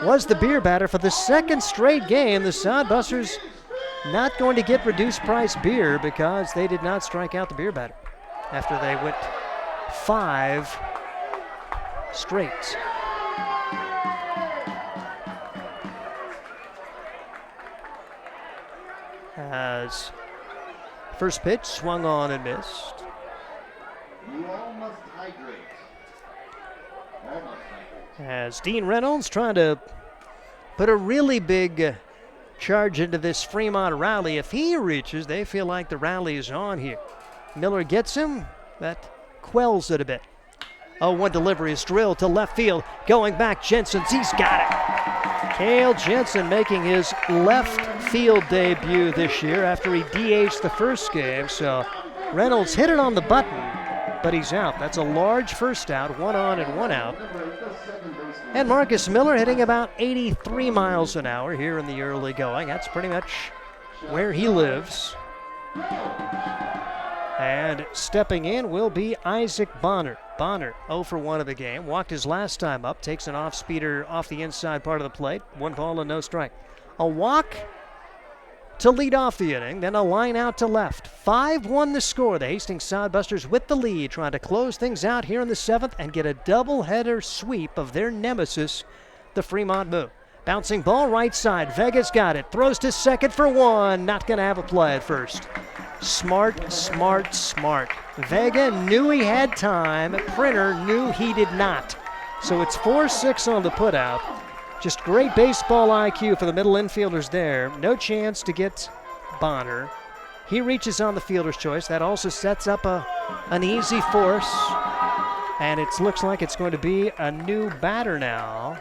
was the beer batter for the second straight game. The Sodbusters not going to get reduced price beer because they did not strike out the beer batter after they went 5 straight. As first pitch swung on and missed. As Dean Reynolds trying to put a really big charge into this Fremont rally. If he reaches, they feel like the rally is on here. Miller gets him. That quells it a bit. 0-1 delivery is drilled to left field. Going back, Jensen's. He's got it. Cale Jensen making his left field debut this year after he DH'd the first game. So Reynolds hit it on the button, but he's out. That's a large first out, 1 on and 1 out. And Marcus Miller hitting about 83 miles an hour here in the early going. That's pretty much where he lives. And stepping in will be Isaac Bonner. Bonner 0 for 1 of the game. Walked his last time up. Takes an off-speeder off the inside part of the plate. 1 ball and no strike. A walk to lead off the inning, then a line out to left. 5-1 the score. The Hastings Sodbusters with the lead, trying to close things out here in the 7th and get a doubleheader sweep of their nemesis, the Fremont MOO. Bouncing ball right side. Vega's got it. Throws to second for 1. Not going to have a play at first. Smart, smart, smart. Vega knew he had time. Printer knew he did not. So it's 4-6 on the putout. Just great baseball IQ for the middle infielders there. No chance to get Bonner. He reaches on the fielder's choice. That also sets up an easy force. And it looks like it's going to be a new batter now,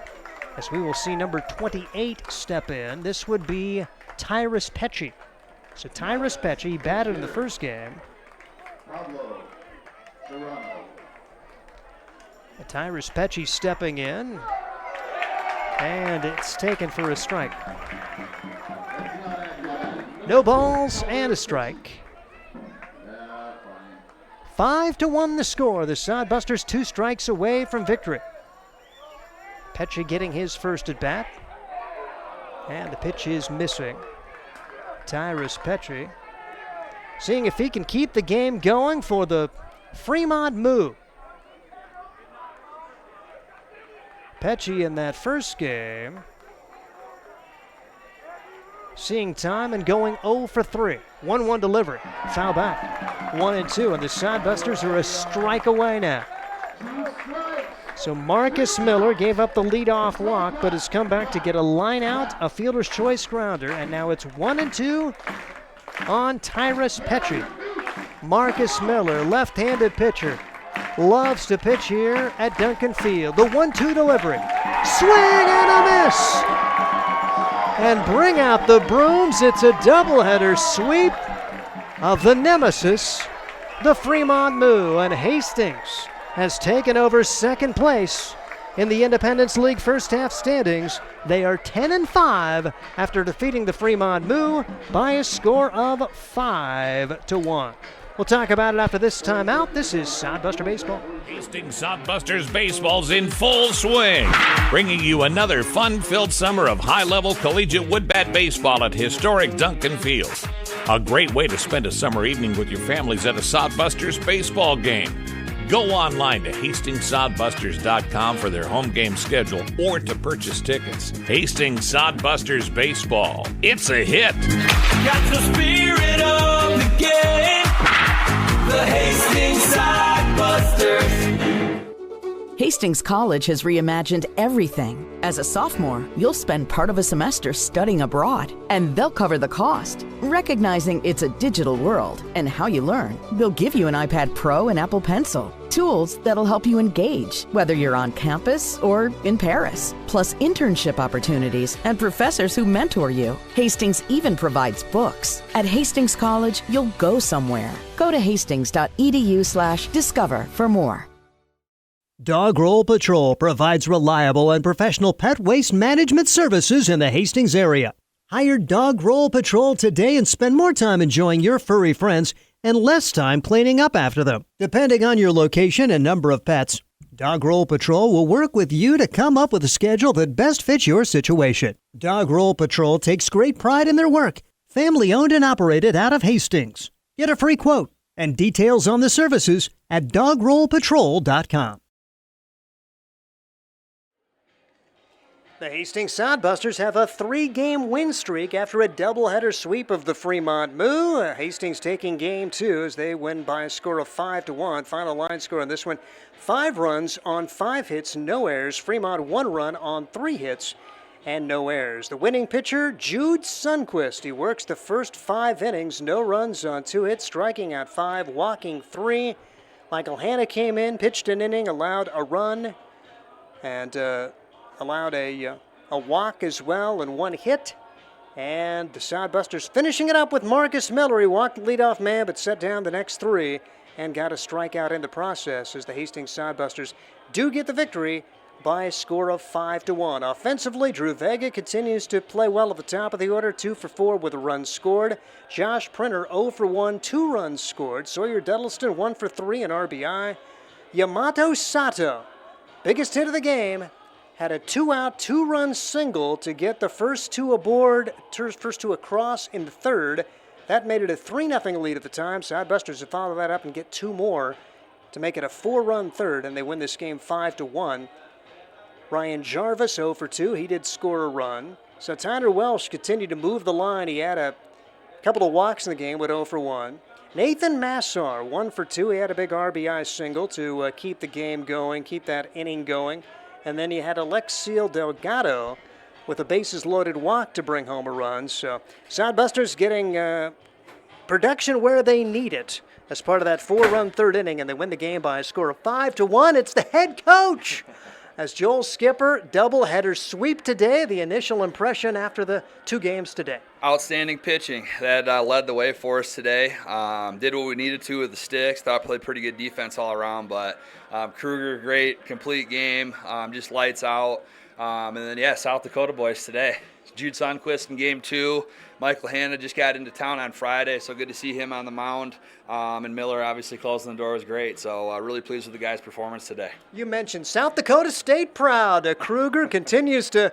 as we will see number 28 step in. This would be Tyrus Pecci. So Tyrus Pecci batted in the first game. Tyrus Pecci stepping in. And it's taken for a strike. No balls and a strike. 5-1 the score. The Sodbusters 2 strikes away from victory. Pecci getting his first at bat. And the pitch is missing. Tyrus Pecci seeing if he can keep the game going for the Fremont MOO. Pecci in that first game seeing time and going 0 for 3. 1-1 delivery. Foul back. 1-2, and the Sodbusters are a strike away now. So Marcus Miller gave up the leadoff walk, but has come back to get a line out, a fielder's choice grounder, and now it's 1-2 on Tyrus Pecci. Marcus Miller, left-handed pitcher, loves to pitch here at Duncan Field. The 1-2 delivery. Swing and a miss! And bring out the brooms. It's a doubleheader sweep of the nemesis, the Fremont MOO, and Hastings has taken over second place in the Independence League first half standings. They are 10-5 after defeating the Fremont MOO by a score of 5-1. We'll talk about it after this timeout. This is Sodbuster Baseball. Hastings Sodbusters Baseball's in full swing, bringing you another fun-filled summer of high-level collegiate wood-bat baseball at historic Duncan Field. A great way to spend a summer evening with your families at a Sodbusters baseball game. Go online to HastingsSodbusters.com for their home game schedule or to purchase tickets. Hastings Sodbusters Baseball. It's a hit. Got the spirit of the game. The Hastings Sodbusters. Hastings College has reimagined everything. As a sophomore, you'll spend part of a semester studying abroad, and they'll cover the cost. Recognizing it's a digital world and how you learn, they'll give you an iPad Pro and Apple Pencil, tools that'll help you engage, whether you're on campus or in Paris, plus internship opportunities and professors who mentor you. Hastings even provides books. At Hastings College, you'll go somewhere. Go to hastings.edu/discover for more. Dog Roll Patrol provides reliable and professional pet waste management services in the Hastings area. Hire Dog Roll Patrol today and spend more time enjoying your furry friends and less time cleaning up after them. Depending on your location and number of pets, Dog Roll Patrol will work with you to come up with a schedule that best fits your situation. Dog Roll Patrol takes great pride in their work. Family owned and operated out of Hastings. Get a free quote and details on the services at dogrollpatrol.com. The Hastings Sodbusters have a 3-game win streak after a doubleheader sweep of the Fremont MOO. Hastings taking game 2 as they win by a score of 5-1. Final line score on this one, 5 runs on 5 hits, no errors. Fremont 1 run on 3 hits and no errors. The winning pitcher, Jude Sundquist. He works the first 5 innings, no runs on 2 hits, striking out 5, walking 3. Michael Hanna came in, pitched an inning, allowed a run, and allowed a walk as well and 1 hit. And the Sodbusters finishing it up with Marcus Miller. He walked the leadoff man but set down the next 3 and got a strikeout in the process as the Hastings Sodbusters do get the victory by a score of 5-1. Offensively, Drew Vega continues to play well at the top of the order, 2 for 4 with a run scored. Josh Printer 0 for 1, 2 runs scored. Sawyer Duddleston 1 for 3, an RBI. Yamato Sato, biggest hit of the game, had a 2-out, 2-run single to get the first two aboard, first two across in the third. That made it a 3-0 lead at the time. Sodbusters would follow that up and get two more to make it a 4-run third, and they win this game 5-1. Ryan Jarvis 0 for 2. He did score a run. So Tanner Welsh continued to move the line. He had a couple of walks in the game with 0 for 1. Nathan Massar 1 for 2. He had a big RBI single to keep the game going, keep that inning going. And then you had Alexiel Delgado with a bases-loaded walk to bring home a run. So Sodbusters getting production where they need it as part of that 4-run third inning, and they win the game by a score of 5-1. It's the head coach as Joel Skipper, doubleheader sweep today. The initial impression after the 2 games today. Outstanding pitching. That led the way for us today. Did what we needed to with the sticks. Thought played pretty good defense all around, but Kruger, great, complete game, just lights out. And then, South Dakota boys today. Jude Sundquist in game 2. Michael Hanna just got into town on Friday, so good to see him on the mound. And Miller obviously closing the door was great, so really pleased with the guys' performance today. You mentioned South Dakota State proud. Kruger continues to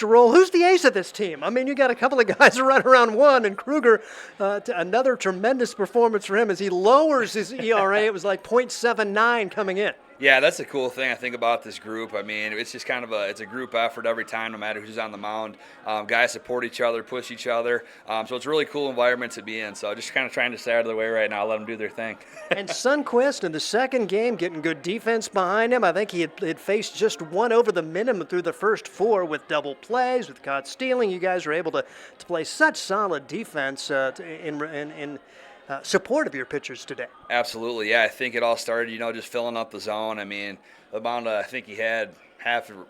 roll. Who's the ace of this team? I mean, you got a couple of guys right around 1, and Kruger, another tremendous performance for him as he lowers his ERA. It was like .79 coming in. Yeah, that's the cool thing I think about this group. I mean, it's just kind of it's a group effort every time, no matter who's on the mound. Guys support each other, push each other. So it's a really cool environment to be in. So just kind of trying to stay out of the way right now, let them do their thing. And Sundquist in the second game getting good defense behind him. I think he had faced just one over the minimum through the first 4 with double plays, with caught stealing. You guys were able to play such solid defense in support of your pitchers today. Absolutely, yeah. I think it all started, just filling up the zone. I mean, the amount I think he had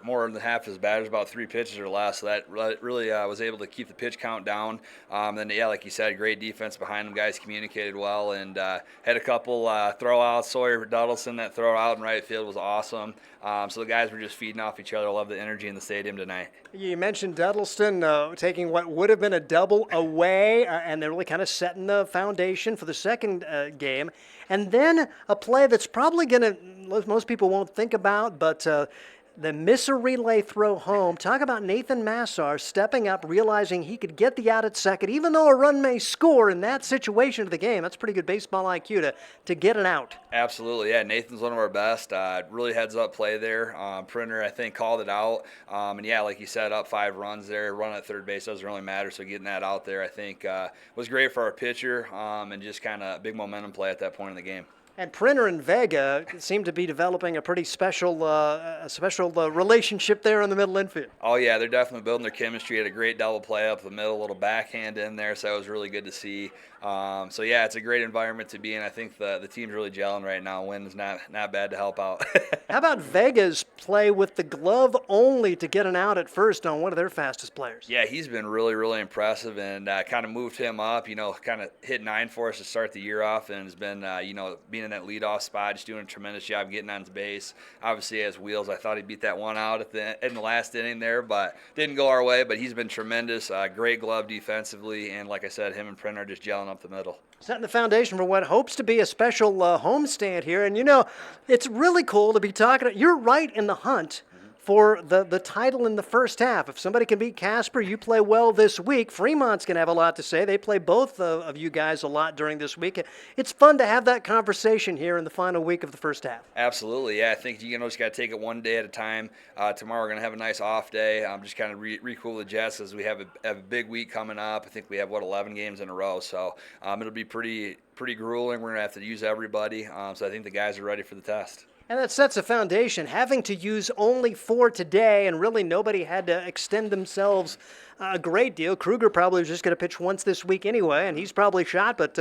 more than half his batters, about 3 pitches or less. So that really was able to keep the pitch count down. Then, like you said, great defense behind them. Guys communicated well and had a couple throwouts. Sawyer Duddleson, that throw out in right field was awesome. So the guys were just feeding off each other. I love the energy in the stadium tonight. You mentioned Duddleson taking what would have been a double away, and they're really kind of setting the foundation for the second game. And then a play that's probably going to, most people won't think about, but the miss a relay throw home. Talk about Nathan Massar stepping up, realizing he could get the out at second, even though a run may score in that situation of the game. That's pretty good baseball IQ to get an out. Absolutely, yeah. Nathan's one of our best. Really heads-up play there. Printer, I think, called it out. And, like you said, up 5 runs there. Run at third base doesn't really matter, so getting that out there, I think, was great for our pitcher and just kind of big momentum play at that point in the game. And Printer and Vega seem to be developing a pretty special relationship there in the middle infield. Oh, yeah, they're definitely building their chemistry. Had a great double play up the middle, a little backhand in there, so it was really good to see. It's a great environment to be in. I think the team's really gelling right now. Win is not bad to help out. How about Vega's play with the glove only to get an out at first on one of their fastest players? Yeah, he's been really, really impressive and kind of moved him up, kind of hit 9 for us to start the year off and has been, being in that leadoff spot, just doing a tremendous job getting on his base. Obviously, he has wheels. I thought he beat that one out in the last inning there, but didn't go our way, but he's been tremendous. Great glove defensively, and like I said, him and Printer just gelling up the middle. Setting the foundation for what hopes to be a special homestand here. And, it's really cool to be talking. You're right in the hunt for the title in the first half. If somebody can beat Casper, you play well this week. Fremont's going to have a lot to say. They play both of you guys a lot during this week. It's fun to have that conversation here in the final week of the first half. Absolutely, yeah. I think just got to take it one day at a time. Tomorrow we're going to have a nice off day. Just kind of recool the Jets as we have a big week coming up. I think we have, 11 games in a row. So it'll be pretty grueling. We're going to have to use everybody. So I think the guys are ready for the test. And that sets a foundation. Having to use only 4 today, and really nobody had to extend themselves a great deal. Kruger probably was just going to pitch once this week anyway, and he's probably shot, but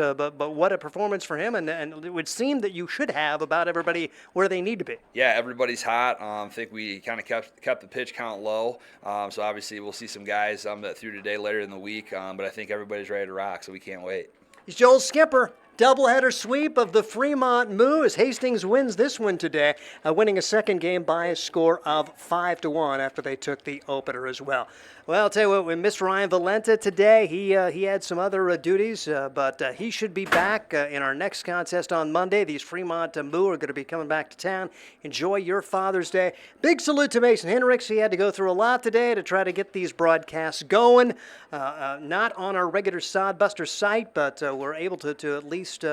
what a performance for him. And it would seem that you should have about everybody where they need to be. Yeah, everybody's hot. I think we kind of kept the pitch count low. So obviously we'll see some guys that threw today later in the week, but I think everybody's ready to rock, so we can't wait. He's Joel Skipper. Doubleheader sweep of the Fremont MOO as Hastings wins this one today, winning a second game by a score of 5-1 after they took the opener as well. Well, I'll tell you what, we missed Ryan Valenta today. He had some other duties, but he should be back in our next contest on Monday. These Fremont MOO are going to be coming back to town. Enjoy your Father's Day. Big salute to Mason Hendricks. He had to go through a lot today to try to get these broadcasts going. Not on our regular Sodbuster site, but we're able to at least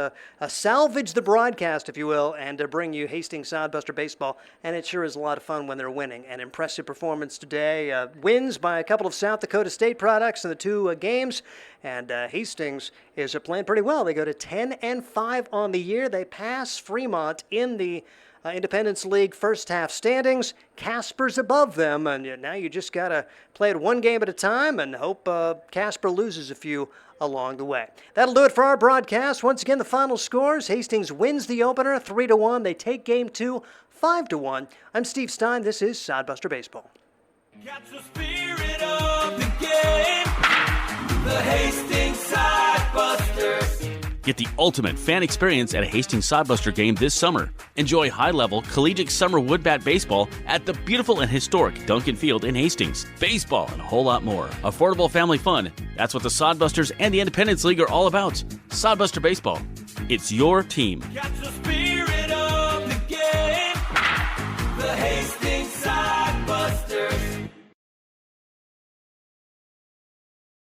salvage the broadcast, if you will, and bring you Hastings Sodbuster baseball. And it sure is a lot of fun when they're winning. An impressive performance today. Wins by a couple of South Dakota State products in the two games, and Hastings is playing pretty well. They go to 10-5 on the year. They pass Fremont in the Independence League first half standings. Casper's above them, and now you just got to play it one game at a time and hope Casper loses a few along the way. That'll do it for our broadcast. Once again, the final scores: Hastings wins the opener 3-1. They take game 2 5-1. I'm Steve Stein. This is Sodbuster Baseball. Catch the spirit of the game. The Hastings Sodbusters. Get the ultimate fan experience at a Hastings Sodbuster game this summer. Enjoy high-level collegiate summer wood bat baseball at the beautiful and historic Duncan Field in Hastings. Baseball and a whole lot more. Affordable family fun. That's what the Sodbusters and the Independence League are all about. Sodbuster Baseball. It's your team. Catch the spirit